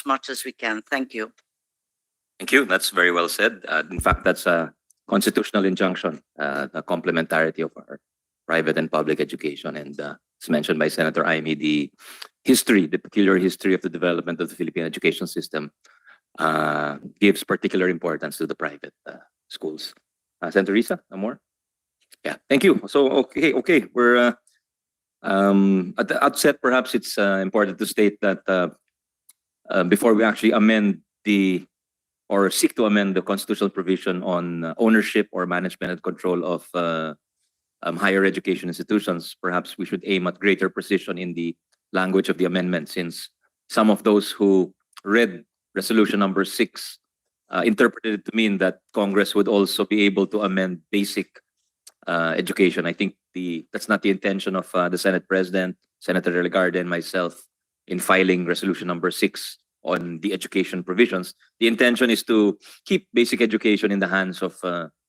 as much as we can. Thank you. Thank you. That's very well said. In fact, that's a constitutional injunction, the complementarity of our private and public education. And it's mentioned by Senator Aimee, the history, the peculiar history of the development of the Philippine education system gives particular importance to the private schools. Senator Risa, no more? Yeah, thank you. So, okay. We're at the outset, perhaps it's important to state that before we actually amend or seek to amend the constitutional provision on ownership or management and control of higher education institutions, perhaps we should aim at greater precision in the language of the amendment, since some of those who read resolution number 6 interpreted it to mean that Congress would also be able to amend basic education. I think that's not the intention of the Senate President, Senator Regarde, and myself in filing resolution number 6 on the education provisions. The intention is to keep basic education in the hands of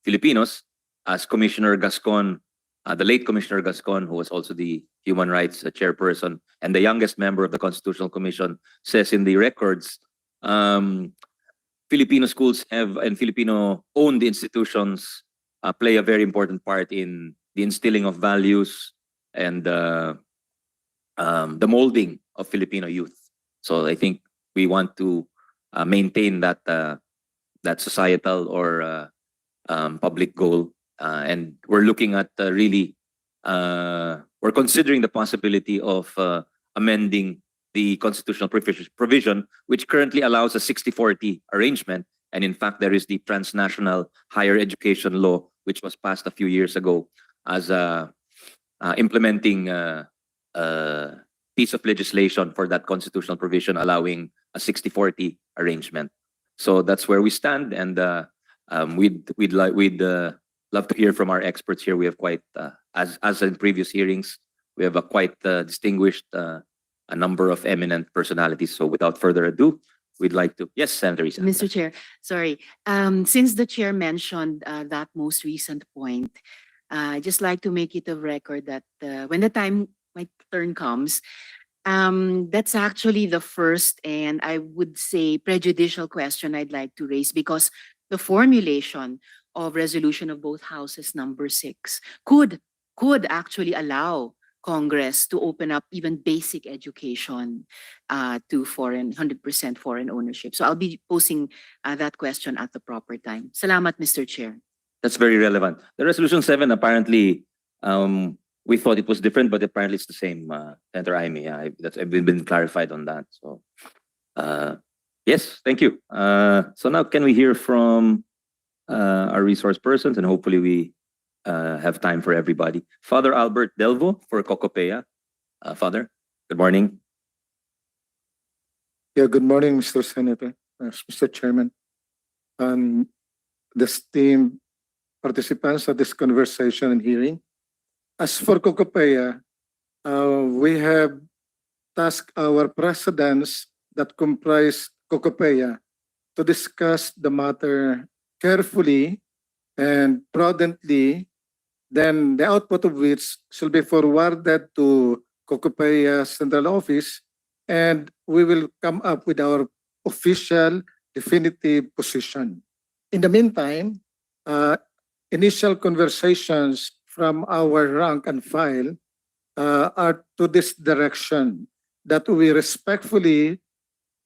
Filipinos, as Commissioner Gascon, the late Commissioner Gascon, who was also the Human Rights Chairperson and the youngest member of the Constitutional Commission, says in the records. Filipino schools have, and Filipino-owned institutions play a very important part in the instilling of values and the molding of Filipino youth. So I think we want to maintain that societal or public goal, and we're looking at we're considering the possibility of amending the constitutional provision, which currently allows a 60-40 arrangement. And in fact, there is the Transnational Higher Education Law, which was passed a few years ago as a implementing piece of legislation for that constitutional provision, allowing a 60-40 arrangement. So that's where we stand, and we'd love to hear from our experts here. We have quite, as in previous hearings, we have a quite distinguished a number of eminent personalities. So without further ado, we'd like to, yes, Senator Risa. Mr. Chair, sorry. Since the chair mentioned that most recent point, I'd just like to make it a record that when the time my turn comes, that's actually the first and I would say prejudicial question I'd like to raise, because the formulation of resolution of both houses number 6 could actually allow Congress to open up even basic education to 100% foreign ownership. So I'll be posing that question at the proper time. Salamat, Mr. Chair. That's very relevant. The resolution 7, apparently, we thought it was different, but apparently it's the same. Senator Aimee, I've been clarified on that. So, yes, thank you. So now, can we hear from our resource persons, and hopefully we have time for everybody. Father Albert Delvo for Cocopea. Father, good morning. Yeah, good morning, Mr. Senator, Mr. Chairman, and the esteemed participants of this conversation and hearing. As for Cocopea, we have tasked our presidents that comprise Cocopea to discuss the matter carefully and prudently, then the output of which shall be forwarded to Cocopea Central Office, and we will come up with our official definitive position. In the meantime, initial conversations from our rank and file are to this direction, that we respectfully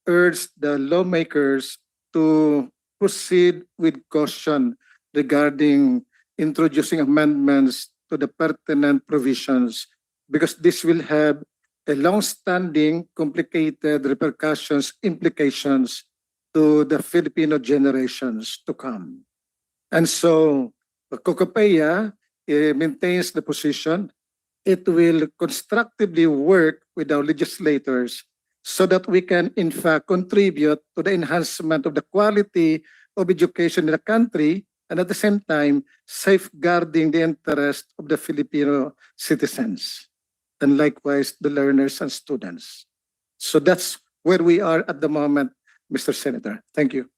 urge the lawmakers to proceed with caution regarding introducing amendments to the pertinent provisions, because this will have a long-standing, complicated repercussions, implications to the Filipino generations to come. And so, Cocopea maintains the position. It will constructively work with our legislators so that we can, in fact, contribute to the enhancement of the quality of education in the country, and at the same time, safeguarding the interest of the Filipino citizens, and likewise the learners and students. So that's where we are at the moment, Mr. Senator. Thank you.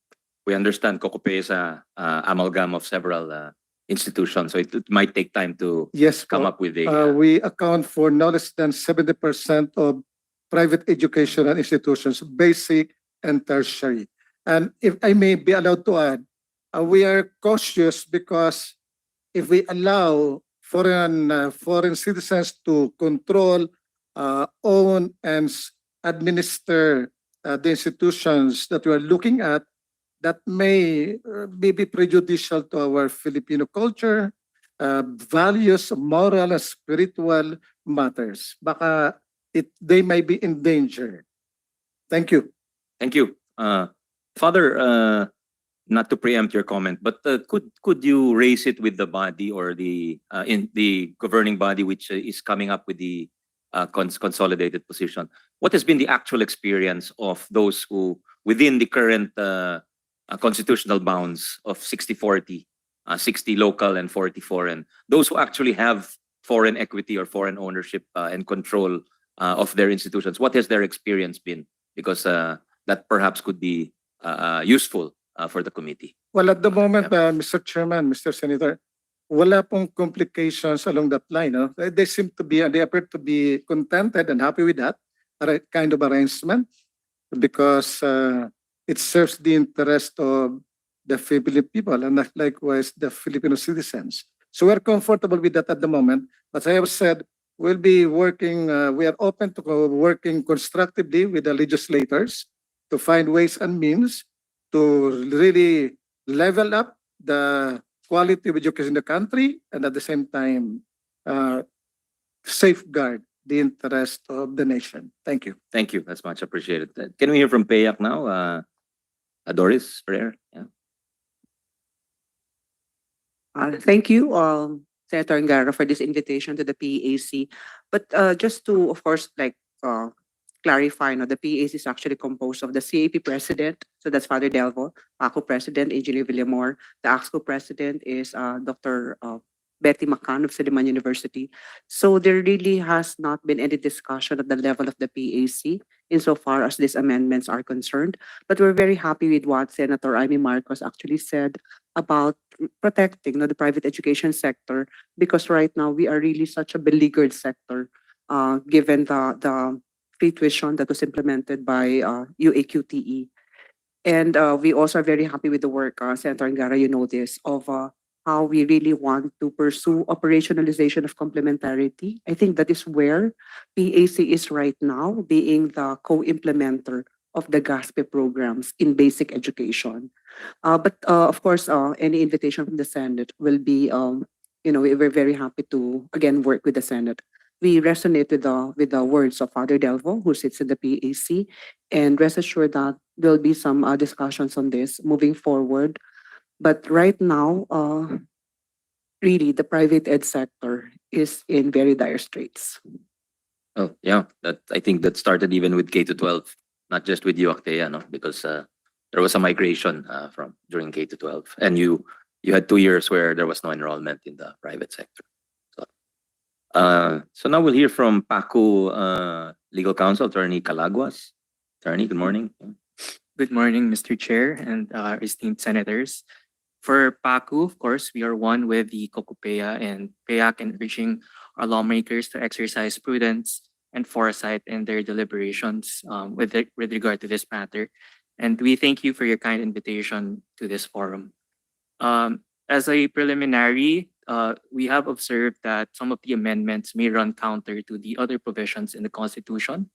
We understand Cocopea is an amalgam of several institutions, so it might take time to come up with a... we account for no less than 70% of private educational institutions, basic and tertiary. And if I may be allowed to add, we are cautious because if we allow foreign citizens to control, own, and administer the institutions that we are looking at, that may be prejudicial to our Filipino culture, values, moral, and spiritual matters. Baka they may be in danger. Thank you. Thank you. Father, not to preempt your comment, but could you raise it with the body or the in the governing body which is coming up with the consolidated position? What has been the actual experience of those who, within the current constitutional bounds of 60-40, 60 local and 40 foreign, those who actually have foreign equity or foreign ownership and control of their institutions? What has their experience been? Because that perhaps could be useful for the committee. Well, at the moment, Mr. Chairman, Mr. Senator, wala pong complications along that line. No? They seem to be, they appear to be contented and happy with that kind of arrangement because it serves the interest of the Filipino people and likewise the Filipino citizens. So we're comfortable with that at the moment. As I have said, we'll be working, we are open to working constructively with the legislators to find ways and means to really level up the quality of education in the country and at the same time safeguard the interest of the nation. Thank you. Thank you. That's much appreciated. Can we hear from PAYAC now? Doris Pereira. Yeah. Thank you, Senator Angara, for this invitation to the PAC. But just to, of course, clarify, no, the PAC is actually composed of the CAP president, so that's Father Delvo, PACO president, Engineer Villamor. The AXCO president is Dr. Betty Macan of Suleiman University. So there really has not been any discussion at the level of the PAC insofar as these amendments are concerned. But we're very happy with what Senator Amy Marcos actually said about protecting the private education sector, because right now we are really such a beleaguered sector given the free tuition that was implemented by UAQTE. And we also are very happy with the work, Senator Angara, you know this, of how we really want to pursue operationalization of complementarity. I think that is where PAC is right now, being the co-implementer of the GASPE programs in basic education. But of course, any invitation from the Senate will be, we're very happy to, again, work with the Senate. We resonate with the words of Father Delvo, who sits in the PAC, and rest assured that there'll be some discussions on this moving forward. But right now, really, the private ed sector is in very dire straits. Oh, yeah. I think that started even with K-12, not just with UACTEA, no? Because there was a migration from during K-12, and you had 2 years where there was no enrollment in the private sector. So now we'll hear from PACO Legal Counsel, Attorney Calaguas. Attorney, good morning. Good morning, Mr. Chair and esteemed senators. For PACO, of course, we are one with the COCOPEA and PAYAC in urging our lawmakers to exercise prudence and foresight in their deliberations with regard to this matter. And we thank you for your kind invitation to this forum. As a preliminary, we have observed that some of the amendments may run counter to the other provisions in the Constitution.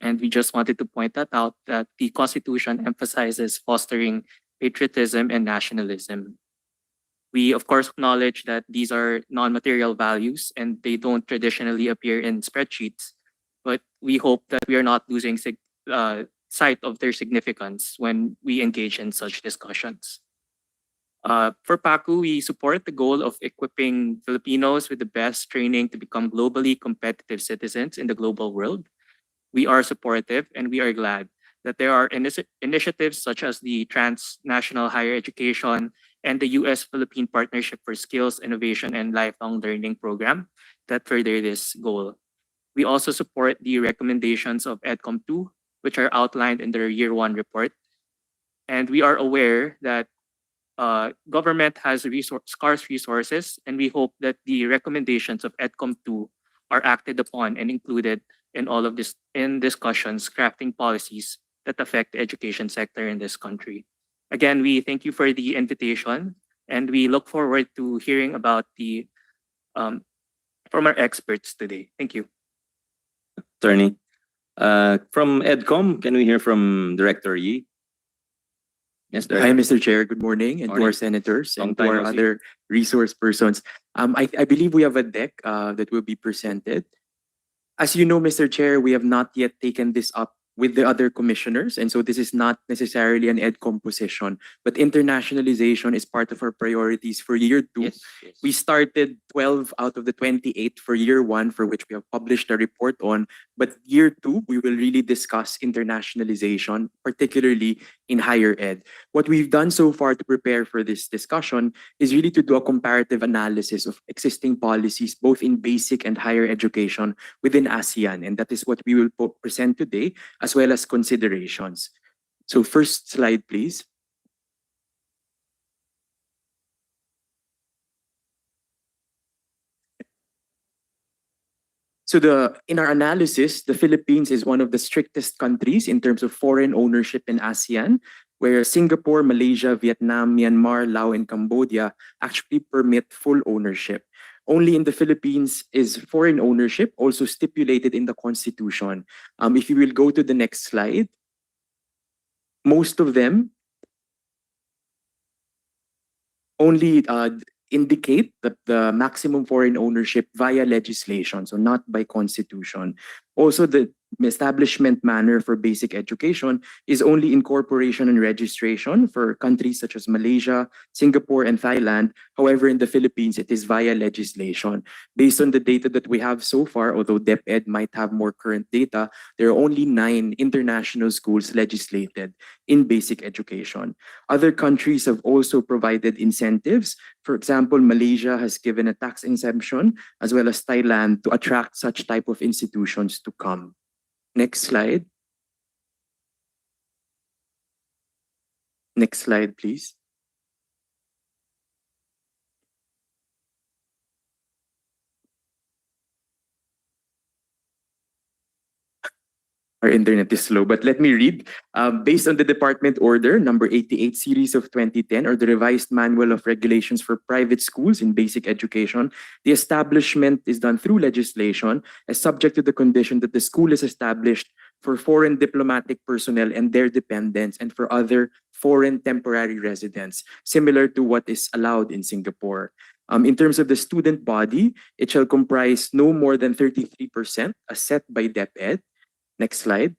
And we just wanted to point that out, that the Constitution emphasizes fostering patriotism and nationalism. We, of course, acknowledge that these are non-material values and they don't traditionally appear in spreadsheets, but we hope that we are not losing sight of their significance when we engage in such discussions. For PACO, we support the goal of equipping Filipinos with the best training to become globally competitive citizens in the global world. We are supportive and we are glad that there are initiatives such as the Transnational Higher Education and the U.S.-Philippine Partnership for Skills, Innovation, and Lifelong Learning program that further this goal. We also support the recommendations of EDCOM 2, which are outlined in their Year 1 report. And we are aware that government has scarce resources, and we hope that the recommendations of EDCOM 2 are acted upon and included in all of this in discussions crafting policies that affect the education sector in this country. Again, we thank you for the invitation, and we look forward to hearing about the from our experts today. Thank you. Attorney. From EDCOM, can we hear from Director Yi? Yes, Hi, Director. Mr. Chair. Good morning, and to Morning. our senators Long and to time our no see. other resource persons. I believe we have a deck that will be presented. As you know, Mr. Chair, we have not yet taken this up with the other commissioners, and so this is not necessarily an EDCOM position, but internationalization is part of our priorities for year 2. Yes, yes. We started 12 out of the 28 for year 1, for which we have published a report on. But year 2, we will really discuss internationalization, particularly in higher ed. What we've done so far to prepare for this discussion is really to do a comparative analysis of existing policies, both in basic and higher education within ASEAN. And that is what we will present today, as well as considerations. So first slide, please. So in our analysis, the Philippines is one of the strictest countries in terms of foreign ownership in ASEAN, where Singapore, Malaysia, Vietnam, Myanmar, Laos, and Cambodia actually permit full ownership. Only in the Philippines is foreign ownership also stipulated in the Constitution. If you will go to the next slide, most of them only indicate that the maximum foreign ownership via legislation, so not by constitution. Also, the establishment manner for basic education is only incorporation and registration for countries such as Malaysia, Singapore, and Thailand. However, in the Philippines, it is via legislation. Based on the data that we have so far, although DepEd might have more current data, there are only 9 international schools legislated in basic education. Other countries have also provided incentives. For example, Malaysia has given a tax exemption, as well as Thailand, to attract such type of institutions to come. Next slide. Next slide, please. Our internet is slow, but let me read. Based on the Department Order number 88 series of 2010, or the revised Manual of Regulations for Private Schools in Basic Education, the establishment is done through legislation as subject to the condition that the school is established for foreign diplomatic personnel and their dependents, and for other foreign temporary residents, similar to what is allowed in Singapore. In terms of the student body, it shall comprise no more than 33% as set by DepEd. Next slide.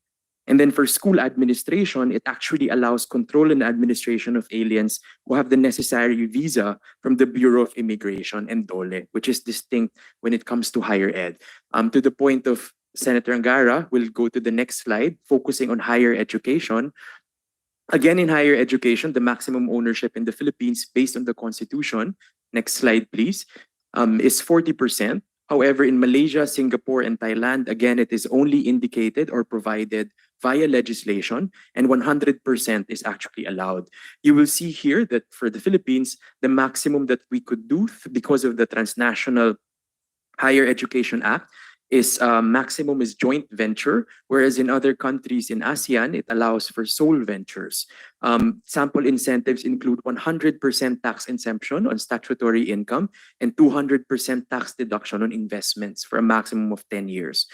And then for school administration, it actually allows control and administration of aliens who have the necessary visa from the Bureau of Immigration and DOLE, which is distinct when it comes to higher ed. To the point of Senator Angara, we'll go to the next slide, focusing on higher education. Again, in higher education, the maximum ownership in the Philippines based on the Constitution, next slide please, is 40%. However, in Malaysia, Singapore, and Thailand, again, it is only indicated or provided via legislation, and 100% is actually allowed. You will see here that for the Philippines, the maximum that we could do because of the Transnational Higher Education Act is maximum is joint venture, whereas in other countries in ASEAN, it allows for sole ventures. Sample incentives include 100% tax exemption on statutory income and 200% tax deduction on investments for a maximum of 10 years.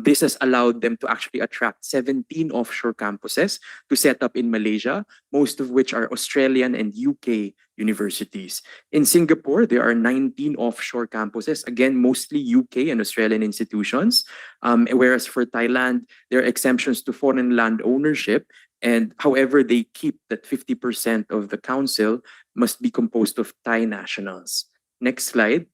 This has allowed them to actually attract 17 offshore campuses to set up in Malaysia, most of which are Australian and UK universities. In Singapore, there are 19 offshore campuses, again, mostly UK and Australian institutions. Whereas for Thailand, there are exemptions to foreign land ownership. And however, they keep that 50% of the council must be composed of Thai nationals. Next slide.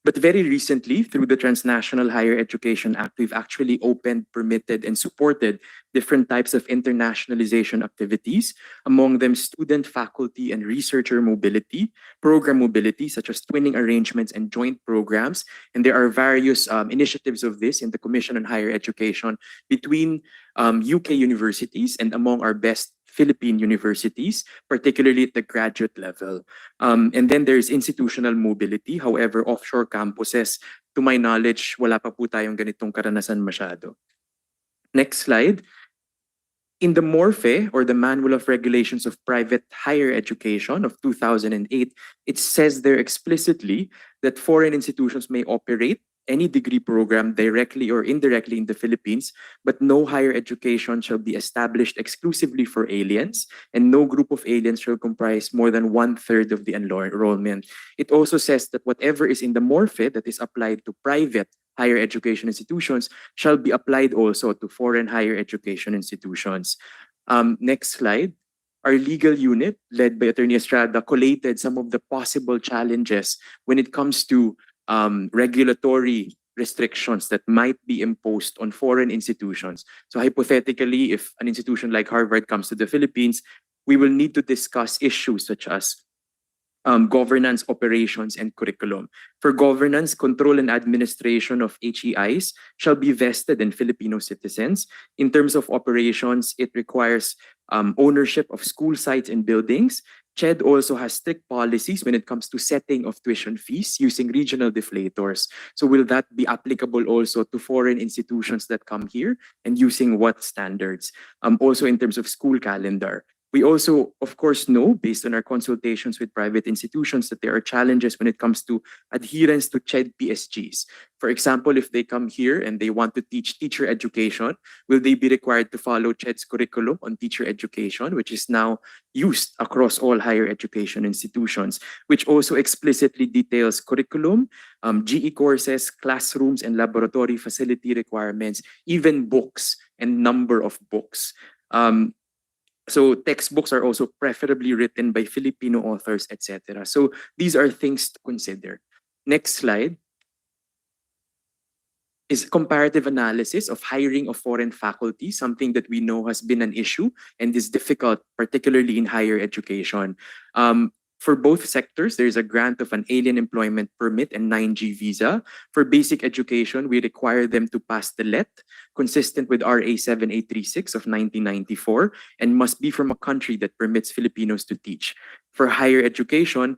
But very recently, through the Transnational Higher Education Act, we've actually opened, permitted, and supported different types of internationalization activities, among them student, faculty, and researcher mobility, program mobility, such as twinning arrangements and joint programs. And there are various initiatives of this in the Commission on Higher Education between UK universities and among our best Philippine universities, particularly at the graduate level. And then there's institutional mobility. However, offshore campuses, to my knowledge, wala pa po tayong ganitong karanasan masyado. Next slide. In the MORFE, or the Manual of Regulations of Private Higher Education of 2008, it says there explicitly that foreign institutions may operate any degree program directly or indirectly in the Philippines, but no higher education shall be established exclusively for aliens, and no group of aliens shall comprise more than 1/3 of the enrollment. It also says that whatever is in the MORFE that is applied to private higher education institutions shall be applied also to foreign higher education institutions. Next slide. Our legal unit, led by Attorney Estrada, collated some of the possible challenges when it comes to regulatory restrictions that might be imposed on foreign institutions. So hypothetically, if an institution like Harvard comes to the Philippines, we will need to discuss issues such as governance, operations, and curriculum. For governance, control and administration of HEIs shall be vested in Filipino citizens. In terms of operations, it requires ownership of school sites and buildings. CHED also has strict policies when it comes to setting of tuition fees using regional deflators. So will that be applicable also to foreign institutions that come here, and using what standards? Also in terms of school calendar. We also, of course, know, based on our consultations with private institutions, that there are challenges when it comes to adherence to CHED PSGs. For example, if they come here and they want to teach teacher education, will they be required to follow CHED's curriculum on teacher education, which is now used across all higher education institutions, which also explicitly details curriculum, GE courses, classrooms, and laboratory facility requirements, even books and number of books. So textbooks are also preferably written by Filipino authors, etc. So these are things to consider. Next slide is comparative analysis of hiring of foreign faculty, something that we know has been an issue and is difficult, particularly in higher education. For both sectors, there's a grant of an alien employment permit and 9G visa. For basic education, we require them to pass the LET, consistent with RA 7836 of 1994, and must be from a country that permits Filipinos to teach. For higher education,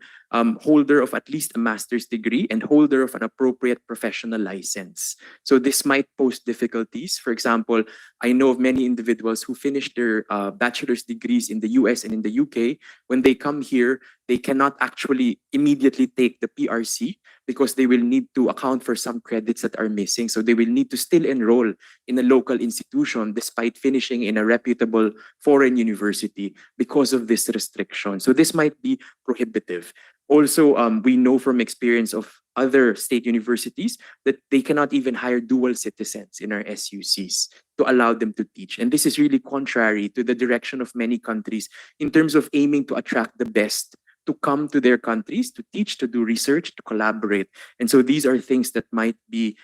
holder of at least a master's degree and holder of an appropriate professional license. So this might pose difficulties. For example, I know of many individuals who finished their bachelor's degrees in the US and in the UK. When they come here, they cannot actually immediately take the PRC because they will need to account for some credits that are missing. So they will need to still enroll in a local institution despite finishing in a reputable foreign university because of this restriction. So this might be prohibitive. Also, we know from experience of other state universities that they cannot even hire dual citizens in our SUCs to allow them to teach. And this is really contrary to the direction of many countries in terms of aiming to attract the best to come to their countries, to teach, to do research, to collaborate. And so these are things that might be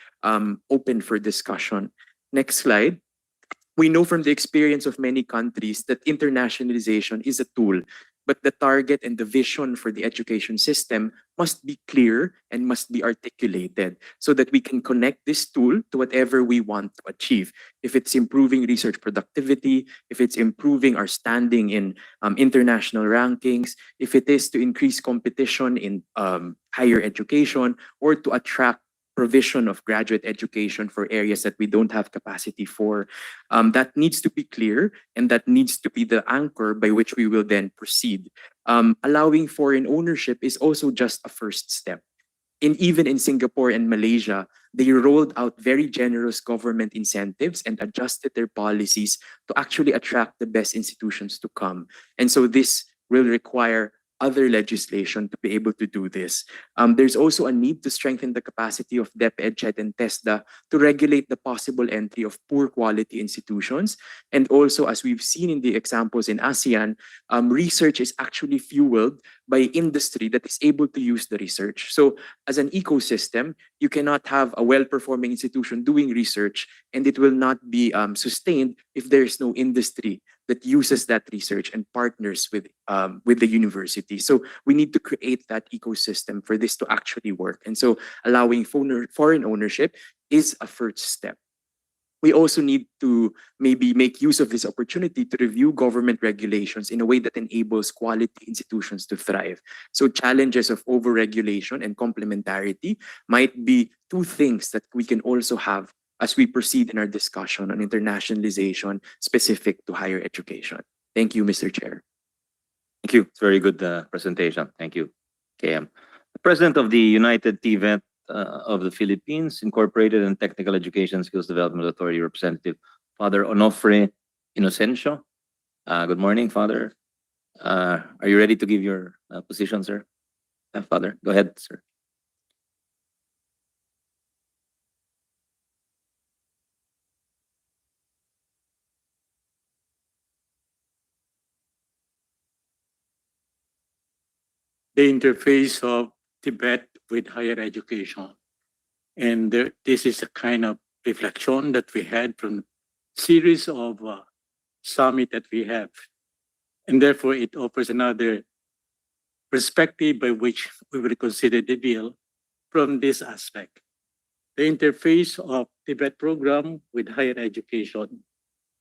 open for discussion. Next slide. We know from the experience of many countries that internationalization is a tool, but the target and the vision for the education system must be clear and must be articulated so that we can connect this tool to whatever we want to achieve. If it's improving research productivity, if it's improving our standing in international rankings, if it is to increase competition in higher education, or to attract provision of graduate education for areas that we don't have capacity for. That needs to be clear, and that needs to be the anchor by which we will then proceed. Allowing foreign ownership is also just a first step. Even in Singapore and Malaysia, they rolled out very generous government incentives and adjusted their policies to actually attract the best institutions to come. And so this will require other legislation to be able to do this. There's also a need to strengthen the capacity of DepEd, CHED, and TESDA to regulate the possible entry of poor quality institutions. And also, as we've seen in the examples in ASEAN, research is actually fueled by industry that is able to use the research. So as an ecosystem, you cannot have a well-performing institution doing research and it will not be sustained if there is no industry that uses that research and partners with the university. So we need to create that ecosystem for this to actually work. And so allowing foreign ownership is a first step. We also need to maybe make use of this opportunity to review government regulations in a way that enables quality institutions to thrive. So challenges of overregulation and complementarity might be two things that we can also have as we proceed in our discussion on internationalization specific to higher education. Thank you, Mr. Chair. Thank you. It's a very good presentation. Thank you, KM. The President of the United TVET of the Philippines Incorporated and Technical Education Skills Development Authority Representative, Father Onofre Inocencio. Good morning, Father. Are you ready to give your position, sir? Father, go ahead, sir. The interface of Tibet with higher education. And this is a kind of reflection that we had from series of summit that we have. And therefore, it offers another perspective by which we will consider the bill from this aspect. The interface of Tibet program with higher education.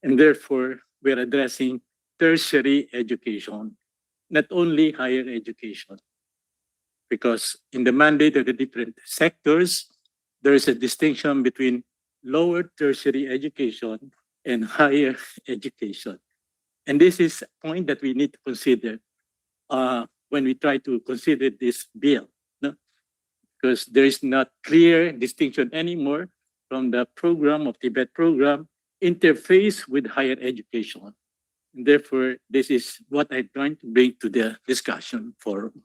And therefore, we're addressing tertiary education, not only higher education. Because in the mandate of the different sectors, there is a distinction between lower tertiary education and higher education. And this is a point that we need to consider when we try to consider this bill. No? Because there is not clear distinction anymore from the program of Tibet program interface with higher education. And therefore, this is what I'm trying to bring to the discussion forum.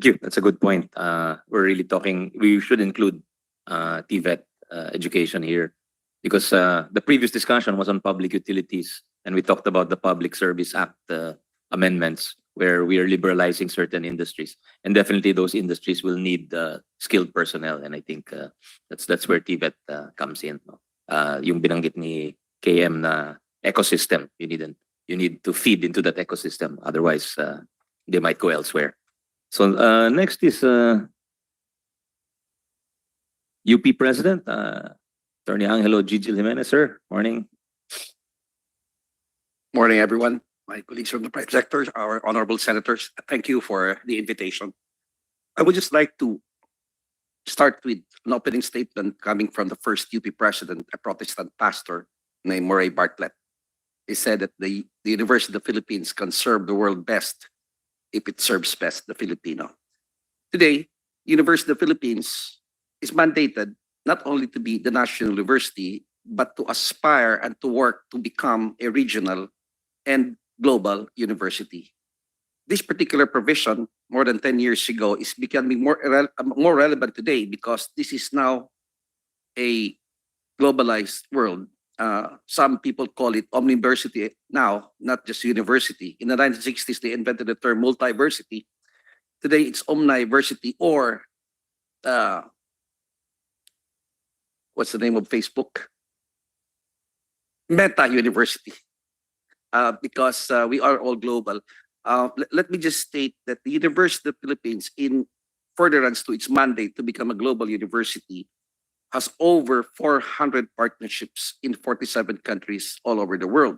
Thank you. That's a good point. We're really talking, we should include TVET education here because the previous discussion was on public utilities and we talked about the Public Service Act amendments where we are liberalizing certain industries. And definitely those industries will need skilled personnel. And I think that's where TVET comes in. No? Yung binanggit ni KM na ecosystem, you need to feed into that ecosystem. Otherwise, they might go elsewhere. So next is UP President, Attorney Angelo Gigil Jimenez, sir. Morning. Morning, everyone. My colleagues from the private sector, our honorable senators, thank you for the invitation. I would just like to start with an opening statement coming from the first UP president, a Protestant pastor named Murray Bartlett. He said that the University of the Philippines can serve the world best if it serves best the Filipino. Today, University of the Philippines is mandated not only to be the national university, but to aspire and to work to become a regional and global university. This particular provision, more than 10 years ago, is becoming more relevant today because this is now a globalized world. Some people call it omniversity now, not just university. In the 1960s, they invented the term multiversity. Today, it's omniversity or what's the name of Facebook? Meta University, because we are all global. Let me just state that the University of the Philippines, in furtherance to its mandate to become a global university, has over 400 partnerships in 47 countries all over the world,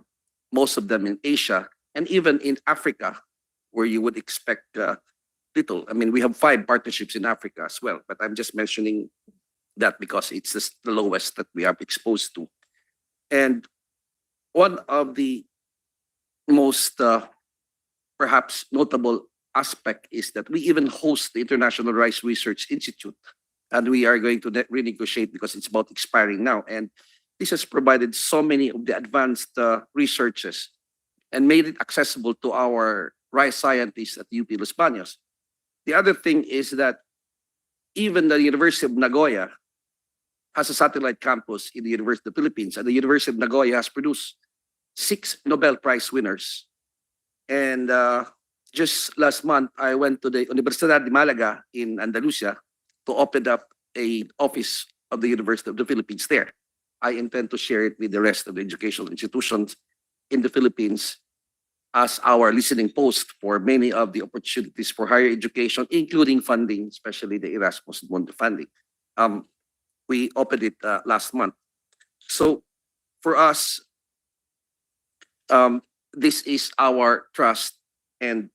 most of them in Asia and even in Africa, where you would expect little. I mean, we have 5 partnerships in Africa as well, but I'm just mentioning that because it's the lowest that we are exposed to. And one of the most perhaps notable aspect is that we even host the International Rice Research Institute, and we are going to renegotiate because it's about expiring now. And this has provided so many of the advanced researches and made it accessible to our rice scientists at UP Los Baños. The other thing is that even the University of Nagoya has a satellite campus in the University of the Philippines, and the University of Nagoya has produced 6 Nobel Prize winners. And just last month, I went to the Universidad de Malaga in Andalusia to open up an office of the University of the Philippines there. I intend to share it with the rest of the educational institutions in the Philippines as our listening post for many of the opportunities for higher education, including funding, especially the Erasmus Mundo funding. We opened it last month. So for us, this is our trust. And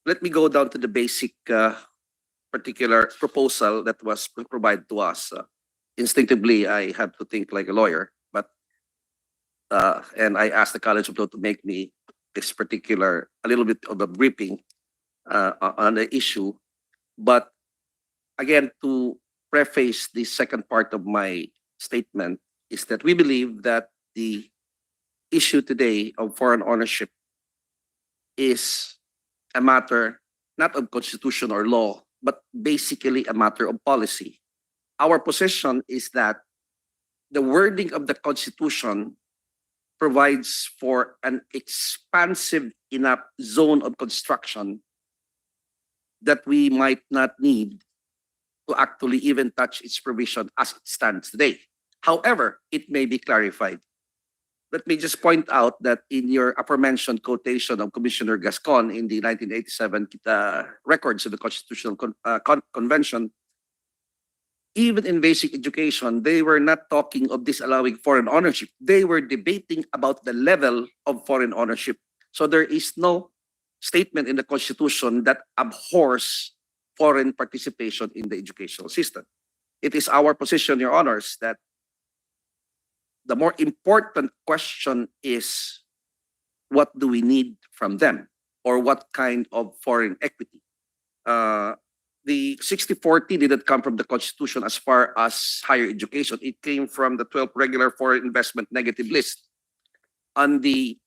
let me go down to the basic particular proposal that was provided to us. Instinctively, I have to think like a lawyer, but and I asked the College of Law to make me this particular a little bit of a briefing on the issue. But again, to preface the second part of my statement is that we believe that the issue today of foreign ownership is a matter not of constitution or law, but basically a matter of policy. Our position is that the wording of the Constitution provides for an expansive enough zone of construction that we might not need to actually even touch its provision as it stands today. However, it may be clarified. Let me just point out that in your aforementioned quotation of Commissioner Gascon in the 1987 records of the Constitutional Convention, even in basic education, they were not talking of disallowing foreign ownership. They were debating about the level of foreign ownership. So there is no statement in the Constitution that abhors foreign participation in the educational system. It is our position, Your Honors, that the more important question is, what do we need from them, or what kind of foreign equity? The 6040 didn't come from the Constitution as far as higher education. It came from the 12th regular foreign investment negative list. On the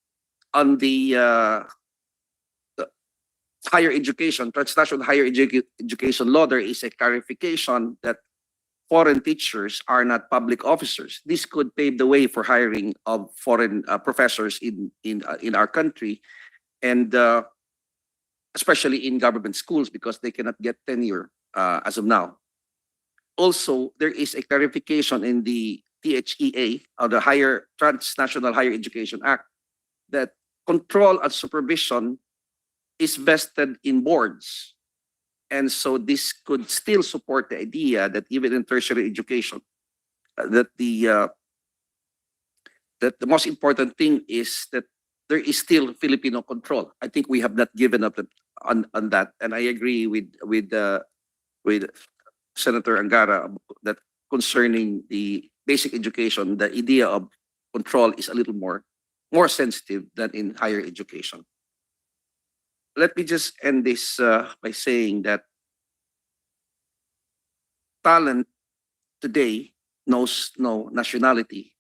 higher education, transnational higher education law, there is a clarification that foreign teachers are not public officers. This could pave the way for hiring of foreign professors in our country, and especially in government schools, because they cannot get tenure as of now. Also, there is a clarification in the THEA, or the Transnational Higher Education Act, that control and supervision is vested in boards. And so this could still support the idea that even in tertiary education, that the most important thing is that there is still Filipino control. I think we have not given up on that, and I agree with Senator Angara that concerning the basic education, the idea of control is a little more sensitive than in higher education. Let me just end this by saying that talent today knows no nationality.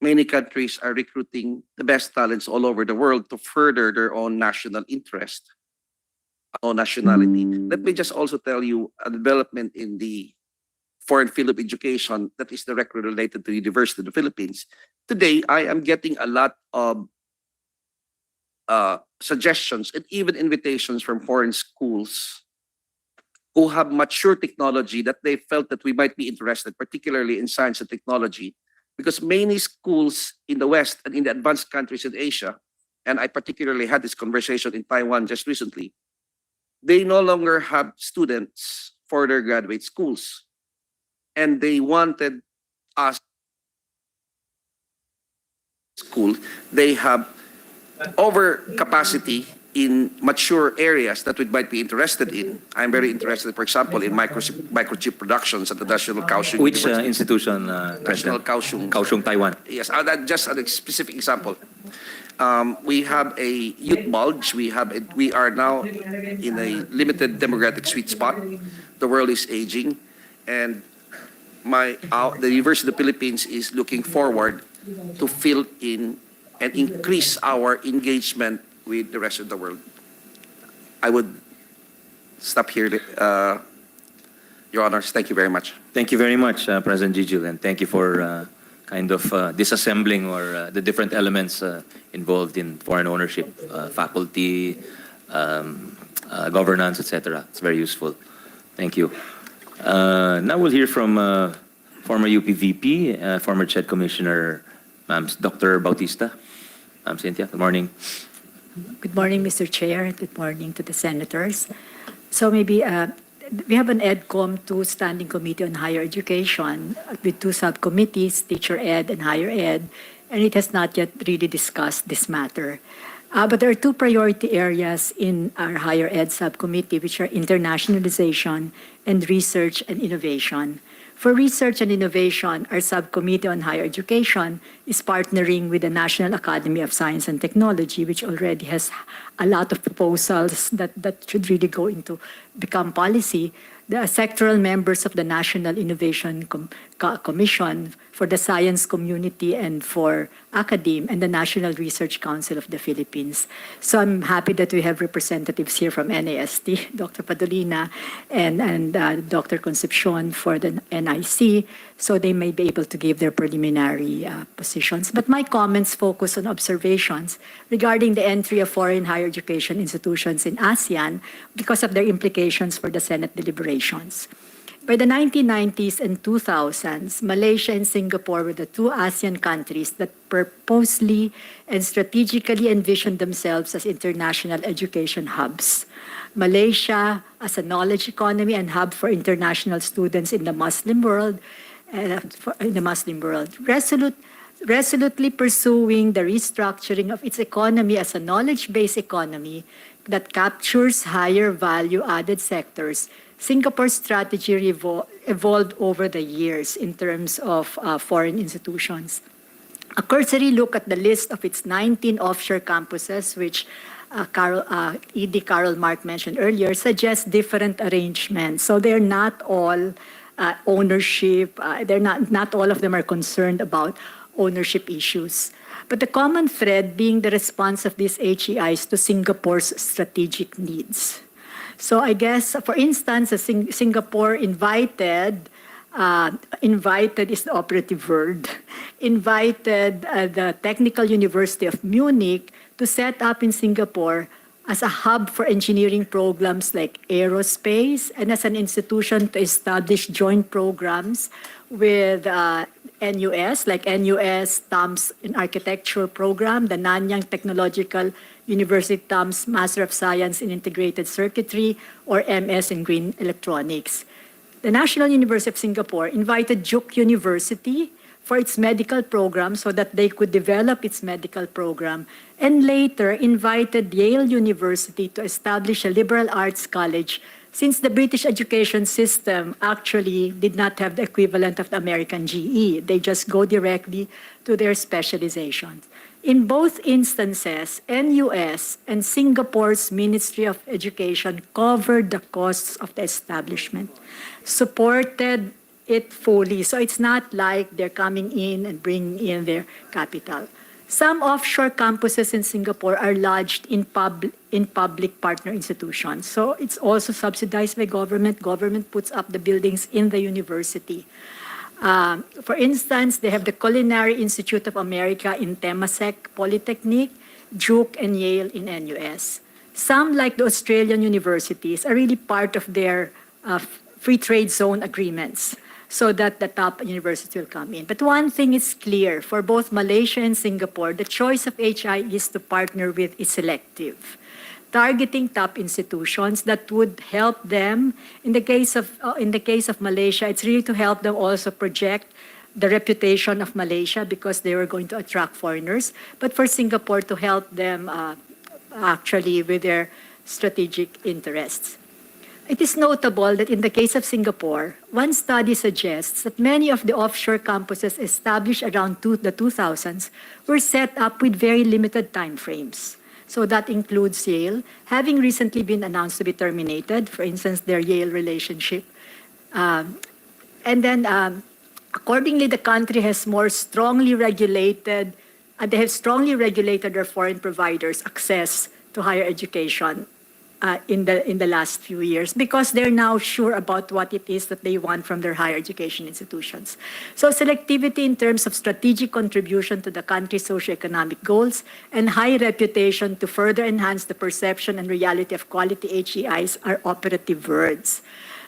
Many countries are recruiting the best talents all over the world to further their own national interest, own nationality. Let me just also tell you a development in the foreign field of education that is directly related to the University of the Philippines. Today, I am getting a lot of suggestions and even invitations from foreign schools who have mature technology that they felt that we might be interested, particularly in science and technology, because many schools in the West and in the advanced countries in Asia, and I particularly had this conversation in Taiwan just recently, they no longer have students for their graduate schools. And they wanted us school, they have overcapacity in mature areas that we might be interested in. I'm very interested, for example, in microchip productions at the National Kaohsiung Which University. institution, National President? Kaohsiung. Kaohsiung, Taiwan. Yes, just a specific example. We have a youth bulge. We are now in a limited demographic sweet spot. The world is aging, and the University of the Philippines is looking forward to fill in and increase our engagement with the rest of the world. I would stop here, Your Honors. Thank you very much. Thank you very much, President Gigil, and thank you for kind of disassembling or the different elements involved in foreign ownership, faculty, governance, etc. It's very useful. Thank you. Now we'll hear from former UP VP, former CHED Commissioner, Dr. Bautista. Cynthia, good morning. Good morning, Mr. Chair. Good morning to the senators. So maybe we have an EDCOM 2 Standing Committee on Higher Education with 2 subcommittees, Teacher Ed and Higher Ed, and it has not yet really discussed this matter. But there are two priority areas in our higher ed subcommittee, which are internationalization and research and innovation. For research and innovation, our subcommittee on higher education is partnering with the National Academy of Science and Technology, which already has a lot of proposals that should really go into become policy. The sectoral members of the National Innovation Commission for the science community and for academe, and the National Research Council of the Philippines. So I'm happy that we have representatives here from NAST, Dr. Padolina and Dr. Concepcion for the NIC, so they may be able to give their preliminary positions. But my comments focus on observations regarding the entry of foreign higher education institutions in ASEAN because of their implications for the Senate deliberations. By the 1990s and 2000s, Malaysia and Singapore were the two ASEAN countries that purposely and strategically envisioned themselves as international education hubs. Malaysia as a knowledge economy and hub for international students in the Muslim world, resolutely pursuing the restructuring of its economy as a knowledge-based economy that captures higher value-added sectors. Singapore's strategy evolved over the years in terms of foreign institutions. A cursory look at the list of its 19 offshore campuses, which ED Carol Mark mentioned earlier, suggests different arrangements. So they're not all ownership, not all of them are concerned about ownership issues. But the common thread being the response of these HEIs to Singapore's strategic needs. So I guess, for instance, Singapore invited is the operative word, invited the Technical University of Munich to set up in Singapore as a hub for engineering programs like aerospace and as an institution to establish joint programs with NUS, like NUS TAMS in Architecture Program, the Nanyang Technological University TAMS Master of Science in Integrated Circuitry, or MS in Green Electronics. The National University of Singapore invited Duke University for its medical program so that they could develop its medical program, and later invited Yale University to establish a liberal arts college, since the British education system actually did not have the equivalent of the American GE. They just go directly to their specializations. In both instances, NUS and Singapore's Ministry of Education covered the costs of the establishment, supported it fully. So it's not like they're coming in and bringing in their capital. Some offshore campuses in Singapore are lodged in public partner institutions. So it's also subsidized by government. Government puts up the buildings in the university. For instance, they have the Culinary Institute of America in Temasek Polytechnic, Duke and Yale in NUS. Some, like the Australian universities, are really part of their free trade zone agreements, so that the top university will come in. But one thing is clear, for both Malaysia and Singapore, the choice of HI is to partner with is selective, targeting top institutions that would help them. In the case of Malaysia, it's really to help them also project the reputation of Malaysia because they were going to attract foreigners. But for Singapore, to help them actually with their strategic interests. It is notable that in the case of Singapore, one study suggests that many of the offshore campuses established around the 2000s were set up with very limited timeframes. So that includes Yale, having recently been announced to be terminated, for instance, their Yale relationship. And then accordingly, the country has more strongly regulated, they have strongly regulated their foreign providers' access to higher education in the last few years, because they're now sure about what it is that they want from their higher education institutions. So selectivity in terms of strategic contribution to the country's socioeconomic goals and high reputation to further enhance the perception and reality of quality HEIs are operative words.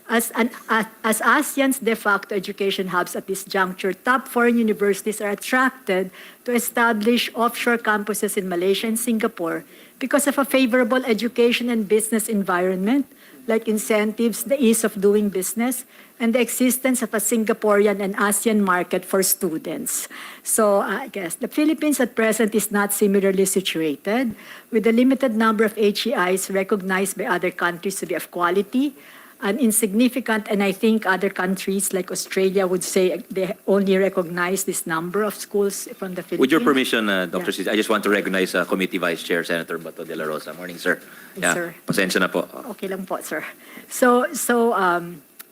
As ASEAN's de facto education hubs at this juncture, top foreign universities are attracted to establish offshore campuses in Malaysia and Singapore because of a favorable education and business environment, like incentives, the ease of doing business, and the existence of a Singaporean and ASEAN market for students. So I guess the Philippines at present is not similarly situated, with a limited number of HEIs recognized by other countries to be of quality and insignificant, and I think other countries like Australia would say they only recognize this number of schools from the Philippines. With your permission, Dr. Yeah. Sis, I just want to recognize Committee Vice Chair Senator Bato de la Rosa. Morning, sir. Yes, sir. Pasensya na po. Okay lang po, sir. So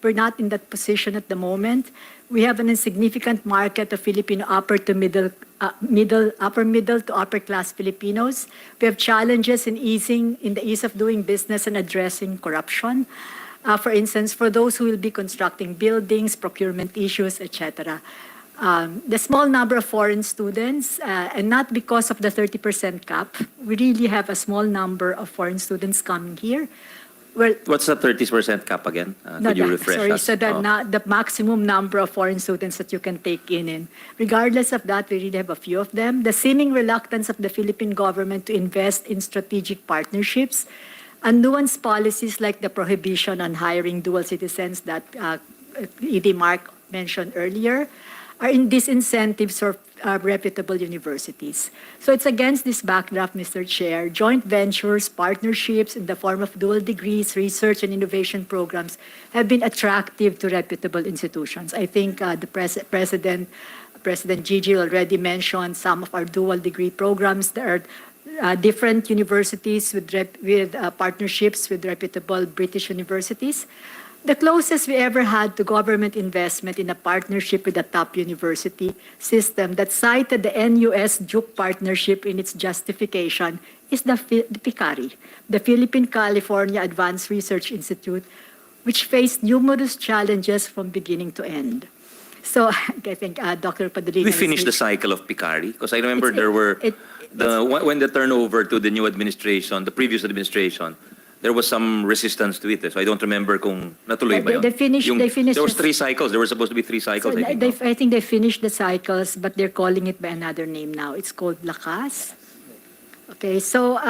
we're not in that position at the moment. We have an insignificant market of Filipino upper middle to upper class Filipinos. We have challenges in the ease of doing business and addressing corruption. For instance, for those who will be constructing buildings, procurement issues, etc. The small number of foreign students, and not because of the 30% cap, we really have a small number of foreign students coming here. Well, What's the 30% cap again? Could you refresh sorry, us? so the maximum number of foreign students that you can take in. Regardless of that, we really have a few of them. The seeming reluctance of the Philippine government to invest in strategic partnerships and nuanced policies like the prohibition on hiring dual citizens that ED Mark mentioned earlier are in disincentives for reputable universities. So it's against this backdrop, Mr. Chair, joint ventures, partnerships in the form of dual degrees, research and innovation programs have been attractive to reputable institutions. I think the President Gigi already mentioned some of our dual degree programs. There are different universities with partnerships with reputable British universities. The closest we ever had to government investment in a partnership with a top university system that cited the NUS Duke partnership in its justification is the PICARI, the Philippine California Advanced Research Institute, which faced numerous challenges from beginning to end. So I think Dr. Padilla. We finished the cycle of PICARI? Because I remember when the turnover to the new administration, the previous administration, there was some resistance to it. So I don't remember kung natuloy ba yun. They finished There was the- 3 cycles. There were supposed to be 3 cycles, So I think. no? I think they finished the cycles, but they're calling it by another name now. It's called Lakas. Okay, so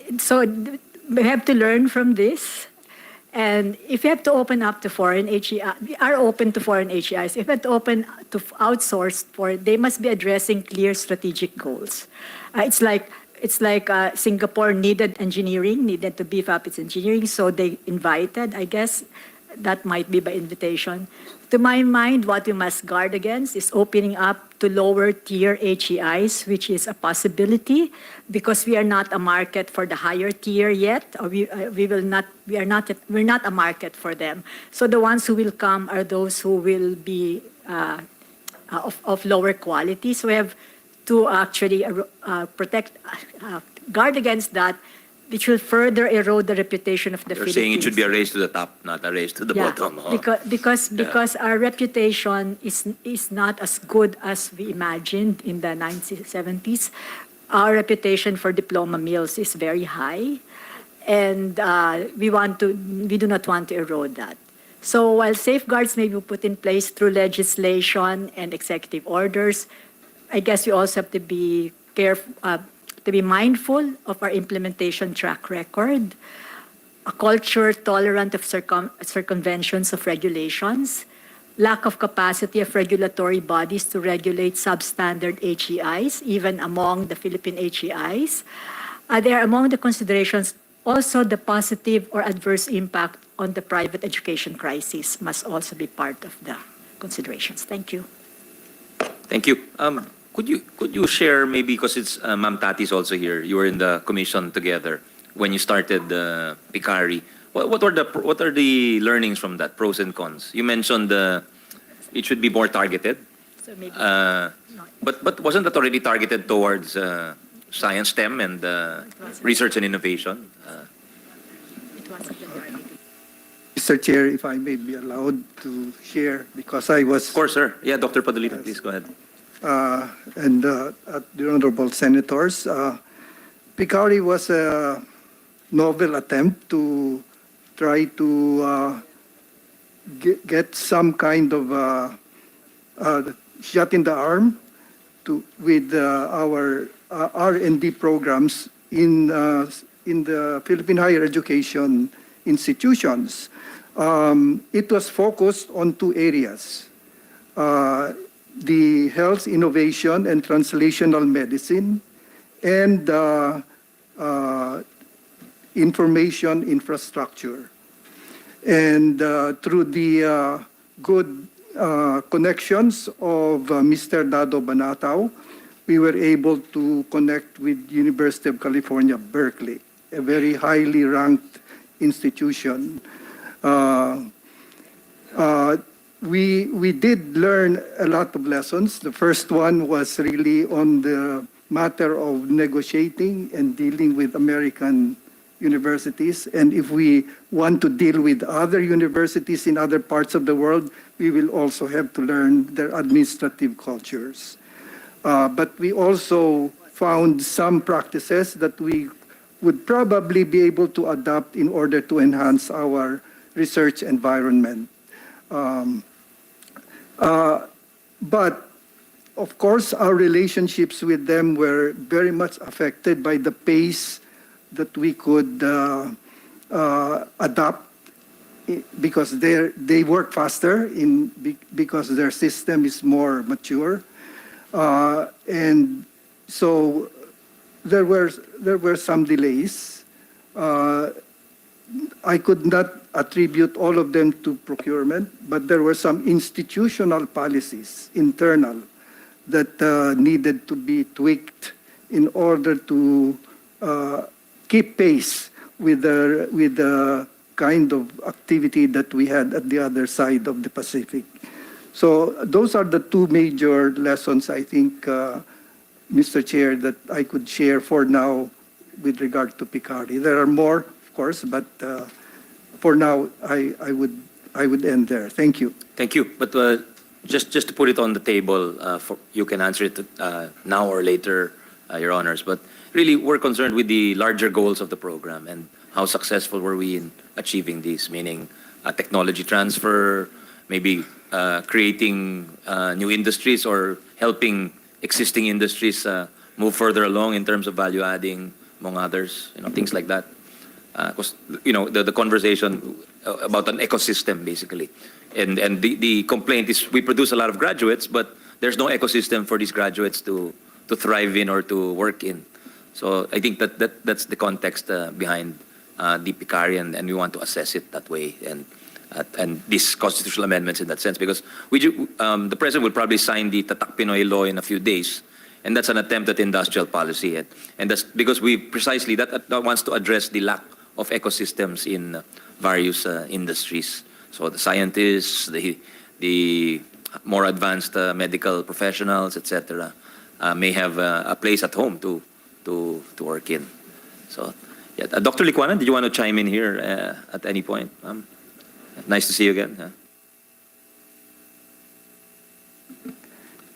we have to learn from this. And if you have to open up to foreign HEI, we are open to foreign HEIs. If you have to open to outsource they must be addressing clear strategic goals. It's like Singapore needed to beef up its engineering, so they invited, I guess, that might be by invitation. To my mind, what we must guard against is opening up to lower tier HEIs, which is a possibility because we are not a market for the higher tier yet, or we're not a market for them. So the ones who will come are those who will be of lower quality. So we have to actually guard against that, which will further erode the reputation of the You're Philippines. saying it should be a race to the top, not a race to the bottom. huh? Because our reputation is not as good as we imagined in the 1970s. Our reputation for diploma mills is very high, and we do not want to erode that. So while safeguards may be put in place through legislation and executive orders, I guess we also have to be careful, to be mindful of our implementation track record, a culture tolerant of circumventions of regulations, lack of capacity of regulatory bodies to regulate substandard HEIs, even among the Philippine HEIs. They are among the considerations. Also, the positive or adverse impact on the private education crisis must also be part of the considerations. Thank you. Thank you. Could you share maybe, because it's Ma'am Tati's also here, you were in the commission together when you started the PICARI. What are the learnings from that, pros and cons? You mentioned it should be more targeted. So maybe But wasn't that already targeted towards science, STEM, and research and innovation? it wasn't the target. Mr. Chair, if I may be allowed to share, because I was... Of course, sir. Yeah, Dr. Padilla, please go ahead. and the honorable senators, PICARI was a novel attempt to try to get some kind of shot in the arm with our R&D programs in the Philippine higher education institutions. It was focused on two areas: the health innovation and translational medicine, and information infrastructure. And through the good connections of Mr. Dado Banatao, we were able to connect with University of California, Berkeley, a very highly ranked institution. We did learn a lot of lessons. The first one was really on the matter of negotiating and dealing with American universities. And if we want to deal with other universities in other parts of the world, we will also have to learn their administrative cultures. But we also found some practices that we would probably be able to adopt in order to enhance our research environment. But of course, our relationships with them were very much affected by the pace that we could adopt, because they work faster because their system is more mature. And so there were some delays. I could not attribute all of them to procurement, but there were some institutional policies, internal, that needed to be tweaked in order to keep pace with the kind of activity that we had at the other side of the Pacific. So those are the two major lessons, I think, Mr. Chair, that I could share for now with regard to PICARI. There are more, of course, but for now, I would end there. Thank you. Thank you. But just to put it on the table, you can answer it now or later, Your Honors. But really, we're concerned with the larger goals of the program and how successful were we in achieving these, meaning technology transfer, maybe creating new industries or helping existing industries move further along in terms of value adding, among others, things like that. Because the conversation about an ecosystem, basically. And the complaint is we produce a lot of graduates, but there's no ecosystem for these graduates to thrive in or to work in. So I think that's the context behind the PICARI, and we want to assess it that way, and these constitutional amendments in that sense, because the President will probably sign the Tatak Pinoy law in a few days, and that's an attempt at industrial policy, and that's because we precisely that wants to address the lack of ecosystems in various industries. So the scientists, the more advanced medical professionals, etc., may have a place at home to work in. So, yeah, Dr. Licuanan, did you want to chime in here at any point? Nice to see you again.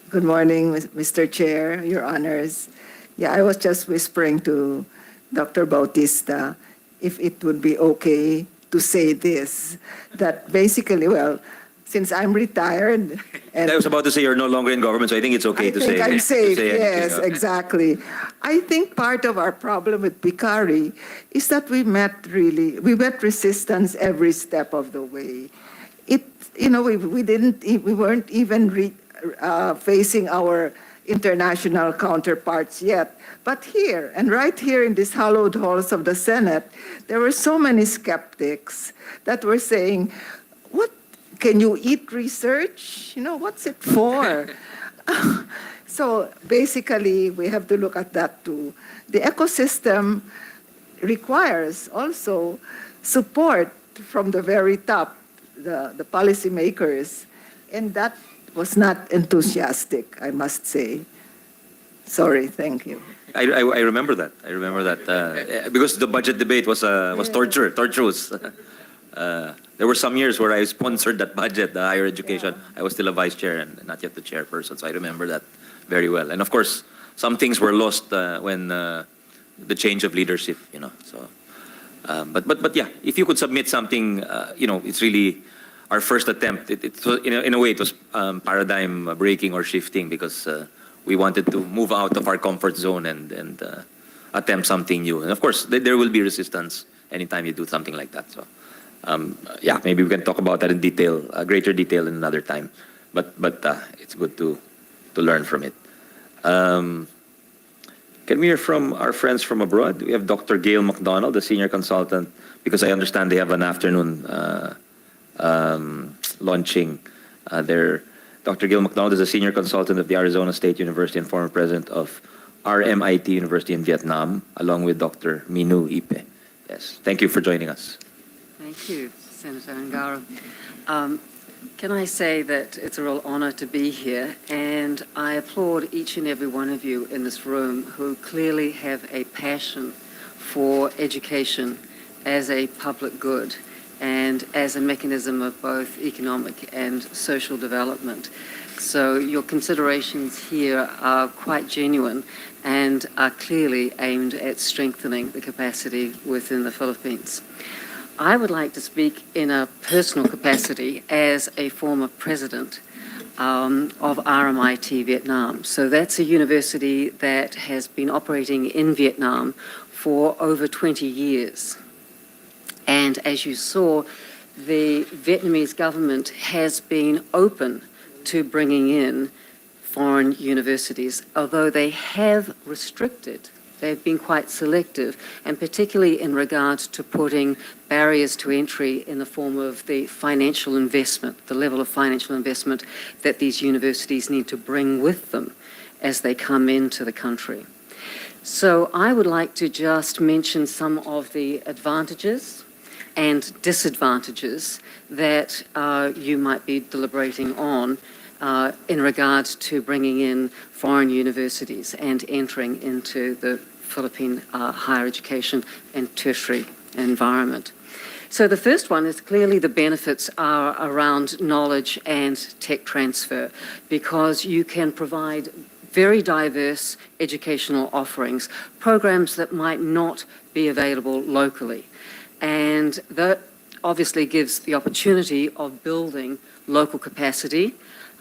Good morning, Mr. Chair, Your Honors. Yeah, I was just whispering to Dr. Bautista if it would be okay to say this, that basically, well, since I'm retired and I was about to say you're no longer in government, so I think it's okay to say. I think I'm safe, to say yes, anything. exactly. I think part of our problem with PICARI is that we met resistance every step of the way. We weren't even facing our international counterparts yet. But here, and right here in these hallowed halls of the Senate, there were so many skeptics that were saying, what, can you eat research? What's it for? So basically, we have to look at that too. The ecosystem requires also support from the very top, the policymakers, and that was not enthusiastic, I must say. Sorry, thank you. I remember that. I remember that because the budget debate was torturous. There were some years where I sponsored that budget, the higher education. I was still a vice chair and not yet the chairperson, so I remember that very well. And of course, some things were lost when the change of leadership. So But yeah, if you could submit something, it's really our first attempt. In a way, it was paradigm breaking or shifting because we wanted to move out of our comfort zone and attempt something new. And of course, there will be resistance anytime you do something like that. So yeah, maybe we can talk about that in detail, greater detail in another time. But it's good to learn from it. Can we hear from our friends from abroad? We have Dr. Gail McDonald, the senior consultant, because I understand they have an afternoon launching their. Dr. Gail McDonald is a senior consultant of the Arizona State University and former president of RMIT University in Vietnam, along with Dr. Minu Ipe. Yes, thank you for joining us. Thank you, Senator Angara. Can I say that it's a real honor to be here, and I applaud each and every one of you in this room who clearly have a passion for education as a public good and as a mechanism of both economic and social development. So your considerations here are quite genuine and are clearly aimed at strengthening the capacity within the Philippines. I would like to speak in a personal capacity as a former president of RMIT Vietnam. So that's a university that has been operating in Vietnam for over 20 years. And as you saw, the Vietnamese government has been open to bringing in foreign universities, although they have restricted. They've been quite selective, and particularly in regards to putting barriers to entry in the form of the financial investment, the level of financial investment that these universities need to bring with them as they come into the country. So I would like to just mention some of the advantages and disadvantages that you might be deliberating on in regards to bringing in foreign universities and entering into the Philippine higher education and tertiary environment. So the first one is clearly the benefits are around knowledge and tech transfer, because you can provide very diverse educational offerings, programs that might not be available locally. And that obviously gives the opportunity of building local capacity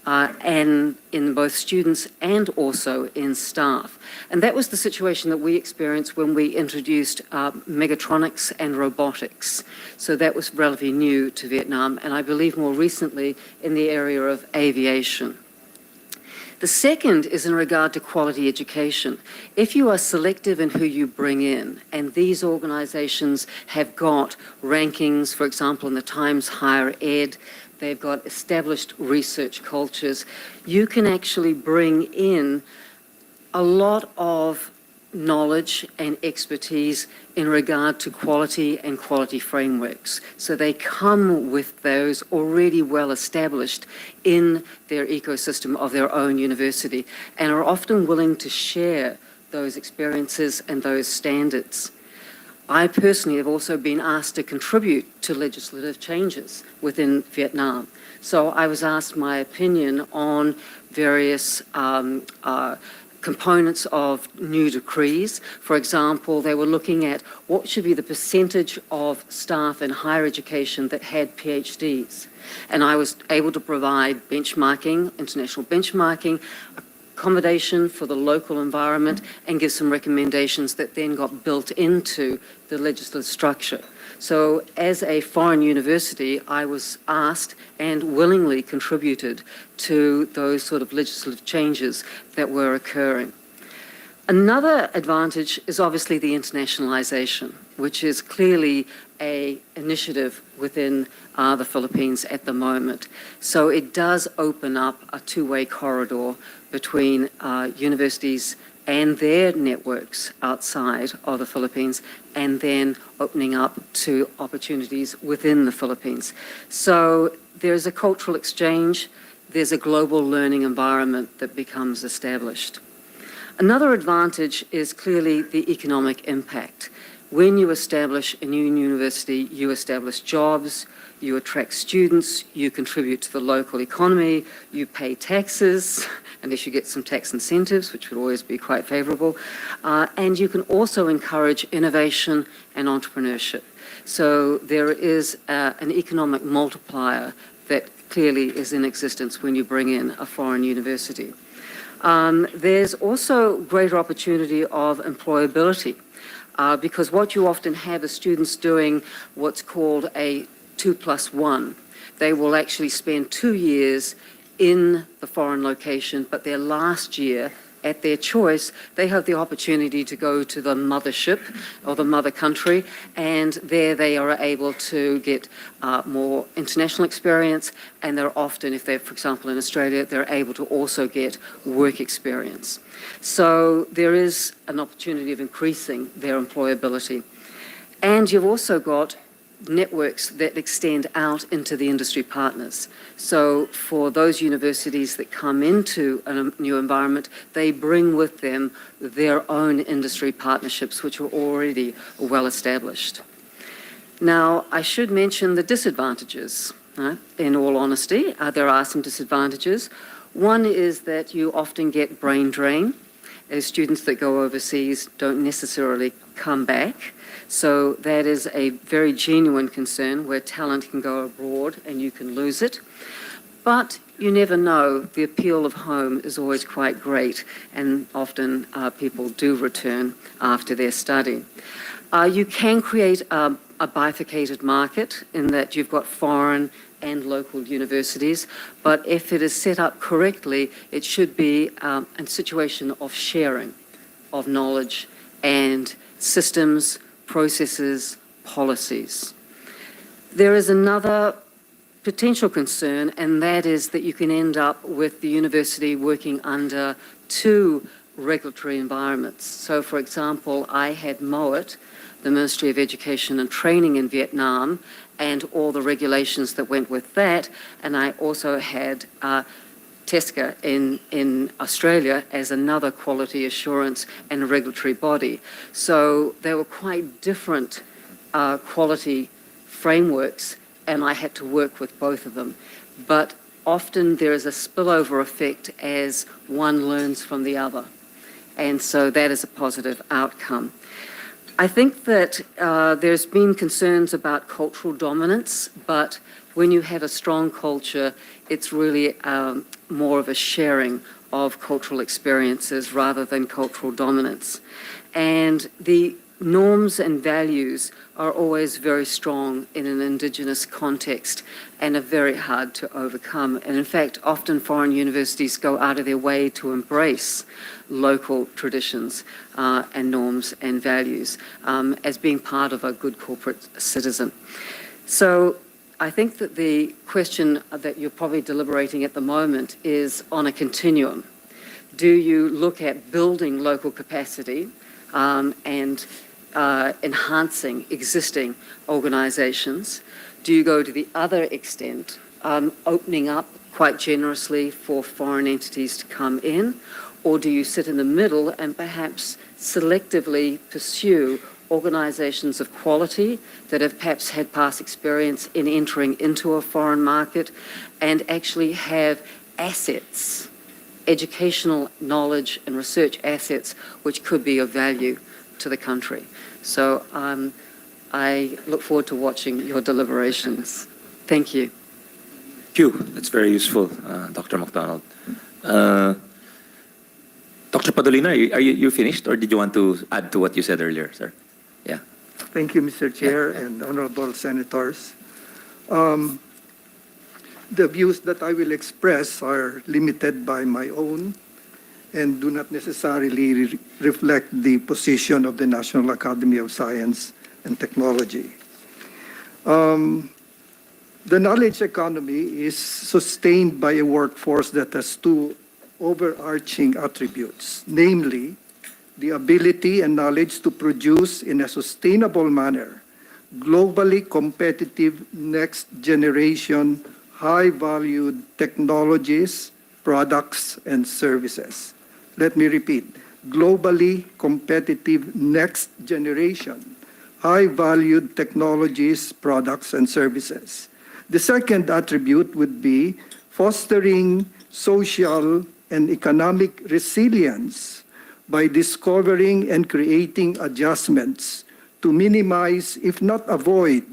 and in both students and also in staff. And that was the situation that we experienced when we introduced megatronics and robotics. So that was relatively new to Vietnam, and I believe more recently in the area of aviation. The second is in regard to quality education. If you are selective in who you bring in, and these organizations have got rankings, for example, in the Times Higher Ed, they've got established research cultures, you can actually bring in a lot of knowledge and expertise in regard to quality and quality frameworks. So they come with those already well established in their ecosystem of their own university and are often willing to share those experiences and those standards. I personally have also been asked to contribute to legislative changes within Vietnam. So I was asked my opinion on various components of new decrees. For example, they were looking at what should be the percentage of staff in higher education that had PhDs. And I was able to provide benchmarking, international benchmarking, accommodation for the local environment, and give some recommendations that then got built into the legislative structure. So as a foreign university, I was asked and willingly contributed to those sort of legislative changes that were occurring. Another advantage is obviously the internationalization, which is clearly an initiative within the Philippines at the moment. So it does open up a two-way corridor between universities and their networks outside of the Philippines, and then opening up to opportunities within the Philippines. So there's a cultural exchange, there's a global learning environment that becomes established. Another advantage is clearly the economic impact. When you establish a new university, you establish jobs, you attract students, you contribute to the local economy, you pay taxes, unless you get some tax incentives, which would always be quite favourable, and you can also encourage innovation and entrepreneurship. So there is an economic multiplier that clearly is in existence when you bring in a foreign university. There's also greater opportunity of employability. Because what you often have is students doing what's called a 2+1. They will actually spend 2 years in the foreign location, but their last year, at their choice, they have the opportunity to go to the mothership or the mother country, and there they are able to get more international experience, and they're often, if they're, for example, in Australia, they're able to also get work experience. So there is an opportunity of increasing their employability. And you've also got networks that extend out into the industry partners. So for those universities that come into a new environment, they bring with them their own industry partnerships, which are already well established. Now, I should mention the disadvantages. In all honesty, there are some disadvantages. One is that you often get brain drain, as students that go overseas don't necessarily come back. So that is a very genuine concern where talent can go abroad and you can lose it. But you never know. The appeal of home is always quite great, and often people do return after their study. You can create a bifurcated market in that you've got foreign and local universities, but if it is set up correctly, it should be a situation of sharing of knowledge and systems, processes, policies. There is another potential concern, and that is that you can end up with the university working under two regulatory environments. So, for example, I had MOAT, the Ministry of Education and Training in Vietnam, and all the regulations that went with that, and I also had TESCA in Australia as another quality assurance and regulatory body. So they were quite different quality frameworks, and I had to work with both of them. But often there is a spillover effect as one learns from the other, and so that is a positive outcome. I think that there's been concerns about cultural dominance, but when you have a strong culture, it's really more of a sharing of cultural experiences rather than cultural dominance. And the norms and values are always very strong in an Indigenous context and are very hard to overcome. And in fact, often foreign universities go out of their way to embrace local traditions and norms and values as being part of a good corporate citizen. So I think that the question that you're probably deliberating at the moment is on a continuum. Do you look at building local capacity and enhancing existing organisations? Do you go to the other extent, opening up quite generously for foreign entities to come in? Or do you sit in the middle and perhaps selectively pursue organisations of quality that have perhaps had past experience in entering into a foreign market and actually have assets, educational knowledge and research assets, which could be of value to the country? So I look forward to watching your deliberations. Thank you. Thank you. That's very useful, Dr. McDonald. Dr. Padolina, are you finished, or did you want to add to what you said earlier, sir? Yeah. Thank you, Mr. Chair and honorable senators. The views that I will express are limited by my own and do not necessarily reflect the position of the National Academy of Science and Technology. The knowledge economy is sustained by a workforce that has two overarching attributes, namely the ability and knowledge to produce in a sustainable manner globally competitive next generation high-valued technologies, products, and services. Let me repeat, globally competitive next generation high-valued technologies, products, and services. The second attribute would be fostering social and economic resilience by discovering and creating adjustments to minimize, if not avoid,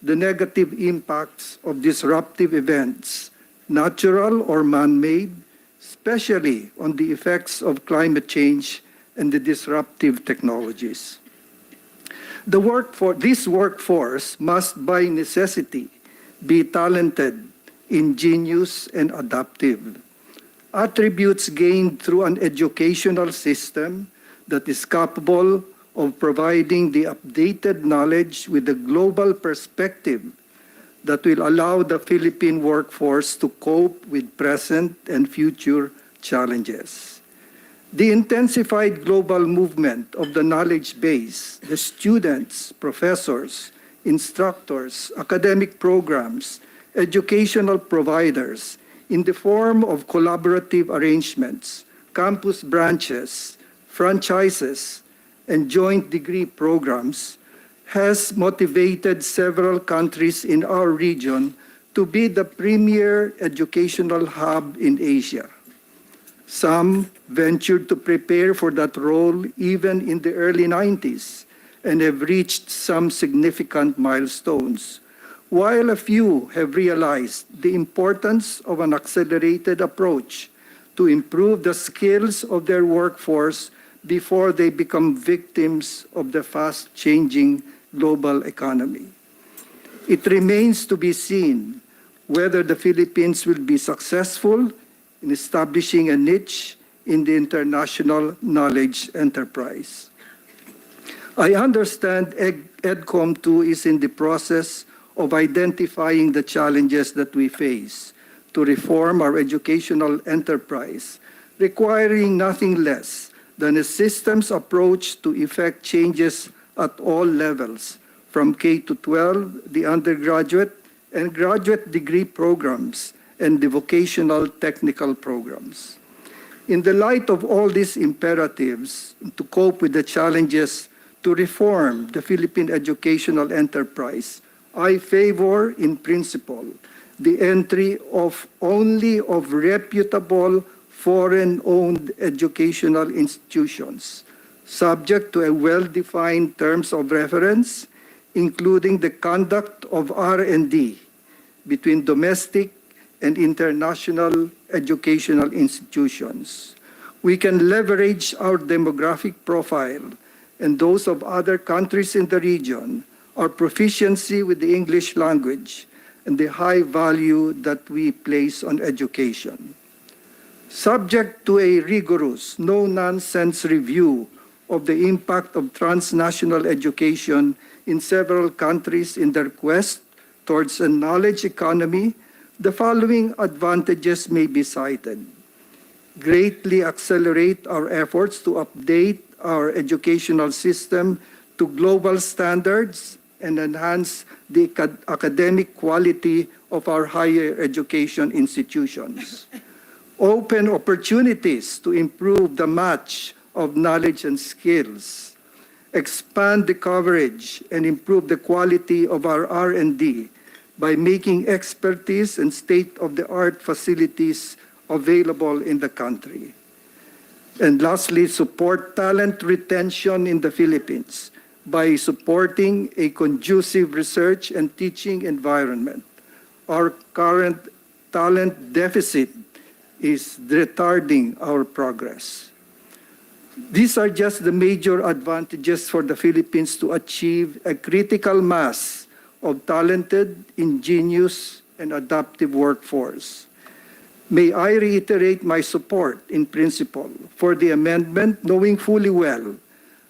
the negative impacts of disruptive events, natural or man-made, especially on the effects of climate change and the disruptive technologies. This workforce must by necessity be talented, ingenious, and adaptive. Attributes gained through an educational system that is capable of providing the updated knowledge with a global perspective that will allow the Philippine workforce to cope with present and future challenges. The intensified global movement of the knowledge base, the students, professors, instructors, academic programs, educational providers, in the form of collaborative arrangements, campus branches, franchises, and joint degree programs, has motivated several countries in our region to be the premier educational hub in Asia. Some ventured to prepare for that role even in the early 90s and have reached some significant milestones, while a few have realized the importance of an accelerated approach to improve the skills of their workforce before they become victims of the fast-changing global economy. It remains to be seen whether the Philippines will be successful in establishing a niche in the international knowledge enterprise. I understand EDCOM 2 is in the process of identifying the challenges that we face to reform our educational enterprise, requiring nothing less than a systems approach to effect changes at all levels, from K to 12, the undergraduate and graduate degree programs, and the vocational technical programs. In the light of all these imperatives to cope with the challenges to reform the Philippine educational enterprise, I favor, in principle, the entry of only of reputable foreign-owned educational institutions, subject to a well-defined terms of reference, including the conduct of R&D between domestic and international educational institutions. We can leverage our demographic profile and those of other countries in the region, our proficiency with the English language, and the high value that we place on education. Subject to a rigorous, no-nonsense review of the impact of transnational education in several countries in their quest towards a knowledge economy, the following advantages may be cited. Greatly accelerate our efforts to update our educational system to global standards and enhance the academic quality of our higher education institutions. Open opportunities to improve the match of knowledge and skills. Expand the coverage and improve the quality of our R&D by making expertise and state-of-the-art facilities available in the country. And lastly, support talent retention in the Philippines by supporting a conducive research and teaching environment. Our current talent deficit is retarding our progress. These are just the major advantages for the Philippines to achieve a critical mass of talented, ingenious, and adaptive workforce. May I reiterate my support in principle for the amendment, knowing fully well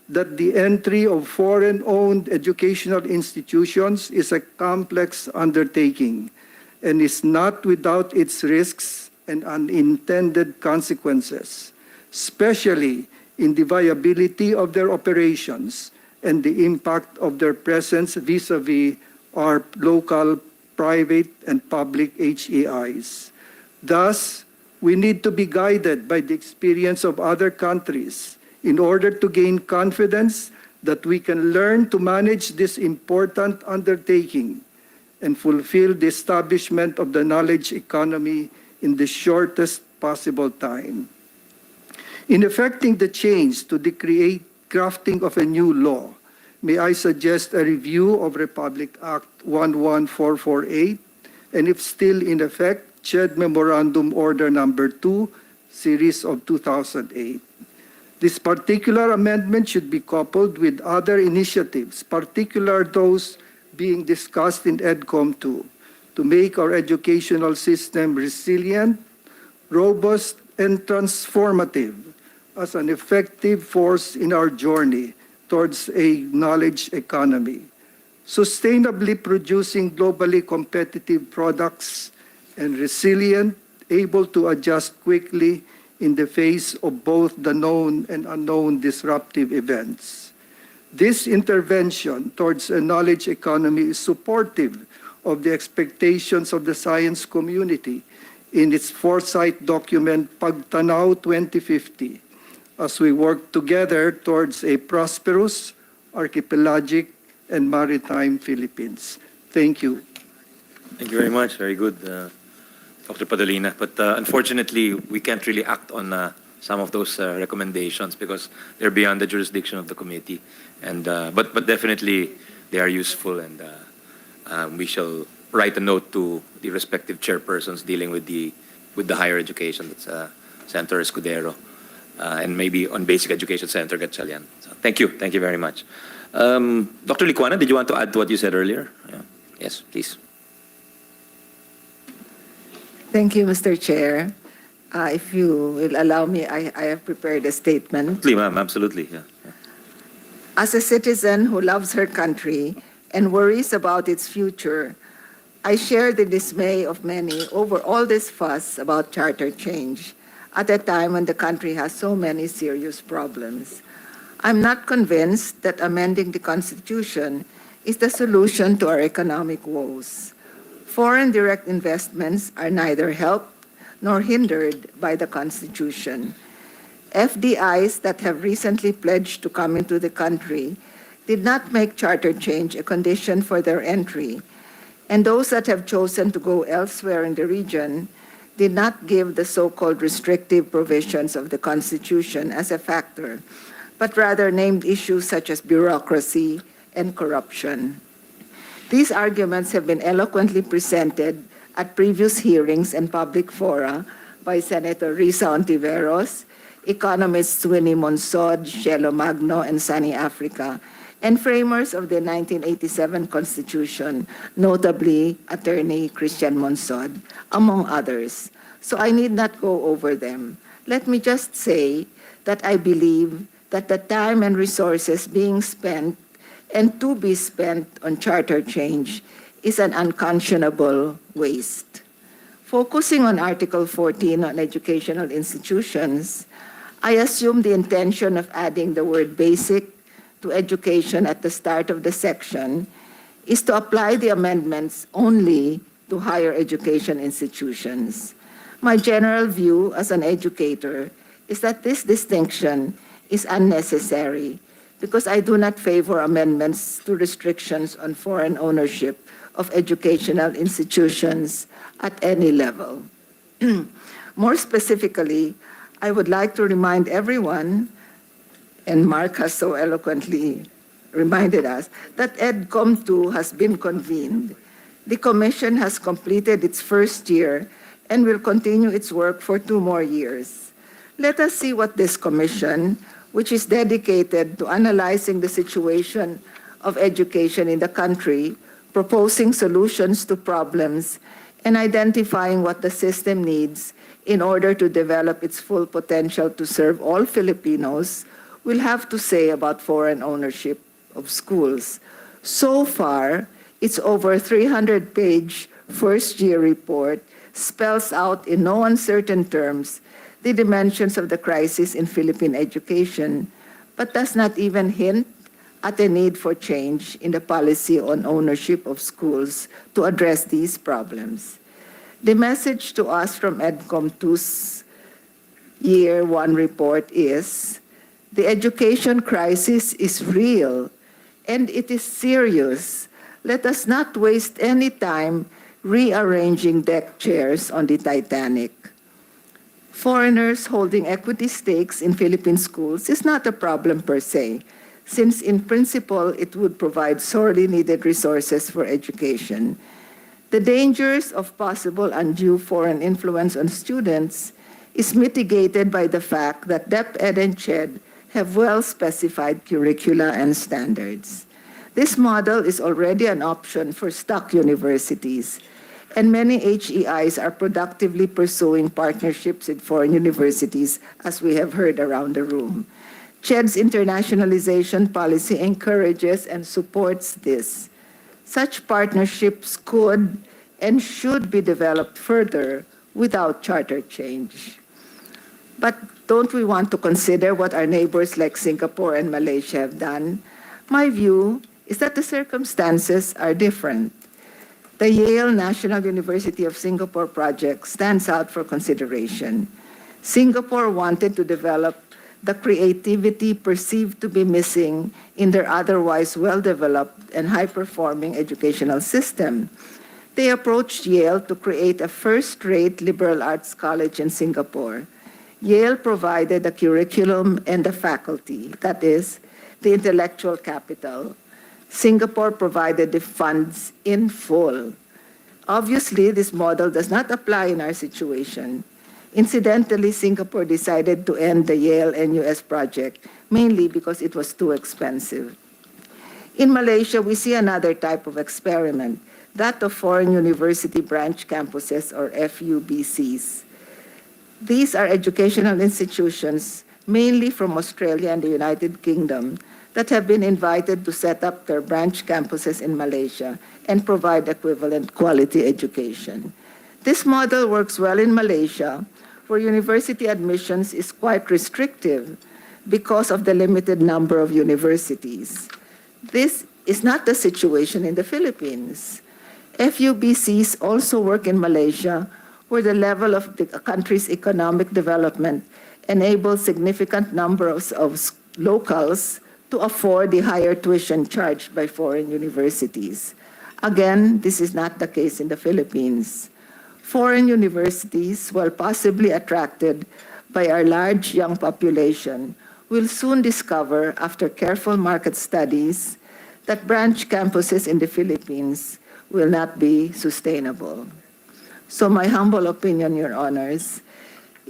that the entry of foreign-owned educational institutions is a complex undertaking and is not without its risks and unintended consequences, especially in the viability of their operations and the impact of their presence vis-a-vis our local, private, and public HEIs. Thus, we need to be guided by the experience of other countries in order to gain confidence that we can learn to manage this important undertaking and fulfill the establishment of the knowledge economy in the shortest possible time. In effecting the change to the crafting of a new law, may I suggest a review of Republic Act 11448, and if still in effect, CHED Memorandum Order Number 2, Series of 2008. This particular amendment should be coupled with other initiatives, particularly those being discussed in EDCOM 2, to make our educational system resilient, robust, and transformative as an effective force in our journey towards a knowledge economy, sustainably producing globally competitive products and resilient, able to adjust quickly in the face of both the known and unknown disruptive events. This intervention towards a knowledge economy is supportive of the expectations of the science community in its foresight document Pagtanaw 2050, as we work together towards a prosperous, archipelagic, and maritime Philippines. Thank you. Thank you very much. Very good, Dr. Padalina. But unfortunately, we can't really act on some of those recommendations because they're beyond the jurisdiction of the committee. And but definitely they are useful, and we shall write a note to the respective chairpersons dealing with the higher education. That's Senator Escudero, and maybe on basic education, Senator Gatchalian. So thank you very much. Dr. Licuana, did you want to add to what you said earlier? Yeah. Yes, please. Thank you, Mr. Chair. If you will allow me, I have prepared a statement. Please, ma'am, absolutely. Yeah. As a citizen who loves her country and worries about its future, I share the dismay of many over all this fuss about charter change at a time when the country has so many serious problems. I'm not convinced that amending the Constitution is the solution to our economic woes. Foreign direct investments are neither helped nor hindered by the Constitution. FDIs that have recently pledged to come into the country did not make charter change a condition for their entry, and those that have chosen to go elsewhere in the region did not give the so-called restrictive provisions of the Constitution as a factor, but rather named issues such as bureaucracy and corruption. These arguments have been eloquently presented at previous hearings and public fora by Senator Risa Hontiveros, economists Winnie Monsod, Shelo Magno, and Sunny Africa, and framers of the 1987 Constitution, notably Attorney Christian Monsod, among others. So I need not go over them. Let me just say that I believe that the time and resources being spent and to be spent on charter change is an unconscionable waste. Focusing on Article 14 on educational institutions, I assume the intention of adding the word basic to education at the start of the section is to apply the amendments only to higher education institutions. My general view as an educator is that this distinction is unnecessary because I do not favor amendments to restrictions on foreign ownership of educational institutions at any level. More specifically, I would like to remind everyone, and Mark has so eloquently reminded us, that EDCOM 2 has been convened. The Commission has completed its first year and will continue its work for 2 more years. Let us see what this Commission, which is dedicated to analyzing the situation of education in the country, proposing solutions to problems, and identifying what the system needs in order to develop its full potential to serve all Filipinos, will have to say about foreign ownership of schools. So far, its over 300-page first-year report spells out in no uncertain terms the dimensions of the crisis in Philippine education, but does not even hint at the need for change in the policy on ownership of schools to address these problems. The message to us from EDCOM 2's Year 1 report is The education crisis is real and it is serious. Let us not waste any time rearranging deck chairs on the Titanic. Foreigners holding equity stakes in Philippine schools is not a problem per se, since in principle it would provide sorely needed resources for education. The dangers of possible undue foreign influence on students is mitigated by the fact that DepEd and CHED have well-specified curricula and standards. This model is already an option for stuck universities, and many HEIs are productively pursuing partnerships with foreign universities, as we have heard around the room. CHED's internationalization policy encourages and supports this. Such partnerships could and should be developed further without charter change. But don't we want to consider what our neighbors like Singapore and Malaysia have done? My view is that the circumstances are different. The Yale National University of Singapore project stands out for consideration. Singapore wanted to develop the creativity perceived to be missing in their otherwise well-developed and high-performing educational system. They approached Yale to create a first-rate liberal arts college in Singapore. Yale provided the curriculum and the faculty, that is, the intellectual capital. Singapore provided the funds in full. Obviously, this model does not apply in our situation. Incidentally, Singapore decided to end the Yale NUS project, mainly because it was too expensive. In Malaysia, we see another type of experiment, that of foreign university branch campuses, or FUBCs. These are educational institutions, mainly from Australia and the United Kingdom, that have been invited to set up their branch campuses in Malaysia and provide equivalent quality education. This model works well in Malaysia, where university admissions is quite restrictive because of the limited number of universities. This is not the situation in the Philippines. FUBCs also work in Malaysia, where the level of the country's economic development enables significant numbers of locals to afford the higher tuition charged by foreign universities. Again, this is not the case in the Philippines. Foreign universities, while possibly attracted by our large young population, will soon discover, after careful market studies, that branch campuses in the Philippines will not be sustainable. So my humble opinion, Your Honors,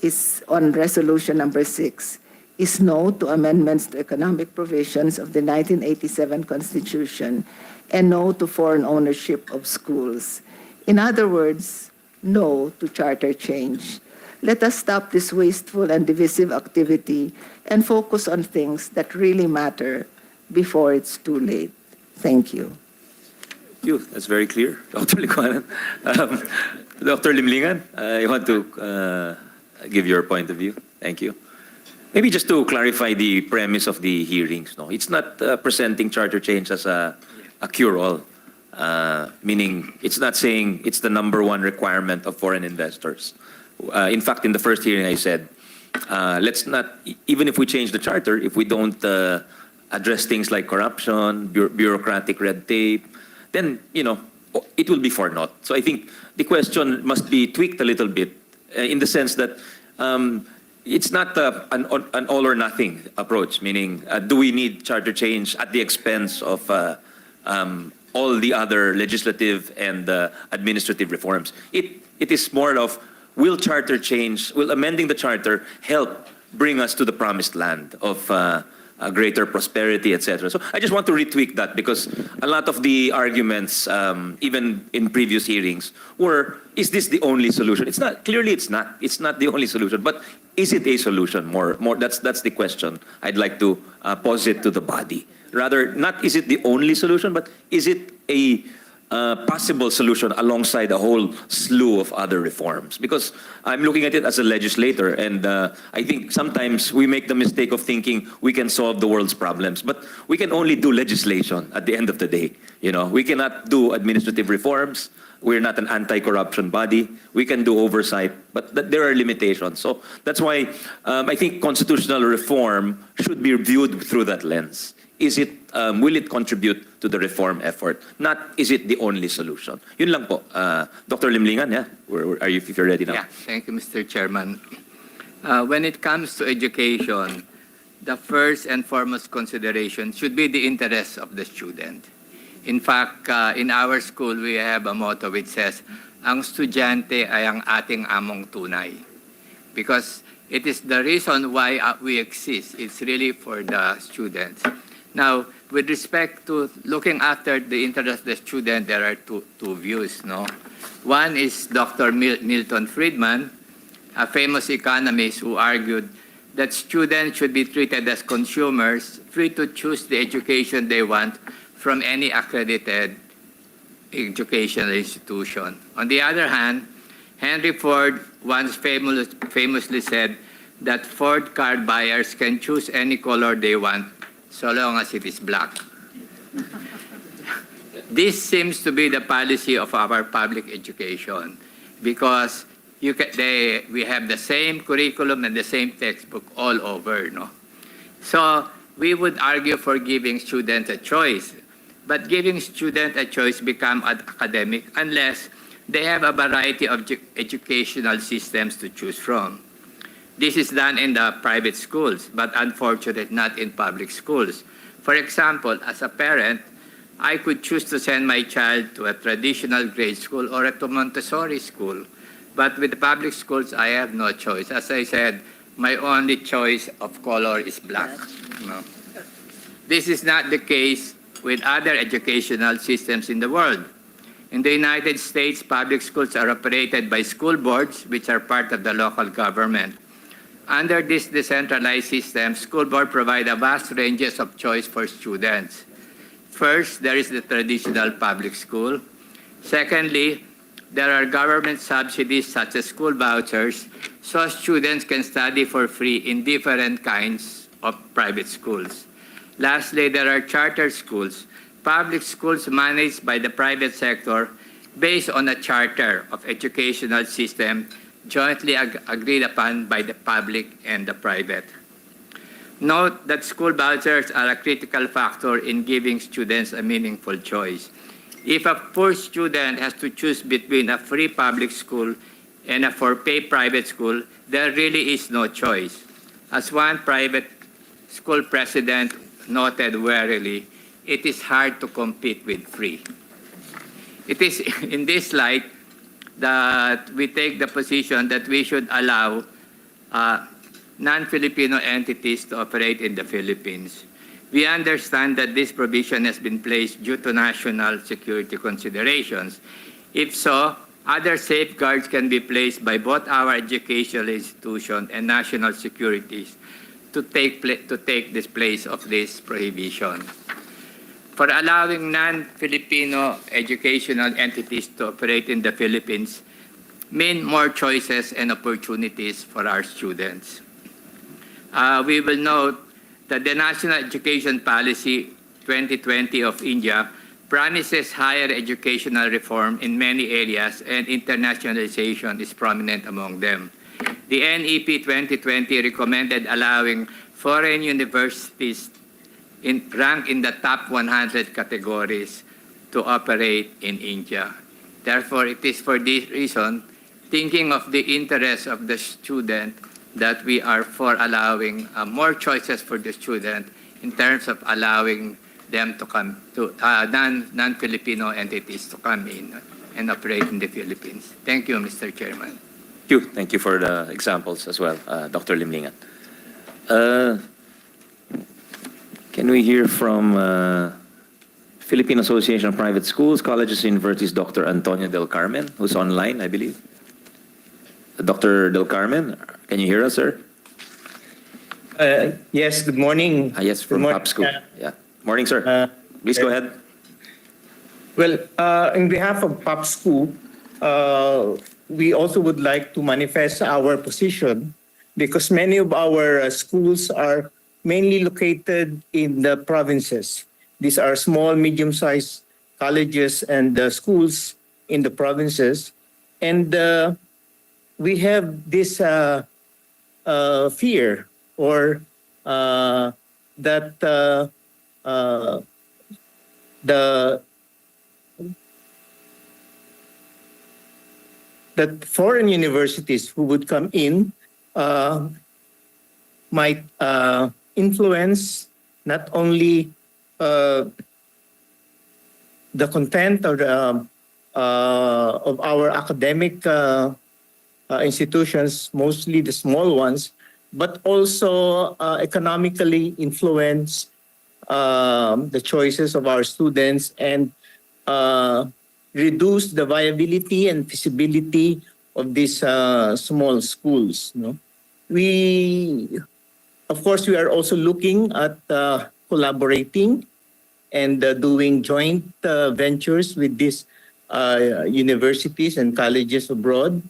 is on resolution number 6, is no to amendments to economic provisions of the 1987 Constitution and no to foreign ownership of schools. In other words, no to charter change. Let us stop this wasteful and divisive activity and focus on things that really matter before it's too late. Thank you. Thank you. That's very clear, Dr. Licuanan. Dr. Limlingan, you want to give your point of view? Thank you. Maybe just to clarify the premise of the hearings, no, it's not presenting charter change as a cure-all, meaning it's not saying it's the #1 requirement of foreign investors. In fact, in the first hearing, I said, let's not, even if we change the charter, if we don't address things like corruption, bureaucratic red tape, then, you know, it will be for naught. So I think the question must be tweaked a little bit in the sense that it's not an all or nothing approach, meaning do we need charter change at the expense of all the other legislative and administrative reforms? It is more of, will charter change, will amending the charter help bring us to the promised land of greater prosperity, etc. So I just want to retweak that, because a lot of the arguments, even in previous hearings, were, is this the only solution? It's not. Clearly, it's not. It's not the only solution. But is it a solution? More. That's the question I'd like to pose it to the body. Rather, not is it the only solution, but is it a possible solution alongside a whole slew of other reforms. Because I'm looking at it as a legislator, and I think sometimes we make the mistake of thinking we can solve the world's problems, but we can only do legislation at the end of the day. You know, we cannot do administrative reforms. We're not an anti-corruption body. We can do oversight, but there are limitations. So that's why I think constitutional reform should be viewed through that lens. Is it, will it contribute to the reform effort? Not, is it the only solution? Yun lang po. Dr. Limlingan, yeah? Are you, if you're ready now? Yeah, thank you, Mr. Chairman. When it comes to education, the first and foremost consideration should be the interests of the student. In fact, in our school, we have a motto which says, ang estudyante ay ang ating among tunay. Because it is the reason why we exist. It's really for the students. Now, with respect to looking after the interest of the student, there are two views, no? One is Dr. Milton Friedman, a famous economist who argued that students should be treated as consumers, free to choose the education they want from any accredited educational institution. On the other hand, Henry Ford once famously said that Ford car buyers can choose any color they want so long as it is black. This seems to be the policy of our public education because we have the same curriculum and the same textbook all over, no? So we would argue for giving students a choice, but giving students a choice become academic unless they have a variety of educational systems to choose from. This is done in the private schools, but unfortunately not in public schools. For example, as a parent, I could choose to send my child to a traditional grade school or to Montessori school. But with the public schools, I have no choice. As I said, my only choice of color is black. No. This is not the case with other educational systems in the world. In the United States, public schools are operated by school boards, which are part of the local government. Under this decentralized system, school boards provide a vast ranges of choice for students. First, there is the traditional public school. Secondly, there are government subsidies such as school vouchers, so students can study for free in different kinds of private schools. Lastly, there are charter schools, public schools managed by the private sector based on a charter of educational system jointly agreed upon by the public and the private. Note that school vouchers are a critical factor in giving students a meaningful choice. If a poor student has to choose between a free public school and a for-pay private school, there really is no choice. As one private school president noted warily, it is hard to compete with free. It is in this light that we take the position that we should allow non-Filipino entities to operate in the Philippines. We understand that this provision has been placed due to national security considerations. If so, other safeguards can be placed by both our educational institution and national securities to take this place of this prohibition. For allowing non-Filipino educational entities to operate in the Philippines mean more choices and opportunities for our students. We will note that the National Education Policy 2020 of India promises higher educational reform in many areas, and internationalization is prominent among them. The NEP 2020 recommended allowing foreign universities ranked in the top 100 categories to operate in India. Therefore, it is for this reason, thinking of the interests of the student, that we are for allowing more choices for the student in terms of allowing them to come to non-Filipino entities to come in and operate in the Philippines. Thank you, Mr. Chairman. Thank you for the examples as well, Dr. Limlingan. Can we hear from Philippine Association of Private Schools, Colleges, and Universities, Dr. Antonio Del Carmen, who's online, I believe. Dr. Del Carmen, can you hear us, sir? Yes, good morning. Yes, from Good morning. Top School. Yeah. Morning, sir. Please go ahead. Well, in behalf of POPSCO, we also would like to manifest our position because many of our schools are mainly located in the provinces. These are small, medium-sized colleges and schools in the provinces. And we have this fear or that that foreign universities who would come in might influence not only the content or of our academic institutions, mostly the small ones, but also economically influence the choices of our students and reduce the viability and feasibility of these small schools. No? Of course, we are also looking at collaborating and doing joint ventures with these universities and colleges abroad.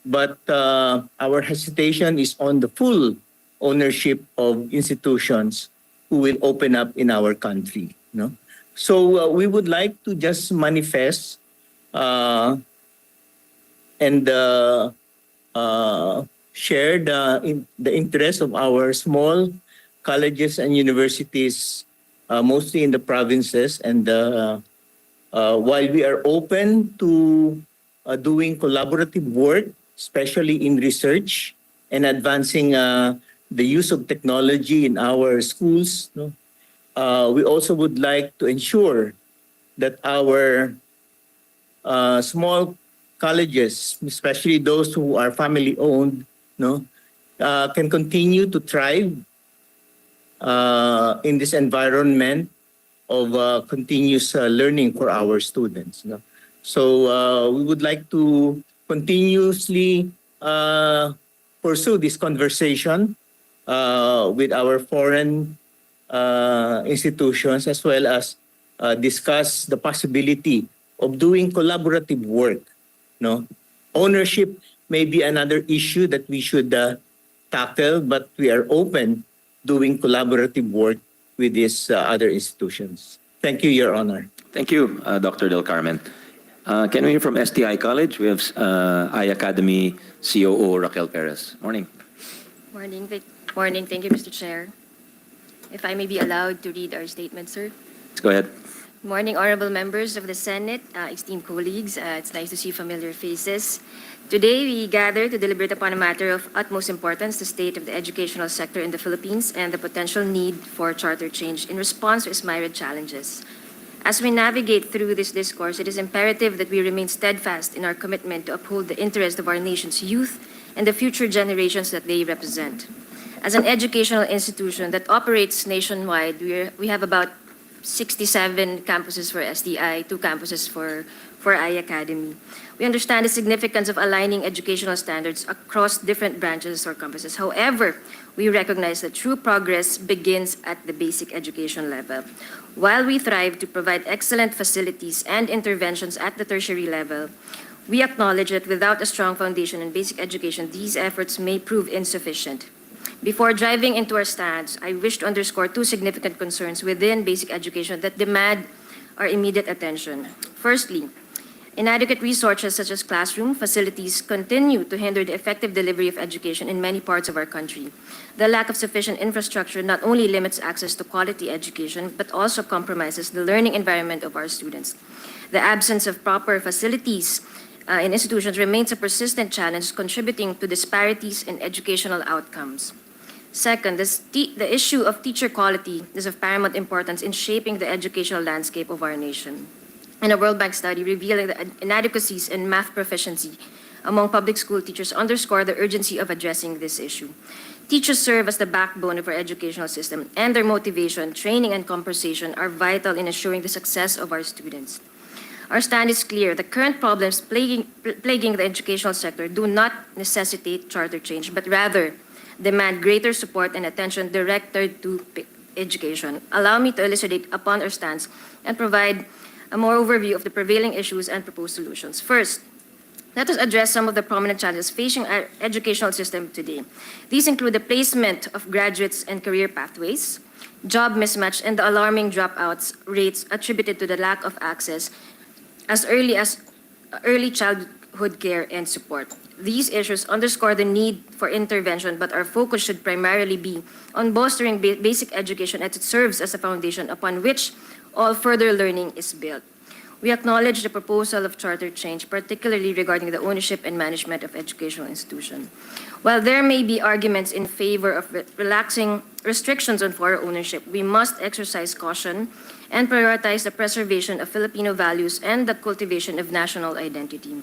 But our hesitation is on the full ownership of institutions who will open up in our country. No? So we would like to just manifest and share the interest of our small colleges and universities, mostly in the provinces. And while we are open to doing collaborative work, especially in research and advancing the use of technology in our schools, no? We also would like to ensure that our small colleges, especially those who are family-owned, no, can continue to thrive in this environment of continuous learning for our students. No? So we would like to continuously pursue this conversation with our foreign institutions, as well as discuss the possibility of doing collaborative work. No, ownership may be another issue that we should tackle, but we are open doing collaborative work with these other institutions. Thank you, Your Honor. Thank you, Dr. Del Carmen. Can we hear from STI College? We have iAcademy COO Raquel Perez. Morning. Morning. Morning. Thank you, Mr. Chair. If I may be allowed to read our statement, sir. Let's go ahead. Morning, honorable members of the Senate, esteemed colleagues. It's nice to see familiar faces. Today, we gather to deliberate upon a matter of utmost importance, the state of the educational sector in the Philippines and the potential need for charter change in response to its myriad challenges. As we navigate through this discourse, it is imperative that we remain steadfast in our commitment to uphold the interests of our nation's youth and the future generations that they represent. As an educational institution that operates nationwide, we have about 67 campuses for SDI, 2 campuses for iAcademy. We understand the significance of aligning educational standards across different branches or campuses. However, we recognize that true progress begins at the basic education level. While we thrive to provide excellent facilities and interventions at the tertiary level, we acknowledge that without a strong foundation in basic education, these efforts may prove insufficient. Before driving into our stance, I wish to underscore 2 significant concerns within basic education that demand our immediate attention. Firstly, inadequate resources such as classroom facilities continue to hinder the effective delivery of education in many parts of our country. The lack of sufficient infrastructure not only limits access to quality education, but also compromises the learning environment of our students. The absence of proper facilities in institutions remains a persistent challenge, contributing to disparities in educational outcomes. Second, the issue of teacher quality is of paramount importance in shaping the educational landscape of our nation. In a World Bank study revealing the inadequacies in math proficiency among public school teachers underscore the urgency of addressing this issue. Teachers serve as the backbone of our educational system, and their motivation, training, and compensation are vital in ensuring the success of our students. Our stand is clear. The current problems plaguing the educational sector do not necessitate charter change, but rather demand greater support and attention directed to education. Allow me to elucidate upon our stance and provide a more overview of the prevailing issues and proposed solutions. First, let us address some of the prominent challenges facing our educational system today. These include the placement of graduates and career pathways, job mismatch, and the alarming dropouts rates attributed to the lack of access as early childhood care and support. These issues underscore the need for intervention, but our focus should primarily be on bolstering basic education as it serves as a foundation upon which all further learning is built. We acknowledge the proposal of charter change, particularly regarding the ownership and management of educational institutions. While there may be arguments in favor of relaxing restrictions on foreign ownership, we must exercise caution and prioritize the preservation of Filipino values and the cultivation of national identity.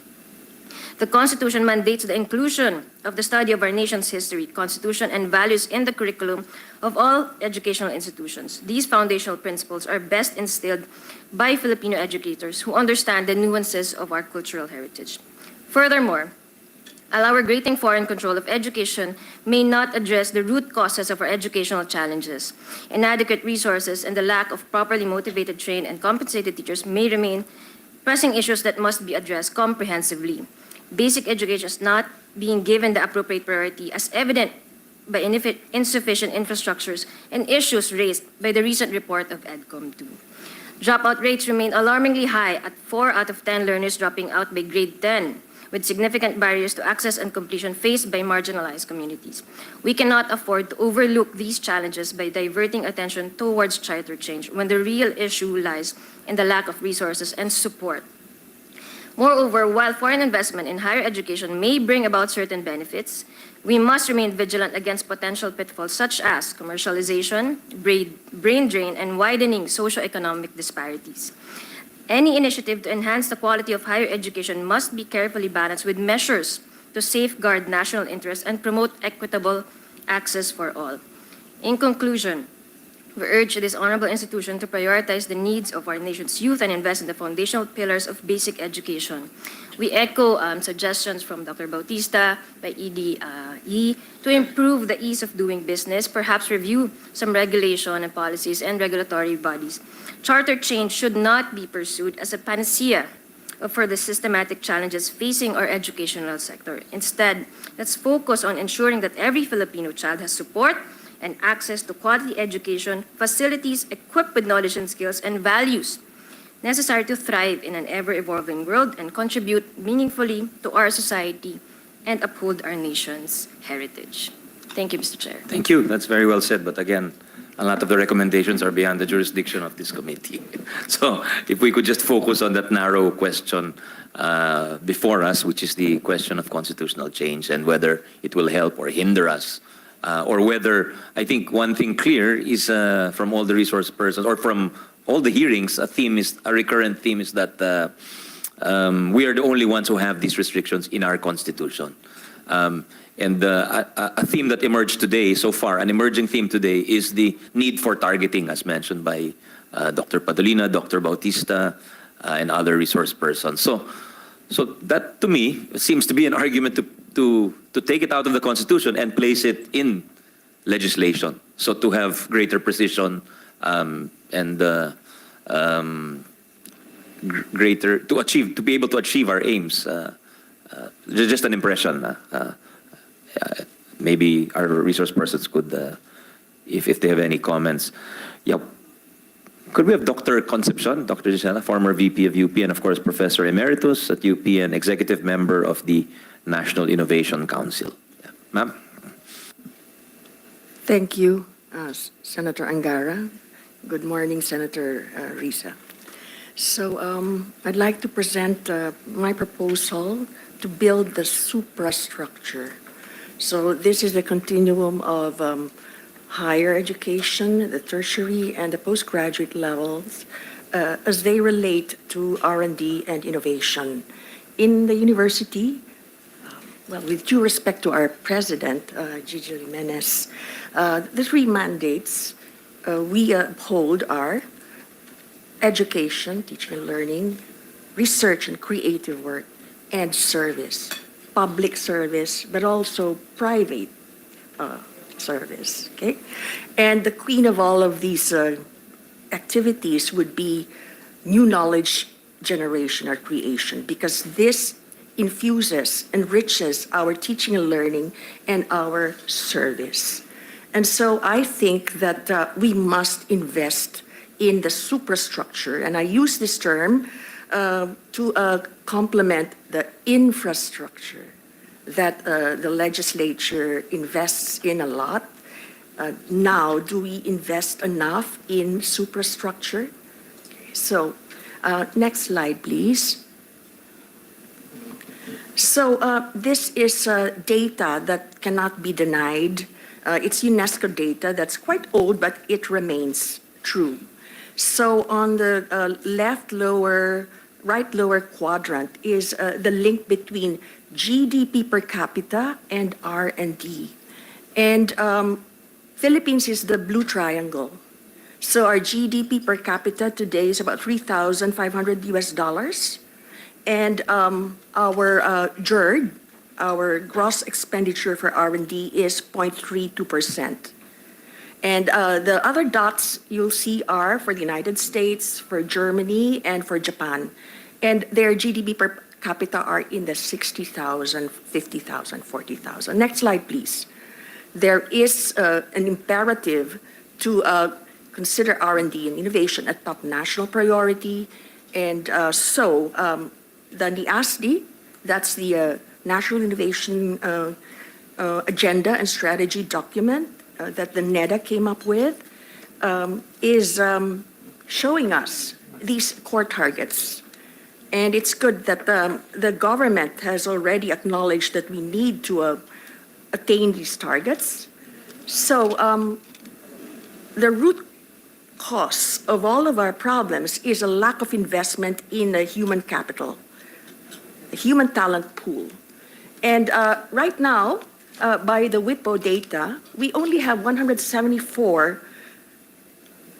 The Constitution mandates the inclusion of the study of our nation's history, Constitution, and values in the curriculum of all educational institutions. These foundational principles are best instilled by Filipino educators who understand the nuances of our cultural heritage. Furthermore, our grating foreign control of education may not address the root causes of our educational challenges. Inadequate resources and the lack of properly motivated, trained, and compensated teachers may remain pressing issues that must be addressed comprehensively. Basic education is not being given the appropriate priority, as evident by insufficient infrastructures and issues raised by the recent report of EDCOM 2. Dropout rates remain alarmingly high at 4 out of 10 learners dropping out by grade 10, with significant barriers to access and completion faced by marginalized communities. We cannot afford to overlook these challenges by diverting attention towards charter change when the real issue lies in the lack of resources and support. Moreover, while foreign investment in higher education may bring about certain benefits, we must remain vigilant against potential pitfalls such as commercialization, brain drain, and widening socioeconomic disparities. Any initiative to enhance the quality of higher education must be carefully balanced with measures to safeguard national interests and promote equitable access for all. In conclusion, we urge this honorable institution to prioritize the needs of our nation's youth and invest in the foundational pillars of basic education. We echo suggestions from Dr. Bautista by EDE to improve the ease of doing business, perhaps review some regulation and policies and regulatory bodies. Charter change should not be pursued as a panacea for the systematic challenges facing our educational sector. Instead, let's focus on ensuring that every Filipino child has support and access to quality education, facilities equipped with knowledge and skills and values necessary to thrive in an ever-evolving world and contribute meaningfully to our society and uphold our nation's heritage. Thank you, Mr. Chair. Thank you. That's very well said. But again, a lot of the recommendations are beyond the jurisdiction of this committee. So if we could just focus on that narrow question before us, which is the question of constitutional change and whether it will help or hinder us. Or whether, I think one thing clear is from all the resource persons or from all the hearings, a recurrent theme is that we are the only ones who have these restrictions in our constitution. And a theme that emerged today so far, an emerging theme today, is the need for targeting, as mentioned by Dr. Padilla, Dr. Bautista, and other resource persons. So that, to me, seems to be an argument to take it out of the Constitution and place it in legislation. So to have greater precision and to be able to achieve our aims. Just an impression. Maybe our resource persons could, if they have any comments. Yep. Could we have Dr. Concepcion, Dr. Gisela, former VP of UP and of course Professor Emeritus at UP and Executive Member of the National Innovation Council. Yeah. Ma'am? Thank you, Senator Angara. Good morning, Senator Risa. So I'd like to present my proposal to build the suprastructure. So this is the continuum of higher education, the tertiary and the postgraduate levels, as they relate to R&D and innovation. In the university, well, with due respect to our president, Gigi Jimenez, the three mandates we uphold are education, teaching and learning, research and creative work, and service, public service, but also private service, okay? And the queen of all of these activities would be new knowledge generation or creation, because this infuses, enriches our teaching and learning and our service. And so I think that we must invest in the superstructure, and I use this term to complement the infrastructure that the legislature invests in a lot. Now, do we invest enough in superstructure? So, next slide, please. So this is data that cannot be denied. It's UNESCO data that's quite old, but it remains true. So on the right lower quadrant is the link between GDP per capita and R&D. And Philippines is the blue triangle. So our GDP per capita today is about $3,500 US. And our GERD, our gross expenditure for R&D is 0.32%. And the other dots you'll see are for the United States, for Germany, and for Japan. And their GDP per capita are in the 60,000, 50,000, 40,000. Next slide, please. There is an imperative to consider R&D and innovation a top national priority. And the NIASD, that's the National Innovation Agenda and Strategy document that the NEDA came up with, is showing us these core targets. And it's good that the government has already acknowledged that we need to attain these targets. So the root cause of all of our problems is a lack of investment in the human capital, the human talent pool. And right now, by the WIPO data, we only have 174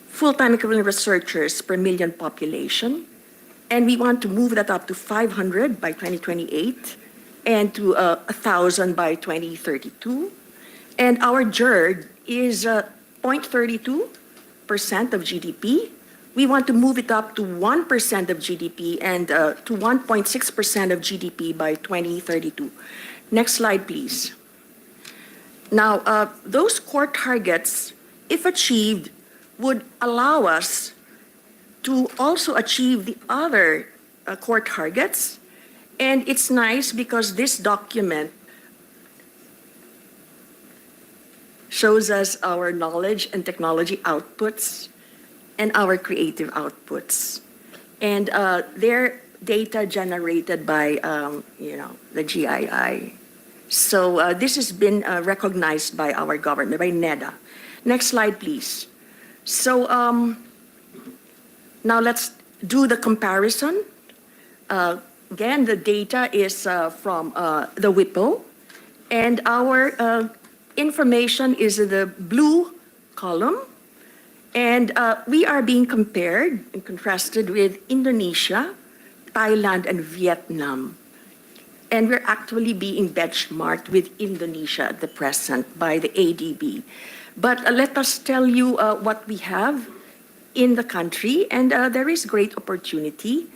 full-time equivalent researchers per million population. And we want to move that up to 500 by 2028 and to 1,000 by 2032. And our GERD is 0.32% of GDP. We want to move it up to 1% of GDP and to 1.6% of GDP by 2032. Next slide, please. Now, those core targets, if achieved, would allow us to also achieve the other core targets. And it's nice because this document shows us our knowledge and technology outputs and our creative outputs. And their data generated by, the GII. So this has been recognized by our government, by NEDA. Next slide, please. So now let's do the comparison. Again, the data is from the WIPO, and our information is in the blue column. And we are being compared and contrasted with Indonesia, Thailand, and Vietnam. And we're actually being benchmarked with Indonesia at the present by the ADB. But let us tell you what we have in the country, and there is great opportunity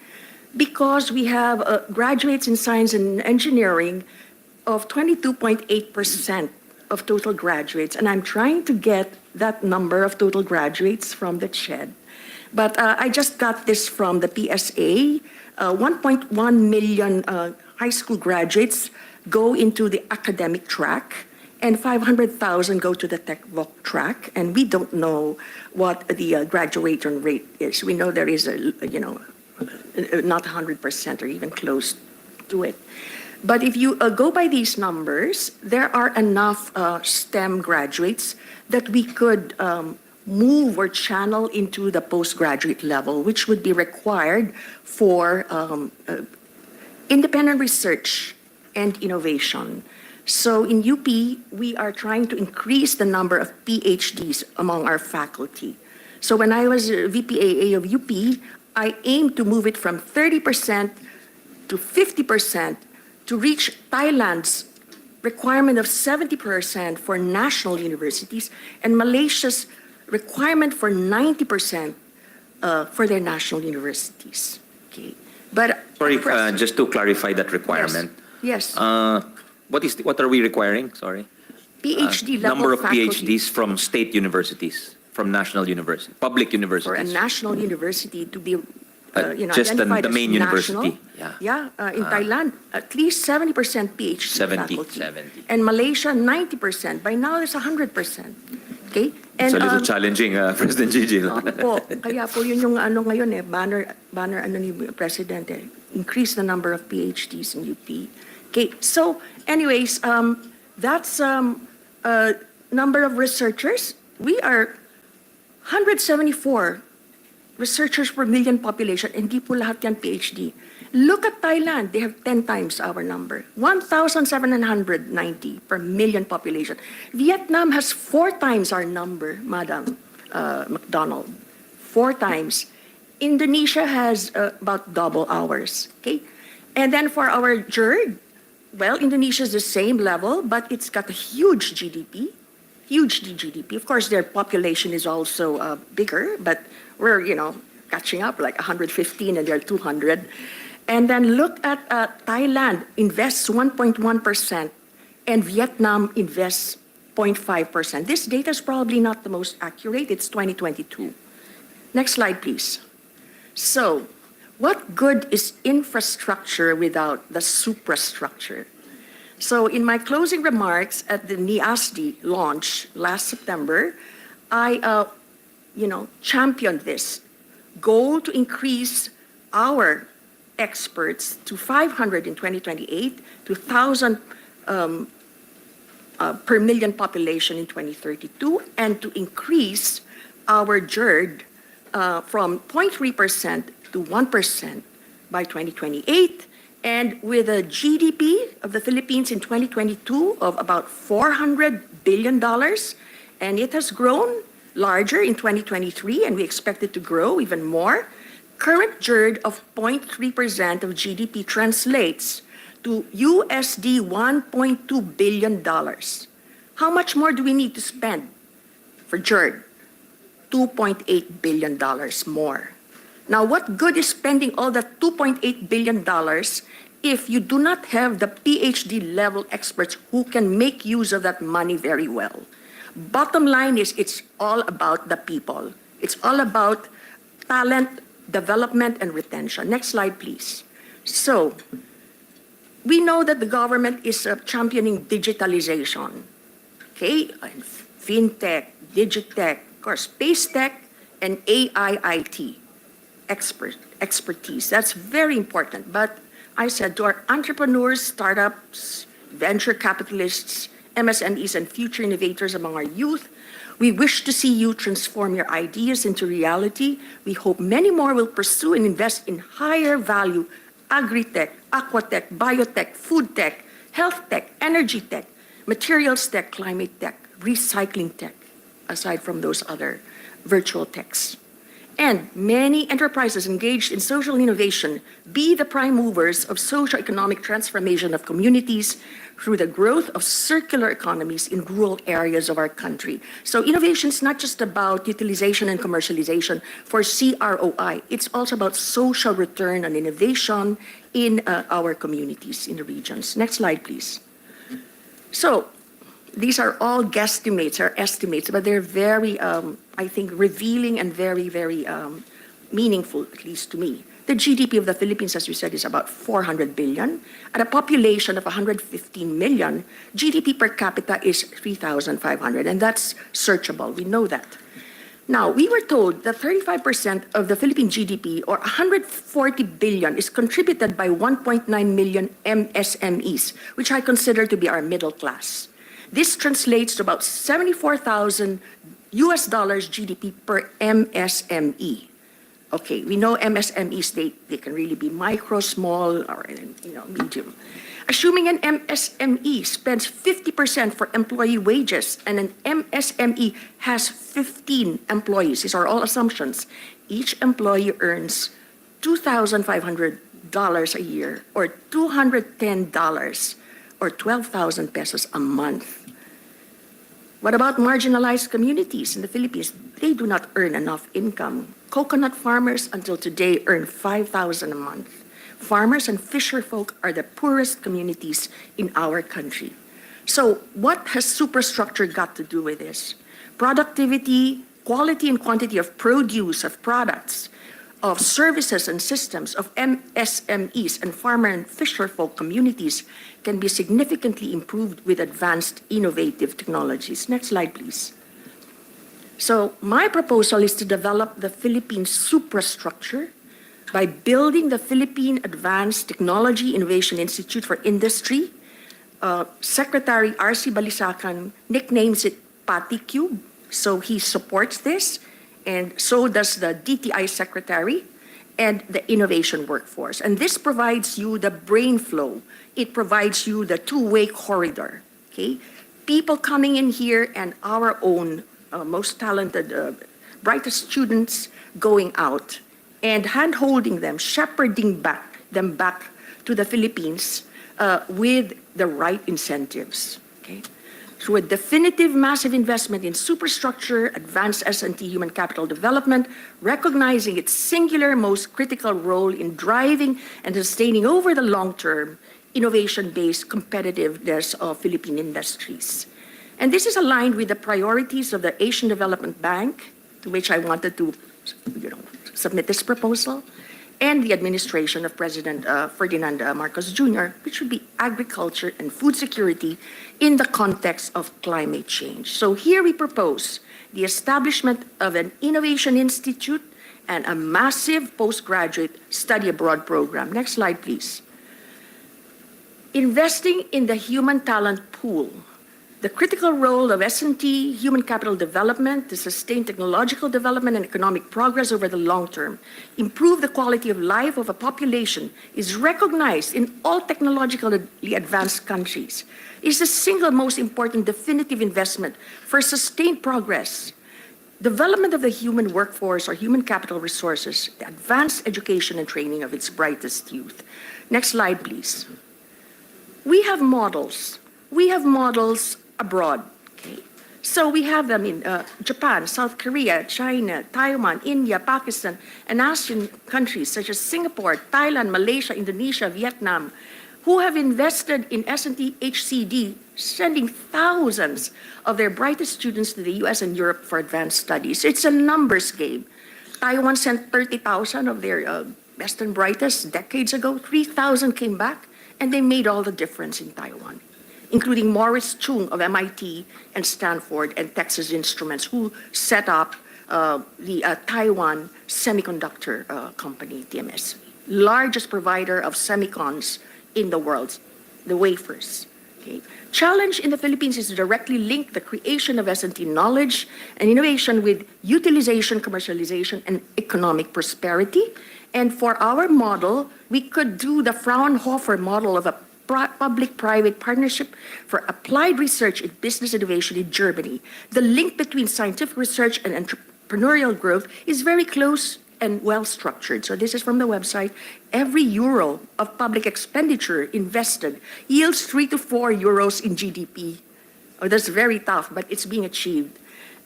because we have graduates in science and engineering of 22.8% of total graduates, and I'm trying to get that number of total graduates from the CHED. But I just got this from the PSA. 1.1 million high school graduates go into the academic track, and 500,000 go to the tech voc track, and we don't know what the graduation rate is. We know there is not 100% or even close to it. But if you go by these numbers, there are enough STEM graduates that we could move or channel into the postgraduate level, which would be required for independent research and innovation. So in UP, we are trying to increase the number of PhDs among our faculty. So when I was VPAA of UP, I aimed to move it from 30% to 50% to reach Thailand's requirement of 70% for national universities and Malaysia's requirement for 90% for their national universities. Okay, but Sorry, just to clarify that requirement. yes, What are we requiring? Sorry. PhD level Number of faculty PhDs from state universities, from national universities, public for a universities. national university to be Just the identified as main national. university. Yeah. In Thailand, at least 70% PhD 70, faculty. 70. And Malaysia, 90%. By now, there's 100%. Okay? And, It's a little challenging, President Gigi. po, kaya po yun yung ano ngayon banner ano ni Presidente, increase the number of PhDs in UP. Okay, so anyways, that's number of researchers. We are 174 researchers per million population, hindi po lahat yan PhD. Look at Thailand, they have 10 times our number, 1,790 per million population. Vietnam has 4 times our number, Madam McDonald, 4 times. Indonesia has about double ours, okay? And then for our GERD, well, Indonesia is the same level, but it's got a huge GDP. Of course, their population is also bigger, but we're, catching up like 115 and they're 200. And then look at Thailand invests 1.1% and Vietnam invests 0.5%. This data is probably not the most accurate. It's 2022. Next slide, please. So, what good is infrastructure without the suprastructure? So in my closing remarks at the NIASD launch last September, I, championed this goal to increase our experts to 500 in 2028 to 1,000 per million population in 2032, and to increase our GERD from 0.3% to 1% by 2028. And with a GDP of the Philippines in 2022 of about $400 billion, and it has grown larger in 2023, and we expect it to grow even more. Current GERD of 0.3% of GDP translates to USD $1.2 billion. How much more do we need to spend for GERD? $2.8 billion more. Now, what good is spending all that $2.8 billion if you do not have the PhD level experts who can make use of that money very well? Bottom line is, it's all about the people. It's all about talent, development, and retention. Next slide, please. So, we know that the government is championing digitalization, okay? And fintech, digitech, of course, space tech, and AI IT. Expertise. That's very important. But I said to our entrepreneurs, startups, venture capitalists, MSMEs, and future innovators among our youth, we wish to see you transform your ideas into reality. We hope many more will pursue and invest in higher value agri-tech, aquatech, biotech, food tech, health tech, energy tech, materials tech, climate tech, recycling tech, aside from those other virtual techs. And many enterprises engaged in social innovation be the prime movers of socio-economic transformation of communities through the growth of circular economies in rural areas of our country. So innovation is not just about utilization and commercialization for CROI. It's also about social return on innovation in our communities, in the regions. Next slide, please. So these are all guesstimates or estimates, but they're very, I think, revealing and very, very meaningful, at least to me. The GDP of the Philippines, as we said, is about 400 billion. At a population of 115 million, GDP per capita is 3,500, and that's searchable. We know that. Now, we were told that 35% of the Philippine GDP, or 140 billion, is contributed by 1.9 million MSMEs, which I consider to be our middle class. This translates to about $74,000 GDP per MSME. Okay, we know MSMEs, they can really be micro, small, or medium. Assuming an MSME spends 50% for employee wages and an MSME has 15 employees, these are all assumptions, each employee earns $2,500 a year, or $210, or 12,000 pesos a month. What about marginalized communities in the Philippines? They do not earn enough income Coconut farmers until today earn 5,000 a month. Farmers and fisher folk are the poorest communities in our country. So what has superstructure got to do with this? Productivity, quality and quantity of produce, of products, of services and systems, of MSMEs and farmer and fisher folk communities can be significantly improved with advanced innovative technologies. Next slide, please. So my proposal is to develop the Philippine superstructure by building the Philippine Advanced Technology Innovation Institute for Industry. Secretary R.C. Balisacan nicknames it PatiCube, so he supports this, and so does the DTI Secretary and the innovation workforce. And this provides you the brain flow. It provides you the two-way corridor, okay? People coming in here and our own most talented, brightest students going out and hand-holding them, shepherding them back to the Philippines with the right incentives, okay? Through a definitive massive investment in superstructure, advanced S&T human capital development, recognizing its singular most critical role in driving and sustaining over the long term innovation-based competitiveness of Philippine industries. And this is aligned with the priorities of the Asian Development Bank, to which I wanted to submit this proposal, and the administration of President Ferdinand Marcos Jr., which would be agriculture and food security in the context of climate change. So here we propose the establishment of an innovation institute and a massive postgraduate study abroad program. Next slide, please. Investing in the human talent pool, the critical role of S&T, human capital development, to sustain technological development and economic progress over the long term, improve the quality of life of a population, is recognized in all technologically advanced countries. It is the single most important definitive investment for sustained progress. Development of the human workforce or human capital resources, the advanced education and training of its brightest youth. Next slide, please. We have models. We have models abroad, okay? So we have them in Japan, South Korea, China, Taiwan, India, Pakistan, and ASEAN countries such as Singapore, Thailand, Malaysia, Indonesia, Vietnam, who have invested in S&T HCD, sending thousands of their brightest students to the US and Europe for advanced studies. It's a numbers game. Taiwan sent 30,000 of their best and brightest decades ago. 3,000 came back, and they made all the difference in Taiwan, including Morris Chung of MIT and Stanford and Texas Instruments, who set up the Taiwan Semiconductor Company, TMS, largest provider of semicons in the world, the wafers. Okay. Challenge in the Philippines is to directly link the creation of S&T knowledge and innovation with utilization, commercialization, and economic prosperity. And for our model, we could do the Fraunhofer model of a public-private partnership for applied research in business innovation in Germany. The link between scientific research and entrepreneurial growth is very close and well-structured. So this is from the website. Every euro of public expenditure invested yields 3 to 4 euros in GDP. Oh, that's very tough, but it's being achieved.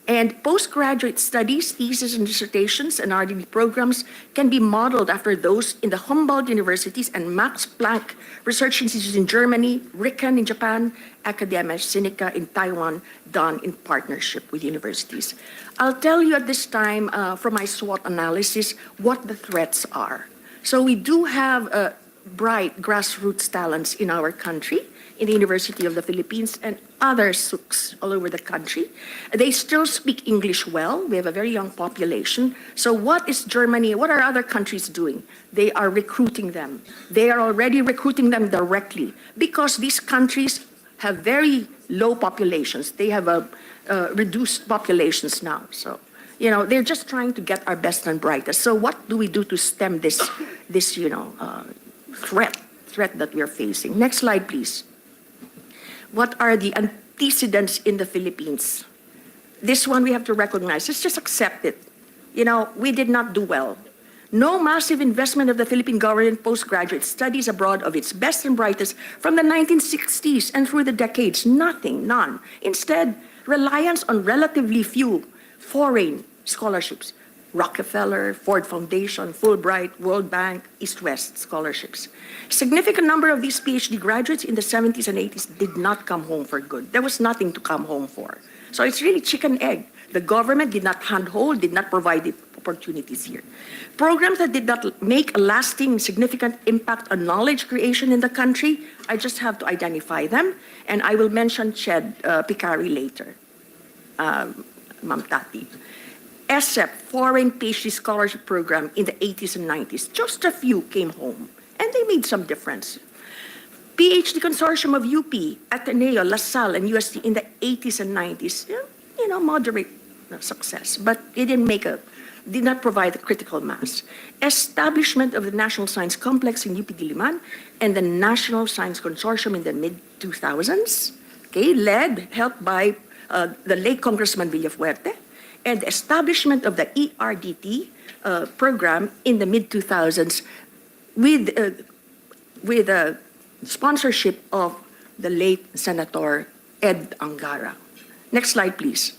And postgraduate studies, theses and dissertations, and R&D programs can be modeled after those in the Humboldt universities and Max Planck research institutes in Germany, RIKEN in Japan, Academia Sinica in Taiwan, done in partnership with universities. I'll tell you at this time from my SWOT analysis what the threats are. So we do have bright grassroots talents in our country, in the University of the Philippines and other SUCs all over the country. They still speak English well. We have a very young population. So what is Germany, what are other countries doing? They are recruiting them. They are already recruiting them directly because these countries have very low populations. They have reduced populations now. So, you know, they're just trying to get our best and brightest. So what do we do to stem this threat that we're facing? Next slide, please. What are the antecedents in the Philippines? This one we have to recognize. Let's just accept it. You know, we did not do well. No massive investment of the Philippine government postgraduate studies abroad of its best and brightest from the 1960s and through the decades. Nothing, none. Instead, reliance on relatively few foreign scholarships, Rockefeller, Ford Foundation, Fulbright, World Bank, East-West scholarships. Significant number of these PhD graduates in the 70s and 80s did not come home for good. There was nothing to come home for. So it's really chicken egg. The government did not handhold, did not provide the opportunities here. Programs that did not make a lasting, significant impact on knowledge creation in the country, I just have to identify them, and I will mention Ched Picari later, Ma'am Tati. ESSEP, Foreign PhD Scholarship Program in the 80s and 90s, just a few came home, and they made some difference. PhD Consortium of UP, Ateneo, LaSalle, and UST in the 80s and 90s, moderate success, but it did not provide the critical mass. Establishment of the National Science Complex in UP Diliman and the National Science Consortium in the mid-2000s, helped by the late Congressman Villafuerte, and the establishment of the ERDT program in the mid-2000s with sponsorship of the late Senator Ed Angara. Next slide, please.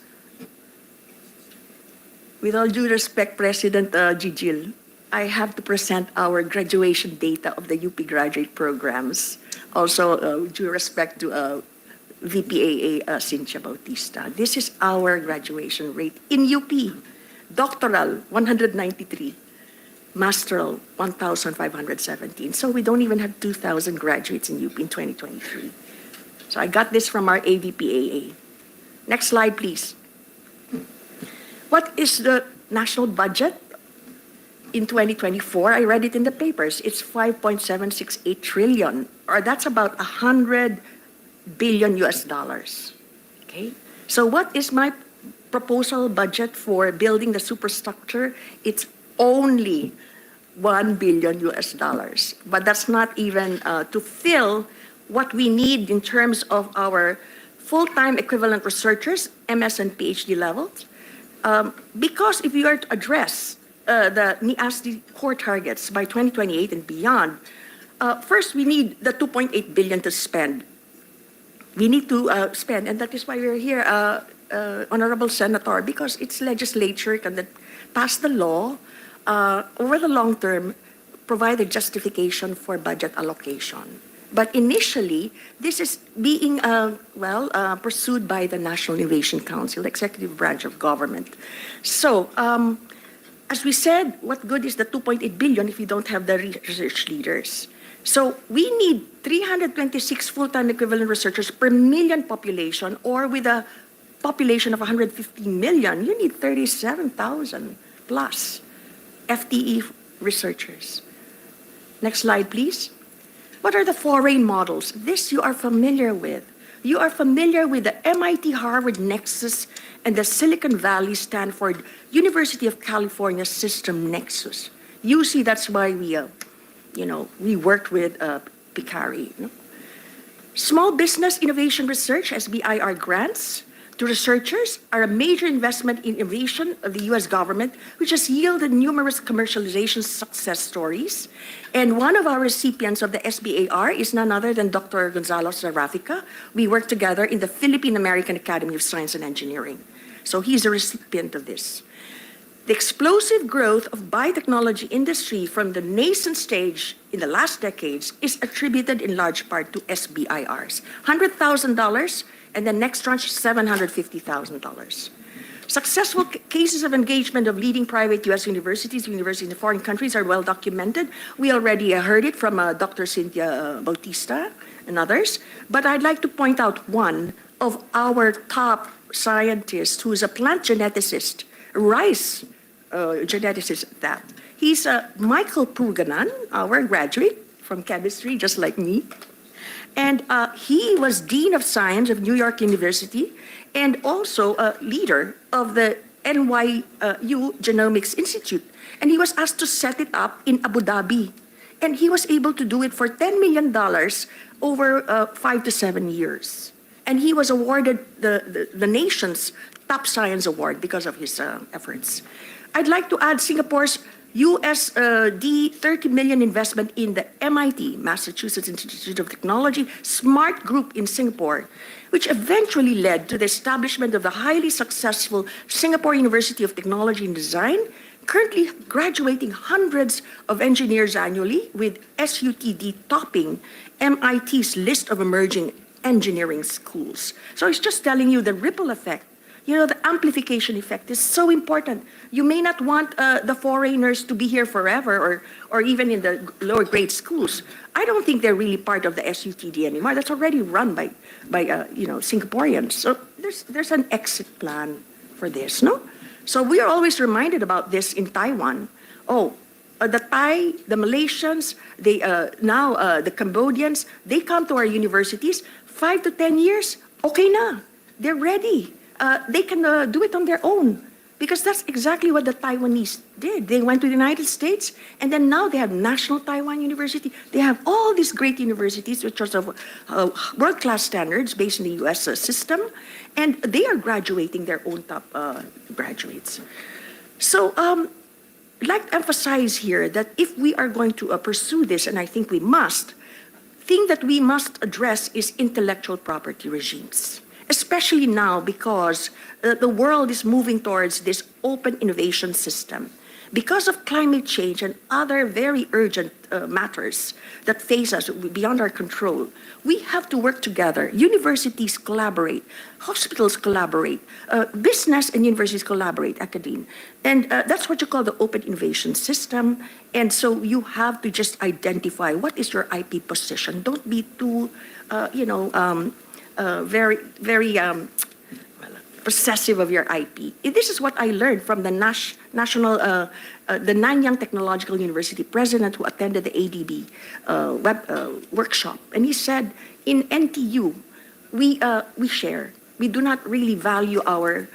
With all due respect, President Gigil, I have to present our graduation data of the UP graduate programs. Also, due respect to VPAA Cynthia Bautista. This is our graduation rate in UP. Doctoral, 193. Masteral, 1,517. So we don't even have 2,000 graduates in UP in 2023. So I got this from our AVPAA. Next slide, please. What is the national budget in 2024? I read it in the papers. It's 5.768 trillion, or that's about 100 billion US dollars. Okay? So what is my proposal budget for building the superstructure? It's only 1 billion US dollars. But that's not even to fill what we need in terms of our full-time equivalent researchers, MS and PhD levels. Because if you are to address the NIASD core targets by 2028 and beyond, first we need the 2.8 billion to spend. We need to spend, and that is why we're here, Honorable Senator, because its legislature can pass the law over the long term, provide a justification for budget allocation. But initially, this is being pursued by the National Innovation Council, the executive branch of government. So, as we said, what good is the 2.8 billion if you don't have the research leaders? So we need 326 full-time equivalent researchers per million population, or with a population of 150 million, you need 37,000 plus FTE researchers. Next slide, please. What are the foreign models? This you are familiar with. You are familiar with the MIT-Harvard Nexus and the Silicon Valley Stanford University of California System Nexus. You see, that's why we worked with Picari. Small Business Innovation Research, SBIR grants to researchers are a major investment in innovation of the U.S. government, which has yielded numerous commercialization success stories. And one of our recipients of the SBIR is none other than Dr. Gonzalo Zarafica. We work together in the Philippine American Academy of Science and Engineering. So he's a recipient of this. The explosive growth of biotechnology industry from the nascent stage in the last decades is attributed in large part to SBIRs. $100,000 and the next tranche $750,000. Successful cases of engagement of leading private U.S. universities in foreign countries are well documented. We already heard it from Dr. Cynthia Bautista and others, but I'd like to point out one of our top scientists who is a plant geneticist, rice geneticist at that. He's Michael Puganan, our graduate from chemistry, just like me. And he was Dean of Science of New York University and also a leader of the NYU Genomics Institute. And he was asked to set it up in Abu Dhabi. And he was able to do it for $10 million over 5 to 7 years. And he was awarded the nation's top science award because of his efforts. I'd like to add Singapore's USD 30 million investment in the MIT, Massachusetts Institute of Technology, Smart Group in Singapore, which eventually led to the establishment of the highly successful Singapore University of Technology and Design, currently graduating hundreds of engineers annually, with SUTD topping MIT's list of emerging engineering schools. So it's just telling you the ripple effect. You know, the amplification effect is so important. You may not want the foreigners to be here forever, or even in the lower grade schools. I don't think they're really part of the SUTD anymore. That's already run by Singaporeans. So there's an exit plan for this, no? So we are always reminded about this in Taiwan. Oh, the Thai, the Malaysians, now the Cambodians, they come to our universities 5 to 10 years. Okay na, they're ready. They can do it on their own, because that's exactly what the Taiwanese did. They went to the United States, and then now they have National Taiwan University. They have all these great universities, which are of world-class standards based in the U.S. System, and they are graduating their own top graduates. So I'd like to emphasize here that if we are going to pursue this, and I think we must, the thing that we must address is intellectual property regimes, especially now because the world is moving towards this open innovation system. Because of climate change and other very urgent matters that face us beyond our control, we have to work together. Universities collaborate, hospitals collaborate, business and universities collaborate, academia. And that's what you call the open innovation system. And so you have to just identify what is your IP position. Don't be too, very possessive of your IP. This is what I learned from the the Nanyang Technological University president who attended the ADB workshop. And he said, in NTU, we share. We do not really value our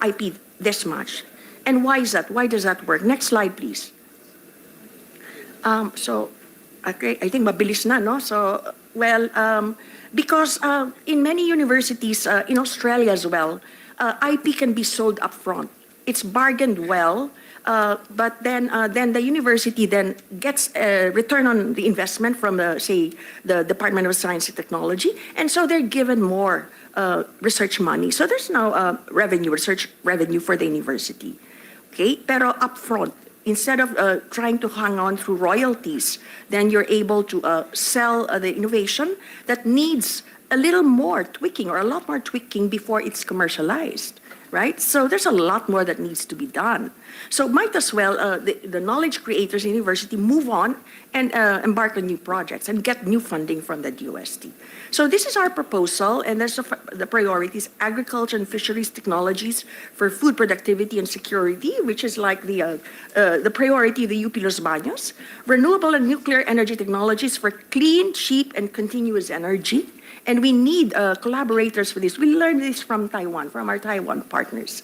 IP this much. And why is that? Why does that work? Next slide, please. Okay, I think mabilis na, no? So, because in many universities, in Australia as well, IP can be sold up front. It's bargained well, but then the university then gets a return on the investment from, say, the Department of Science and Technology, and so they're given more research money. So there's now research revenue for the university. Okay, pero up front, instead of trying to hang on through royalties, then you're able to sell the innovation that needs a little more tweaking or a lot more tweaking before it's commercialized, right? So there's a lot more that needs to be done. So might as well the knowledge creators in university move on and embark on new projects and get new funding from the DOST. So this is our proposal, and there's the priorities: agriculture and fisheries technologies for food productivity and security, which is like the priority of the UP Los Baños; renewable and nuclear energy technologies for clean, cheap, and continuous energy. And we need collaborators for this. We learned this from Taiwan, from our Taiwan partners.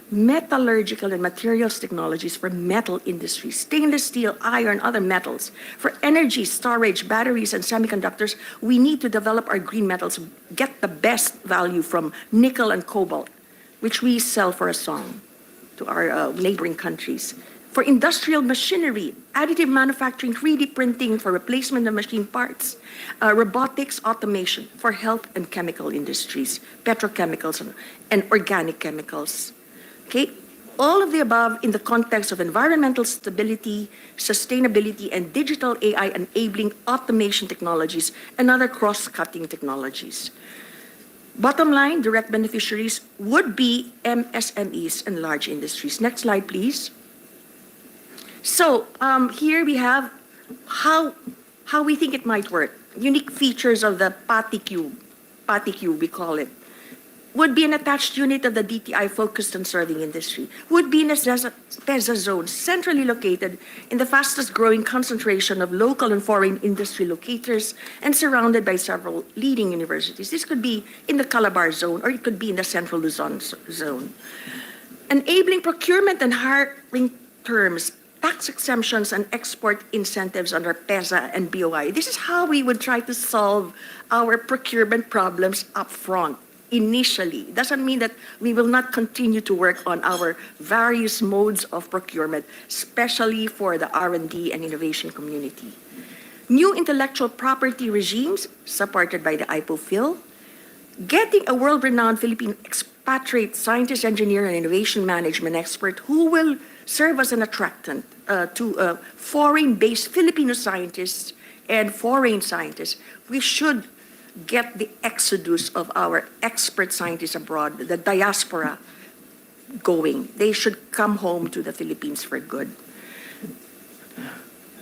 Metallurgical and materials technologies for metal industry, stainless steel, iron, other metals. For energy storage, batteries, and semiconductors, we need to develop our green metals, get the best value from nickel and cobalt, which we sell for a song to our neighboring countries. For industrial machinery, additive manufacturing, 3D printing for replacement of machine parts, robotics, automation for health and chemical industries, petrochemicals and organic chemicals. Okay, all of the above in the context of environmental stability, sustainability, and digital AI enabling automation technologies and other cross-cutting technologies. Bottom line, direct beneficiaries would be MSMEs and large industries. Next slide, please. So here we have how we think it might work. Unique features of the PATI cube, we call it. Would be an attached unit of the DTI focused on serving industry. Would be in a PEZA zone, centrally located in the fastest growing concentration of local and foreign industry locators and surrounded by several leading universities. This could be in the Calabar zone, or it could be in the Central Luzon zone. Enabling procurement and hiring terms, tax exemptions and export incentives under PEZA and BOI. This is how we would try to solve our procurement problems up front. Initially. Doesn't mean that we will not continue to work on our various modes of procurement, especially for the R&D and innovation community. New intellectual property regimes supported by the IPOPHIL, getting a world-renowned Philippine expatriate scientist, engineer, and innovation management expert who will serve as an attractant to foreign-based Filipino scientists and foreign scientists. We should get the exodus of our expert scientists abroad, the diaspora, going. They should come home to the Philippines for good.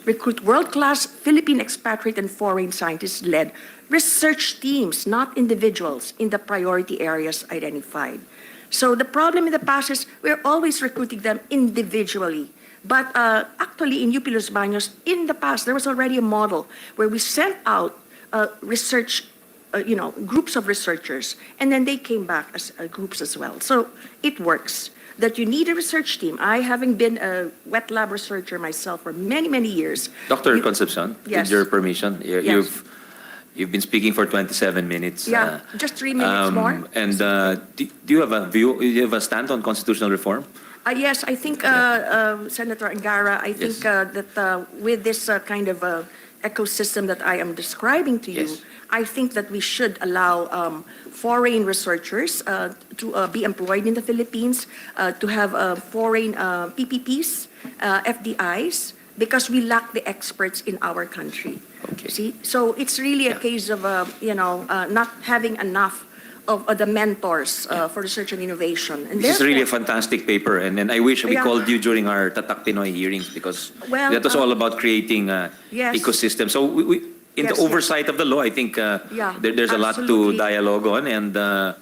Recruit world-class Philippine expatriate and foreign scientists-led research teams, not individuals, in the priority areas identified. So the problem in the past is we're always recruiting them individually. But actually in UP Los Baños, in the past, there was already a model where we sent out research, groups of researchers, and then they came back as groups as well. So it works. That you need a research team. I, having been a wet lab researcher myself for many, many years. Dr. Concepcion, Yes. with your permission, Yes. you've been speaking for 27 minutes. Yeah, just 3 minutes more. And do you have a view? Do you have a stand on constitutional reform? Yes, I think, Senator Angara, I think that with this kind of ecosystem that I am describing to you, Yes. I think that we should allow foreign researchers to be employed in the Philippines, to have foreign PPPs, FDIs, because we lack the experts in our country. Okay. See, so it's really a case of not having enough of the mentors for research and innovation. And This is really a therefore- fantastic paper, and I wish we Yeah. called you during our Tatak Pinoy hearings because Well, that was all about creating yes. ecosystem. So in Yes, the oversight of the law, I think there's a lot to absolutely. dialogue on, and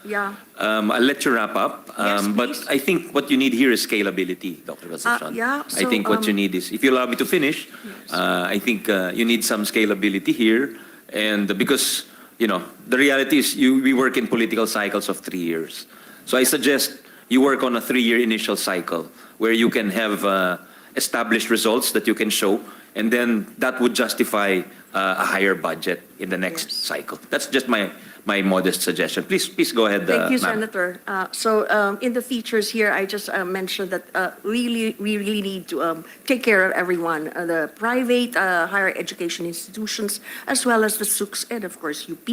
Yeah. I'll let you wrap up. Yes, But please. I think what you need here is scalability, Dr. Concepcion. yeah, I so, think what you need is, if you allow me to finish, I think you need some scalability here, and because the reality is we work in political cycles of 3 years. So I suggest you work on a 3-year initial cycle where you can have established results that you can show, and then that would justify a higher budget in the next Yes. cycle. That's just my modest suggestion. Please go ahead. Thank you, ma'am. Senator. So in the features here, I just mentioned that we really need to take care of everyone, the private higher education institutions, as well as the SUCs and, of course, UP.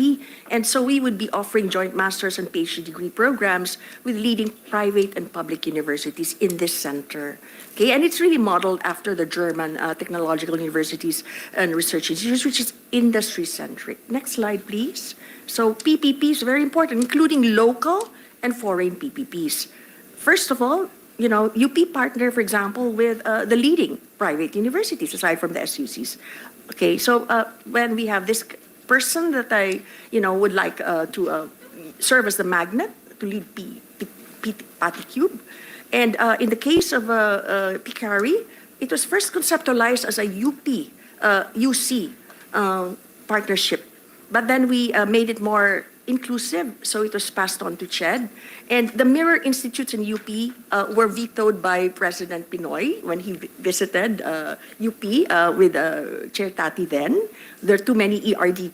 And so we would be offering joint master's and PhD degree programs with leading private and public universities in this center. Okay, and it's really modeled after the German technological universities and research institutes, which is industry-centric. Next slide, please. So PPPs, very important, including local and foreign PPPs. First of all, UP partner, for example, with the leading private universities, aside from the SUCs. Okay, so when we have this person that I, would like to serve as the magnet to lead PatiCube, and in the case of Picari, it was first conceptualized as a UC partnership. But then we made it more inclusive, so it was passed on to CHED. And the mirror institutes in UP were vetoed by President Pinoy when he visited UP with Chair Tati then. There are too many ERD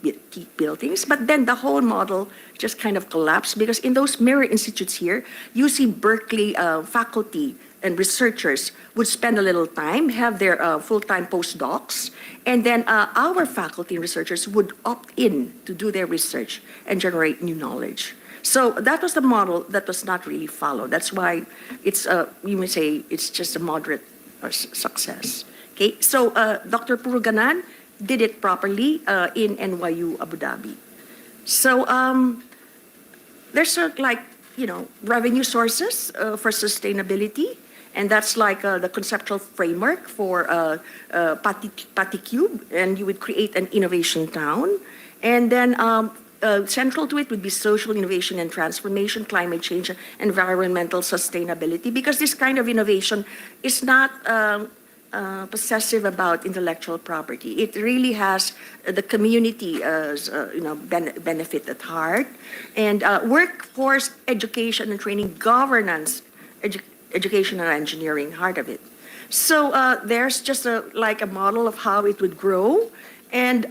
buildings, but then the whole model just kind of collapsed because in those mirror institutes here, UC Berkeley faculty and researchers would spend a little time, have their full-time postdocs, and then our faculty and researchers would opt in to do their research and generate new knowledge. So that was the model that was not really followed. That's why it's, you may say, it's just a moderate success. Okay, so Dr. Puruganan did it properly in NYU Abu Dhabi. So there's revenue sources for sustainability. And that's like the conceptual framework for PatiCube, and you would create an innovation town. And then central to it would be social innovation and transformation, climate change, environmental sustainability, because this kind of innovation is not possessive about intellectual property. It really has the community benefit at heart, and workforce education and training, governance, education and engineering, heart of it. So there's just a model of how it would grow, and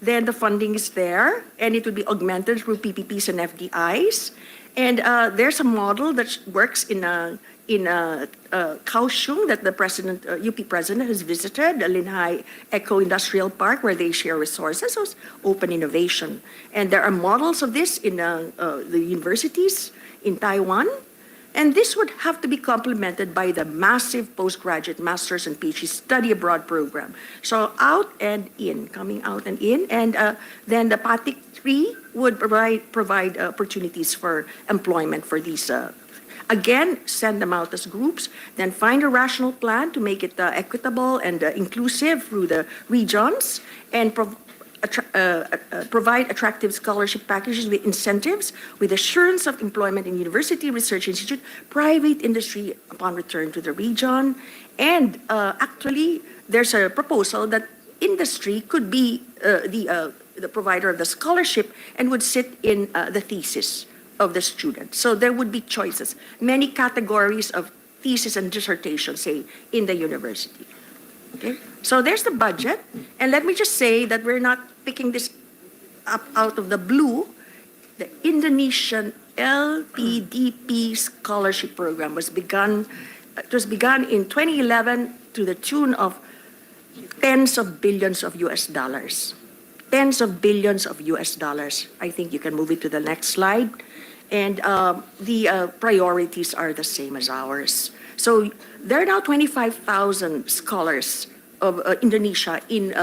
then the funding is there, and it would be augmented through PPPs and FDIs. And there's a model that works in Kaohsiung that the UP president has visited, the Linhai Eco Industrial Park, where they share resources, so it's open innovation. And there are models of this in the universities in Taiwan. And this would have to be complemented by the massive postgraduate master's and PhD study abroad program. So out and in, coming out and in, and then the PATIC 3 would provide opportunities for employment for these. Again, send them out as groups, then find a rational plan to make it equitable and inclusive through the regions, and provide attractive scholarship packages with incentives, with assurance of employment in university, research institute, private industry upon return to the region. And actually, there's a proposal that industry could be the provider of the scholarship and would sit in the thesis of the student. So there would be choices, many categories of thesis and dissertation, say, in the university. Okay, so there's the budget, and let me just say that we're not picking this up out of the blue. The Indonesian LPDP scholarship program was begun. It was begun in 2011 to the tune of tens of billions of US dollars. Tens of billions of US dollars. I think you can move it to the next slide. And the priorities are the same as ours. So there are now 25,000 scholars of Indonesia in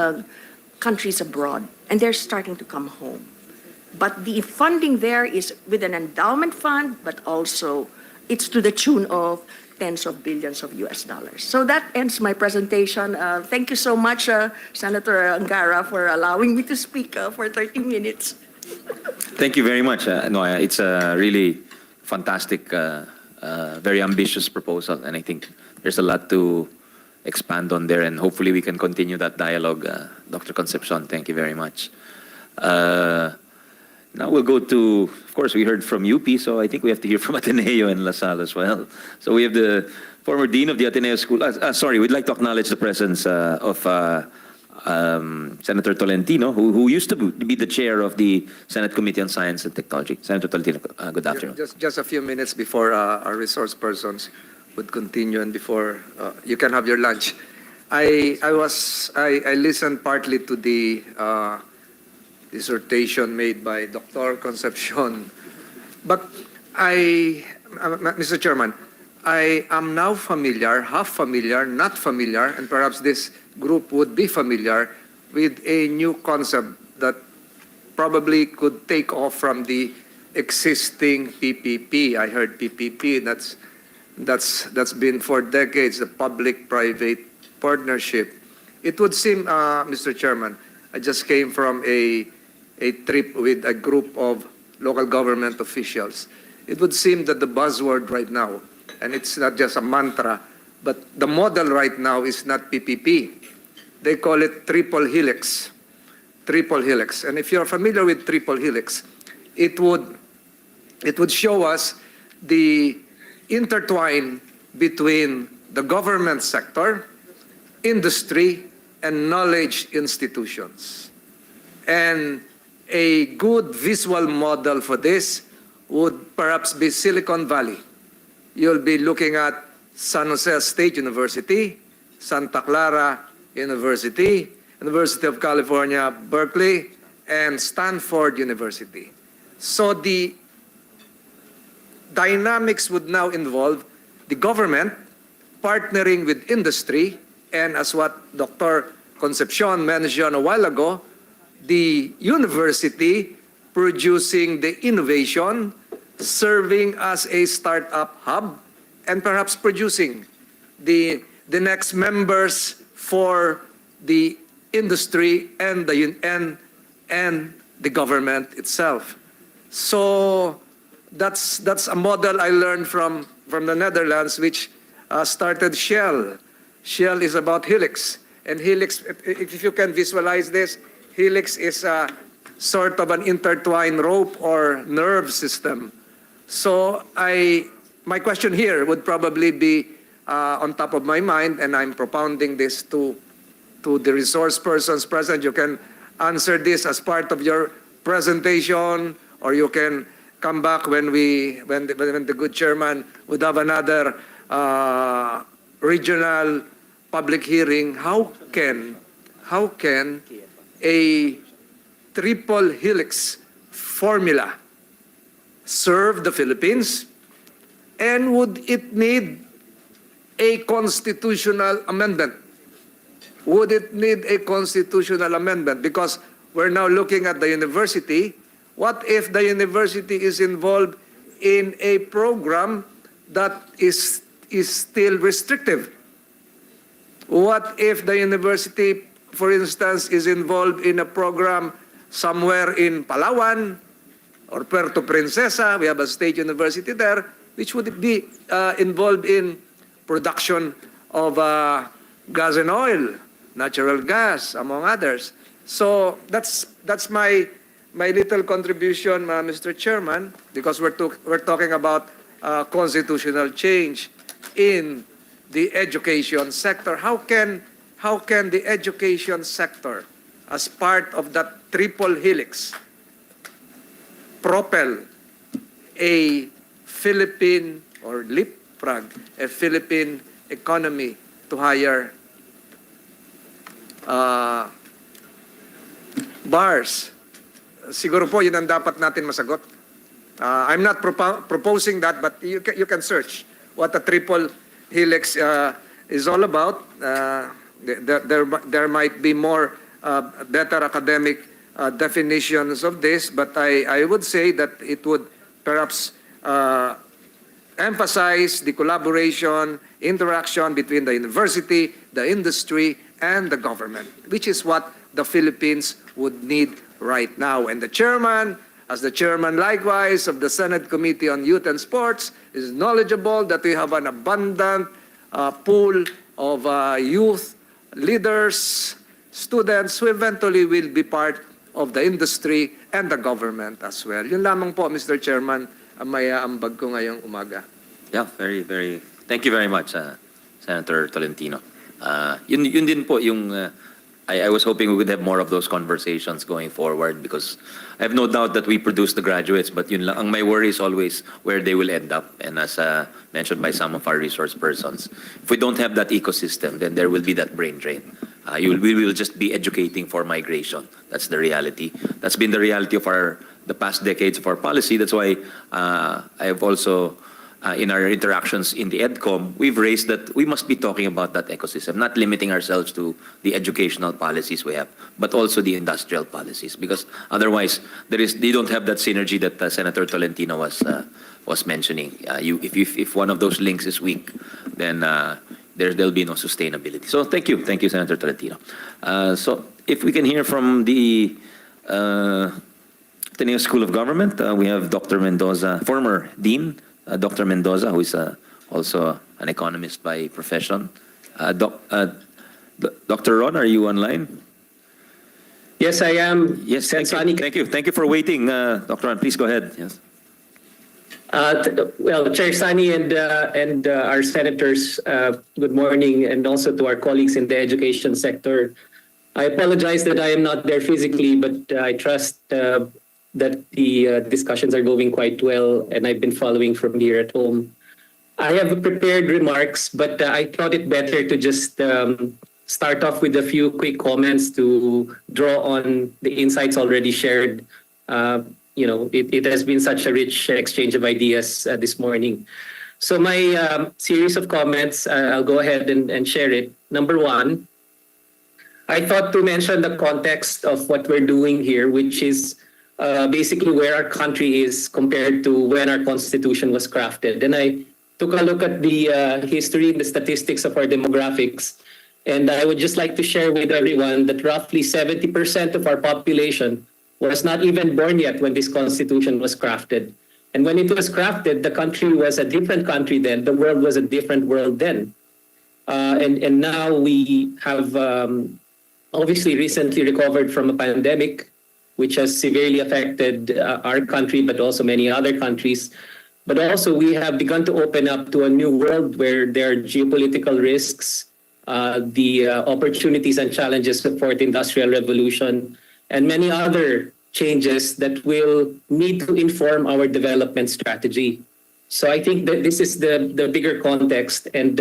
countries abroad, and they're starting to come home. But the funding there is with an endowment fund, but also it's to the tune of tens of billions of US dollars. So that ends my presentation. Thank you so much, Senator Angara, for allowing me to speak for 30 minutes. Thank you very much. No, it's a really fantastic, very ambitious proposal, and I think there's a lot to expand on there, and hopefully we can continue that dialogue. Dr. Concepcion, thank you very much. Now we'll go to, of course, we heard from UP, so I think we have to hear from Ateneo and LaSalle as well. So we have the former dean of the Ateneo School. Sorry, we'd like to acknowledge the presence of Senator Tolentino, who used to be the chair of the Senate Committee on Science and Technology. Senator Tolentino, good afternoon. Just a few minutes before our resource persons would continue and before you can have your lunch. I listened partly to the dissertation made by Dr. Concepcion, but Mr. Chairman, I am now familiar, half familiar, not familiar, and perhaps this group would be familiar with a new concept that probably could take off from the existing PPP. I heard PPP, that's been for decades, the public-private partnership. It would seem, Mr. Chairman, I just came from a trip with a group of local government officials. It would seem that the buzzword right now, and it's not just a mantra, but the model right now is not PPP. They call it triple helix. Triple helix. And if you're familiar with triple helix, it would show us the intertwine between the government sector, industry, and knowledge institutions. And a good visual model for this would perhaps be Silicon Valley. You'll be looking at San Jose State University, Santa Clara University, University of California, Berkeley, and Stanford University. So the dynamics would now involve the government partnering with industry, and as what Dr. Concepcion mentioned a while ago, the university producing the innovation, serving as a startup hub, and perhaps producing the next members for the industry and the government itself. So that's a model I learned from the Netherlands, which started Shell. Shell is about helix, and helix, if you can visualize this, helix is a sort of an intertwined rope or nerve system. So my question here would probably be on top of my mind, and I'm propounding this to the resource persons present. You can answer this as part of your presentation, or you can come back when the good chairman would have another regional public hearing. How can a triple helix formula serve the Philippines, And would it need a constitutional amendment? Would it need a constitutional amendment? Because we're now looking at the university. What if the university is involved in a program that is still restrictive? What if the university, for instance, is involved in a program somewhere in Palawan or Puerto Princesa? We have a state university there, which would be involved in production of gas and oil, natural gas, among others. So that's my little contribution, Mr. Chairman, because we're talking about constitutional change in the education sector. How can the education sector, as part of that triple helix, propel a Philippine or leapfrog a Philippine economy to higher bars? Siguro po yun ang dapat natin masagot. I'm not proposing that, but you can search what a triple helix is all about. There might be more better academic definitions of this, but I would say that it would perhaps emphasize the collaboration, interaction between the university, the industry, and the government, which is what the Philippines would need right now. And the chairman, as the chairman likewise of the Senate Committee on Youth and Sports, is knowledgeable that we have an abundant pool of youth leaders, students who eventually will be part of the industry and the government as well. Yun lamang po, Mr. Chairman, ang may aambag ko ngayong umaga. Yeah, very. Thank you very much, Senator Tolentino. Yun din po yung I was hoping we would have more of those conversations going forward, because I have no doubt that we produce the graduates, but yun lang, ang my worry is always where they will end up. And as mentioned by some of our resource persons, if we don't have that ecosystem, then there will be that brain drain. We will just be educating for migration. That's the reality. That's been the reality of the past decades of our policy. That's why I have also in our interactions in the EDCOM, we've raised that we must be talking about that ecosystem, not limiting ourselves to the educational policies we have, but also the industrial policies, because otherwise they don't have that synergy that Senator Tolentino was mentioning. If one of those links is weak, then there'll be no sustainability. So thank you, Senator Tolentino. So if we can hear from the Ateneo School of Government, we have Dr. Mendoza, former Dean, Dr. Mendoza, who is also an economist by profession. Dr. Ron, are you online? Yes, I am. Yes, thank you. Thank you for waiting, Dr. Ron. Please go ahead. Yes. Well, Chair Sani and our senators, good morning, and also to our colleagues in the education sector. I apologize that I am not there physically, but I trust that the discussions are going quite well, and I've been following from here at home. I have prepared remarks, but I thought it better to just start off with a few quick comments to draw on the insights already shared. It has been such a rich exchange of ideas this morning. So my series of comments, I'll go ahead and share it. Number one, I thought to mention the context of what we're doing here, which is basically where our country is compared to when our Constitution was crafted. And I took a look at the history and the statistics of our demographics. And I would just like to share with everyone that roughly 70% of our population was not even born yet when this Constitution was crafted. And when it was crafted, the country was a different country then. The world was a different world then. And now we have obviously recently recovered from a pandemic, which has severely affected our country, but also many other countries. But also we have begun to open up to a new world where there are geopolitical risks, the opportunities and challenges of the fourth industrial revolution, and many other changes that will need to inform our development strategy. So I think that this is the bigger context, and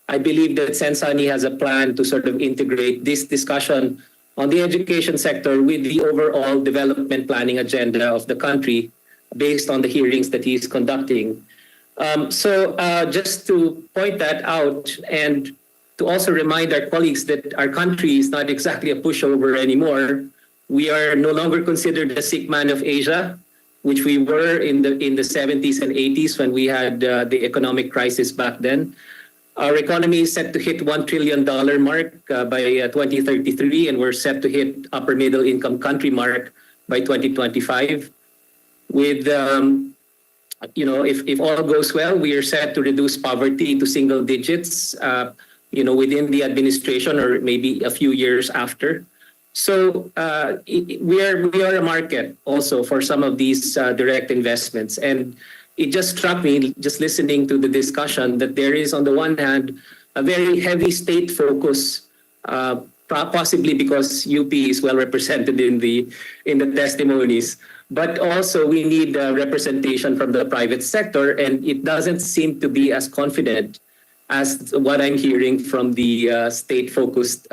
I believe that Sensani has a plan to sort of integrate this discussion on the education sector with the overall development planning agenda of the country based on the hearings that he's conducting. Just to point that out and to also remind our colleagues that our country is not exactly a pushover anymore. We are no longer considered the sick man of Asia, which we were in the 70s and 80s when we had the economic crisis back then. Our economy is set to hit $1 trillion mark by 2033, and we're set to hit upper middle income country mark by 2025. With if all goes well, we are set to reduce poverty to single digits, within the administration or maybe a few years after. So we are a market also for some of these direct investments. And it just struck me, just listening to the discussion, that there is, on the one hand, a very heavy state focus, possibly because UP is well represented in the testimonies. But also we need representation from the private sector, and it doesn't seem to be as confident as what I'm hearing from the state-focused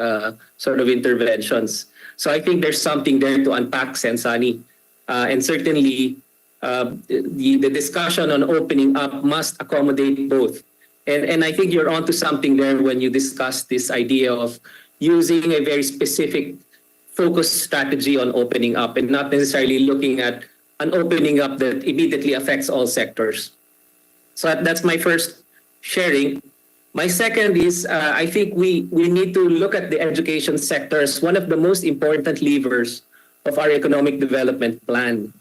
sort of interventions. So I think there's something there to unpack, Sensani. And certainly the discussion on opening up must accommodate both. And I think you're onto something there when you discuss this idea of using a very specific focused strategy on opening up and not necessarily looking at an opening up that immediately affects all sectors. So that's my first sharing. My second is I think we need to look at the education sector as one of the most important levers of our economic development plan.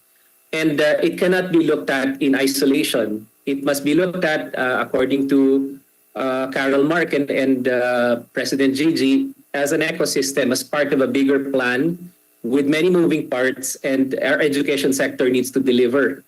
And it cannot be looked at in isolation. It must be looked at, according to Carol Mark and President Gigi, as an ecosystem, as part of a bigger plan with many moving parts, and our education sector needs to deliver.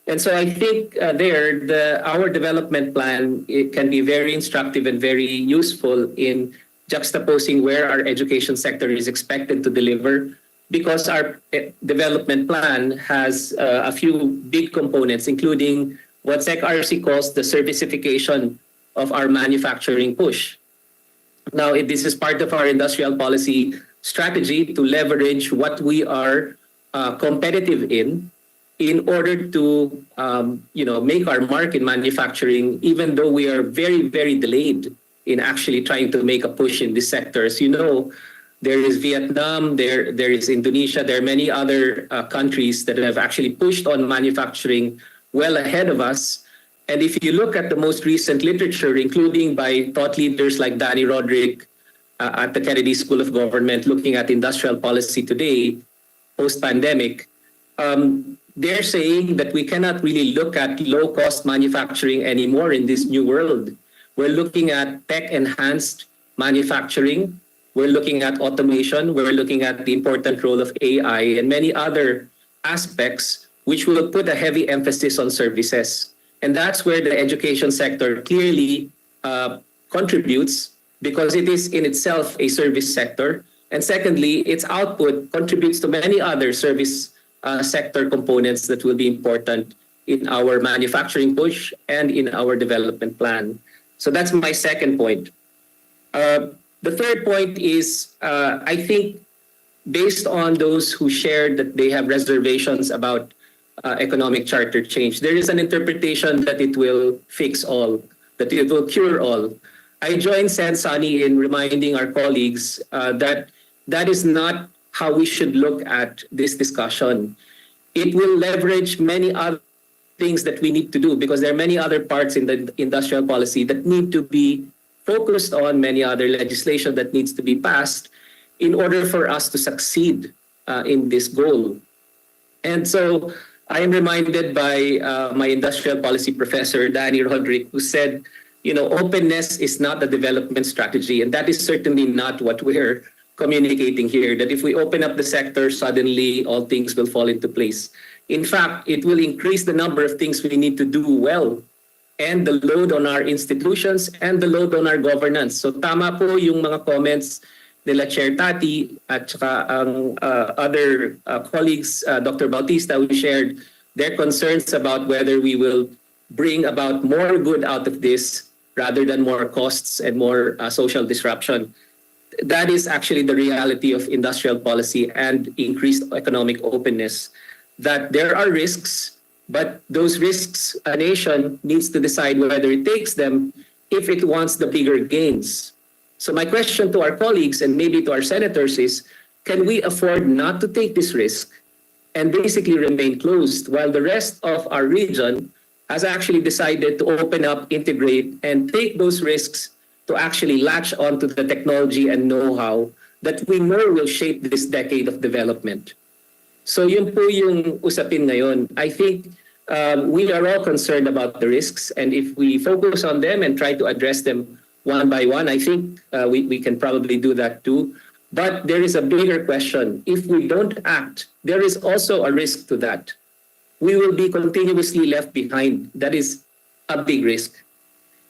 And so I think our development plan, it can be very instructive and very useful in juxtaposing where our education sector is expected to deliver, because our development plan has a few big components, including what SecRC calls the servicification of our manufacturing push. Now, this is part of our industrial policy strategy to leverage what we are competitive in order to make our mark in manufacturing, even though we are very, very delayed in actually trying to make a push in this sector. As you know, there is Vietnam, there is Indonesia, there are many other countries that have actually pushed on manufacturing well ahead of us. And if you look at the most recent literature, including by thought leaders like Danny Roderick at the Kennedy School of Government, looking at industrial policy today, post-pandemic, they're saying that we cannot really look at low-cost manufacturing anymore in this new world. We're looking at tech-enhanced manufacturing. We're looking at automation. We're looking at the important role of AI and many other aspects which will put a heavy emphasis on services. And that's where the education sector clearly contributes, because it is in itself a service sector. And secondly, its output contributes to many other service sector components that will be important in our manufacturing push and in our development plan. So that's my second point. The third point is, I think, based on those who shared that they have reservations about economic charter change, there is an interpretation that it will fix all, that it will cure all. I join Sensani in reminding our colleagues that that is not how we should look at this discussion. It will leverage many other things that we need to do, because there are many other parts in the industrial policy that need to be focused on, many other legislation that needs to be passed in order for us to succeed in this goal. And so I am reminded by my industrial policy professor, Danny Roderick, who said, openness is not a development strategy. And that is certainly not what we're communicating here, that if we open up the sector, suddenly all things will fall into place. In fact, it will increase the number of things we need to do well, and the load on our institutions and the load on our governance. So tama po yung mga comments nila Chair Tati at saka ang other colleagues, Dr. Bautista, who shared their concerns about whether we will bring about more good out of this rather than more costs and more social disruption. That is actually the reality of industrial policy and increased economic openness, that there are risks, But those risks, a nation needs to decide whether it takes them if it wants the bigger gains. So my question to our colleagues and maybe to our senators is, can we afford not to take this risk and basically remain closed while the rest of our region has actually decided to open up, integrate, and take those risks to actually latch onto the technology and know-how that we know will shape this decade of development? So yun po yung usapin ngayon. I think we are all concerned about the risks, and if we focus on them and try to address them one by one, I think we can probably do that too. But there is a bigger question. If we don't act, there is also a risk to that. We will be continuously left behind. That is a big risk.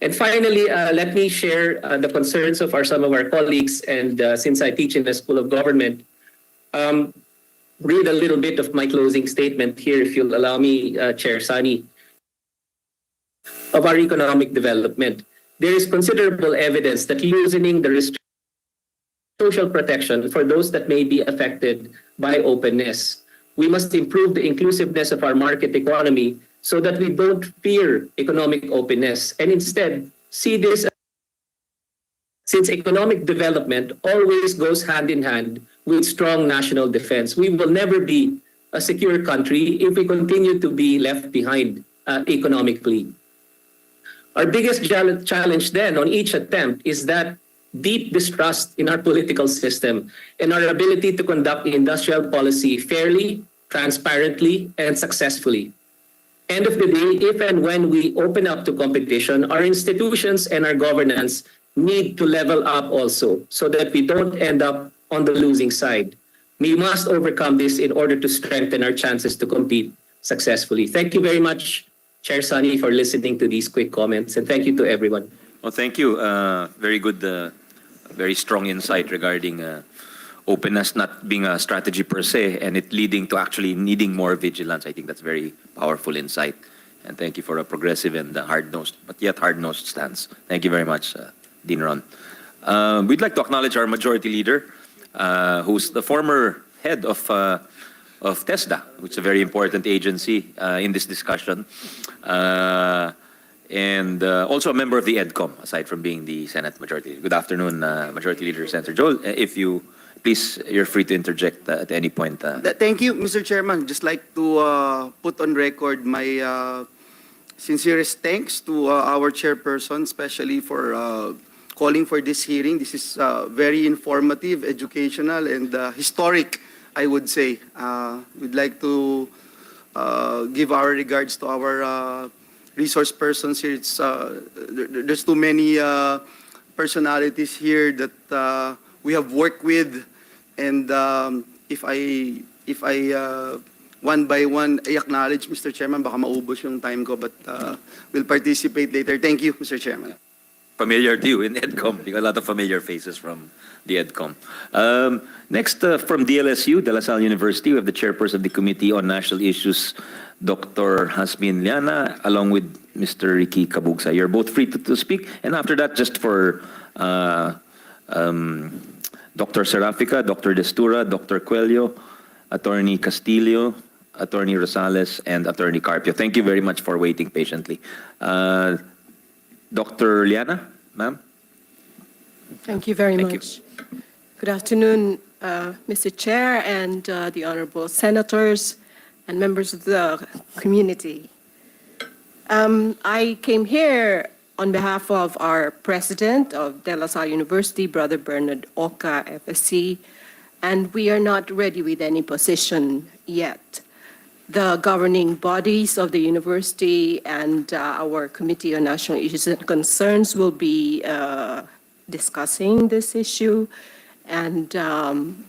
And finally, let me share the concerns of some of our colleagues, and since I teach in the School of Government, read a little bit of my closing statement here, if you'll allow me, Chair Sani, of our economic development. There is considerable evidence that loosening the social protection for those that may be affected by openness. We must improve the inclusiveness of our market economy so that we don't fear economic openness and instead see this, since economic development always goes hand in hand with strong national defense. We will never be a secure country if we continue to be left behind economically. Our biggest challenge then on each attempt is that deep distrust in our political system and our ability to conduct industrial policy fairly, transparently, and successfully. End of the day, if and when we open up to competition, our institutions and our governance need to level up also so that we don't end up on the losing side. We must overcome this in order to strengthen our chances to compete successfully. Thank you very much, Chair Sani, for listening to these quick comments, and thank you to everyone. Well, thank you. Very good, very strong insight regarding openness not being a strategy per se, and it leading to actually needing more vigilance. I think that's very powerful insight. And thank you for a progressive and hard-nosed, but yet hard-nosed stance. Thank you very much, Dean Ron. We'd like to acknowledge our majority leader, who's the former head of TESDA, which is a very important agency in this discussion, and also a member of the EDCOM, aside from being the Senate Majority Leader. Good afternoon, Majority Leader Senator Joel. If you please, you're free to interject at any point. Thank you, Mr. Chairman. Just like to put on record my sincerest thanks to our chairperson, especially for calling for this hearing. This is very informative, educational, and historic, I would say. We'd like to give our regards to our resource persons here. It's, there's too many personalities here that we have worked with, and if I one by one I acknowledge, Mr. Chairman, baka maubos yung time ko, but we'll participate later. Thank you, Mr. Chairman. Familiar to you in EDCOM. You got a lot of familiar faces from the EDCOM. Next, from DLSU, De La Salle University, we have the chairperson of the Committee on National Issues, Dr. Hasmin Liana, along with Mr. Ricky Kabugsa. You're both free to speak. And after that, just for Dr. Serafica, Dr. Destura, Dr. Coelho, Attorney Castillo, Attorney Rosales, and Attorney Carpio. Thank you very much for waiting patiently. Dr. Liana, ma'am. Thank you very much. Good afternoon, Mr. Chair and the honorable senators and members of the community. I came here on behalf of our president of De La Salle University, Brother Bernard Oka, FSC, and we are not ready with any position yet. The governing bodies of the university and our Committee on National Issues and Concerns will be discussing this issue, and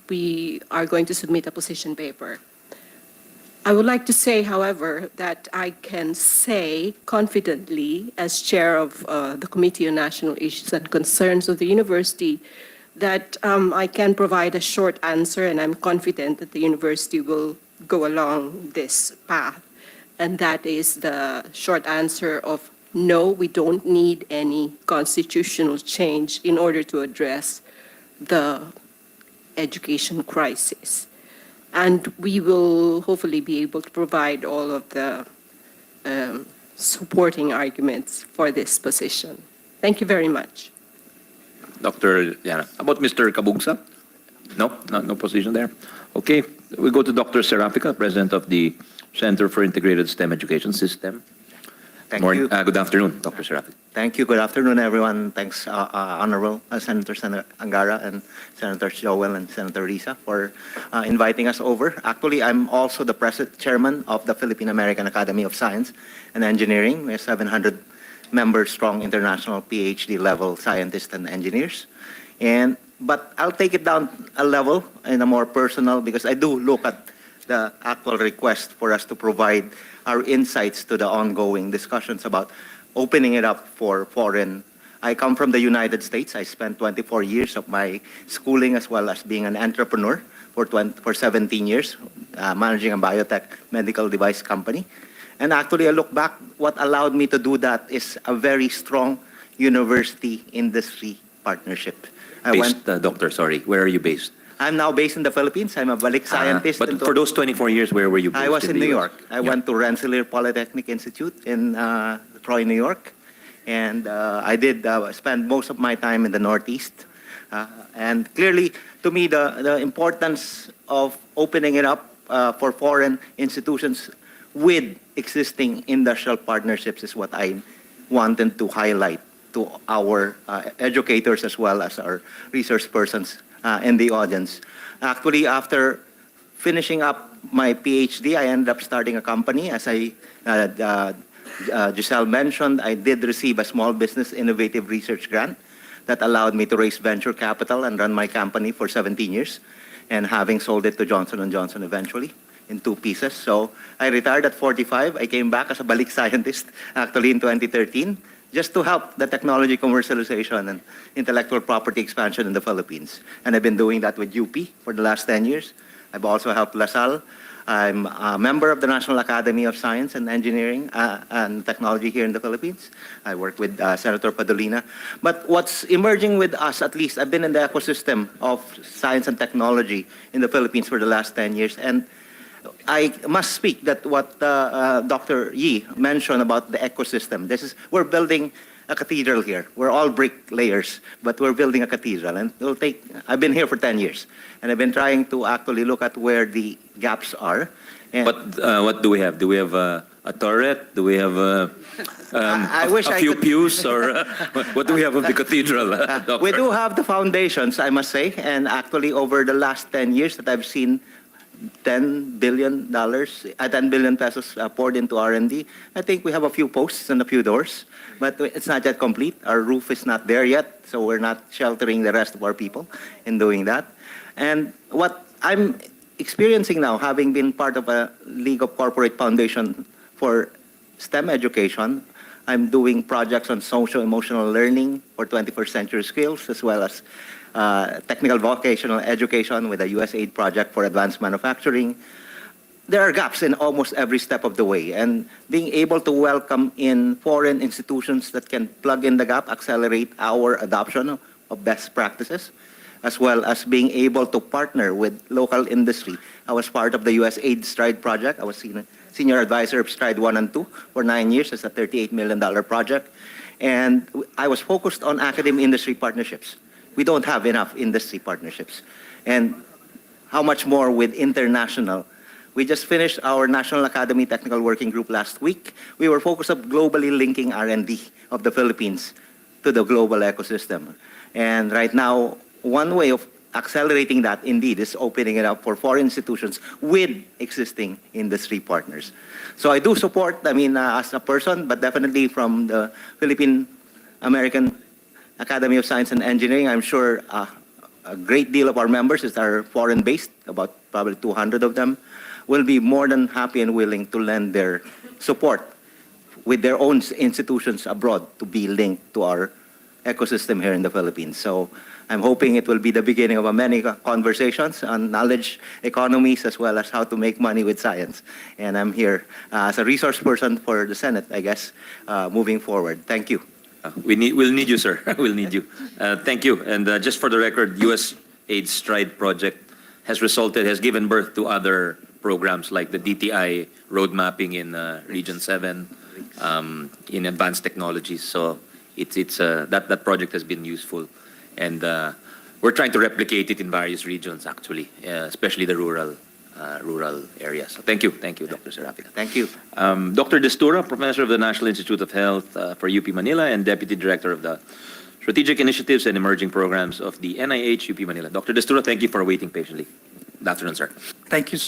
we are going to submit a position paper. I would like to say, however, that I can say confidently, as chair of the Committee on National Issues and Concerns of the university, that I can provide a short answer, and I'm confident that the university will go along this path. And that is the short answer of no, we don't need any constitutional change in order to address the education crisis. And we will hopefully be able to provide all of the supporting arguments for this position. Thank you very much. Dr. Yana. How about Mr. Kabugsa? No position there. Okay, we go to Dr. Serapica, President of the Center for Integrated STEM Education System. Thank you. Good afternoon, Dr. Serapica. Thank you. Good afternoon, everyone. Thanks, Honorable Senator Angara and Senator Joel and Senator Risa for inviting us over. Actually, I'm also the chairman of the Philippine American Academy of Science and Engineering. We're 700 member strong international PhD level scientists and engineers. But I'll take it down a level in a more personal, because I do look at the actual request for us to provide our insights to the ongoing discussions about opening it up for foreign. I come from the United States. I spent 24 years of my schooling as well as being an entrepreneur for 17 years, managing a biotech medical device company. And actually, I look back, what allowed me to do that is a very strong university-industry partnership. Doctor, sorry, where are you based? I'm now based in the Philippines. I'm a balik scientist. But for those 24 years, where were you based? I was in New the York. I went to Rensselaer Polytechnic Institute in Troy, New York. And I did spend most of my time in the Northeast. And clearly, to me, the importance of opening it up for foreign institutions with existing industrial partnerships is what I wanted to highlight to our educators as well as our resource persons in the audience. Actually, after finishing up my PhD, I ended up starting a company. As Giselle mentioned, I did receive a small business innovative research grant that allowed me to raise venture capital and run my company for 17 years, and having sold it to Johnson & Johnson eventually in 2 pieces. So I retired at 45. I came back as a balik scientist actually in 2013, just to help the technology commercialization and intellectual property expansion in the Philippines. And I've been doing that with UP for the last 10 years. I've also helped LaSalle. I'm a member of the National Academy of Science and Engineering and Technology here in the Philippines. I work with Senator Padilla. But what's emerging with us, at least, I've been in the ecosystem of science and technology in the Philippines for the last 10 years. And I must speak that what Dr. Yi mentioned about the ecosystem. We're building a cathedral here. We're all bricklayers, but we're building a cathedral, and I've been here for 10 years, and I've been trying to actually look at where the gaps are. And what do we have? Do we have a turret? Do we have a few pews? Or what do we have of the cathedral? Doctor? We do have the foundations, I must say, and actually over the last 10 years that I've seen $10 billion, 10 billion pesos poured into R&D. I think we have a few posts and a few doors, but it's not yet complete. Our roof is not there yet, so we're not sheltering the rest of our people in doing that. And what I'm experiencing now, having been part of a League of Corporate Foundation for STEM education, I'm doing projects on social-emotional learning for 21st century skills, as well as technical vocational education with a USAID project for advanced manufacturing. There are gaps in almost every step of the way, and being able to welcome in foreign institutions that can plug in the gap, accelerate our adoption of best practices, as well as being able to partner with local industry. I was part of the USAID STRIDE project. I was senior advisor of STRIDE 1 and 2 for 9 years. It's a $38 million project. And I was focused on academic industry partnerships. We don't have enough industry partnerships. And how much more with international? We just finished our National Academy Technical Working Group last week. We were focused on globally linking R&D of the Philippines to the global ecosystem. And right now, one way of accelerating that indeed is opening it up for foreign institutions with existing industry partners. So I do support, as a person, but definitely from the Philippine American Academy of Science and Engineering, I'm sure a great deal of our members are foreign-based, about probably 200 of them, will be more than happy and willing to lend their support with their own institutions abroad to be linked to our ecosystem here in the Philippines. So I'm hoping it will be the beginning of many conversations on knowledge economies as well as how to make money with science. And I'm here as a resource person for the Senate, I guess, moving forward. Thank you. We'll need you, sir. We'll need you. Thank you. And just for the record, USAID STRIDE project has given birth to other programs like the DTI road mapping in Region 7, in advanced technologies. So that project has been useful, and we're trying to replicate it in various regions actually, especially the rural areas. So thank you, Dr. Serapia. Thank you. Dr. Destura, Professor of the National Institute of Health for UP Manila and Deputy Director of the Strategic Initiatives and Emerging Programs of the NIH UP Manila. Dr. Destura, thank you for waiting patiently. Good afternoon, sir. Thank you,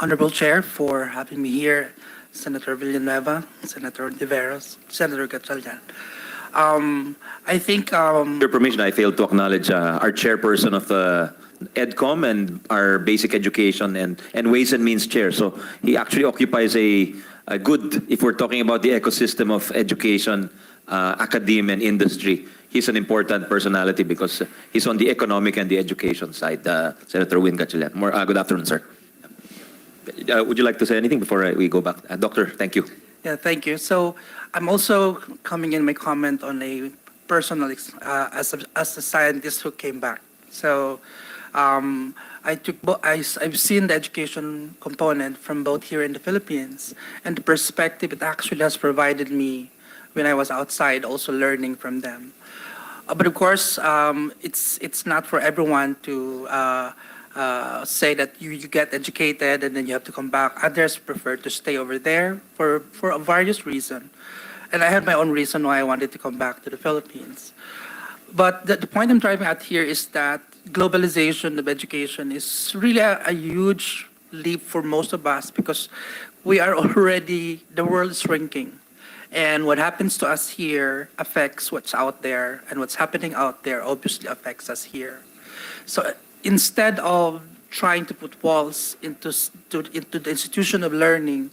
Honorable Chair, for having me here, Senator Villanueva, Senator Hontiveros, Senator Gatchalian. I think... With your permission, I failed to acknowledge our chairperson of the EDCOM and our Basic Education and Ways and Means Chair. So he actually occupies a good, if we're talking about the ecosystem of education, academia, and industry, he's an important personality because he's on the economic and the education side, Senator Win Gatchalian. Good afternoon, sir. Would you like to say anything before we go back? Doctor, thank you. Yeah, thank you. So I'm also coming in my comment on a personal, as a scientist who came back. So I've seen the education component from both here in the Philippines and the perspective it actually has provided me when I was outside, also learning from them. But of course, it's not for everyone to say that you get educated and then you have to come back. Others prefer to stay over there for a various reasons. And I had my own reason why I wanted to come back to the Philippines. But the point I'm driving at here is that globalization of education is really a huge leap for most of us because we are already, the world is shrinking. And what happens to us here affects what's out there, and what's happening out there obviously affects us here. So instead of trying to put walls into the institution of learning,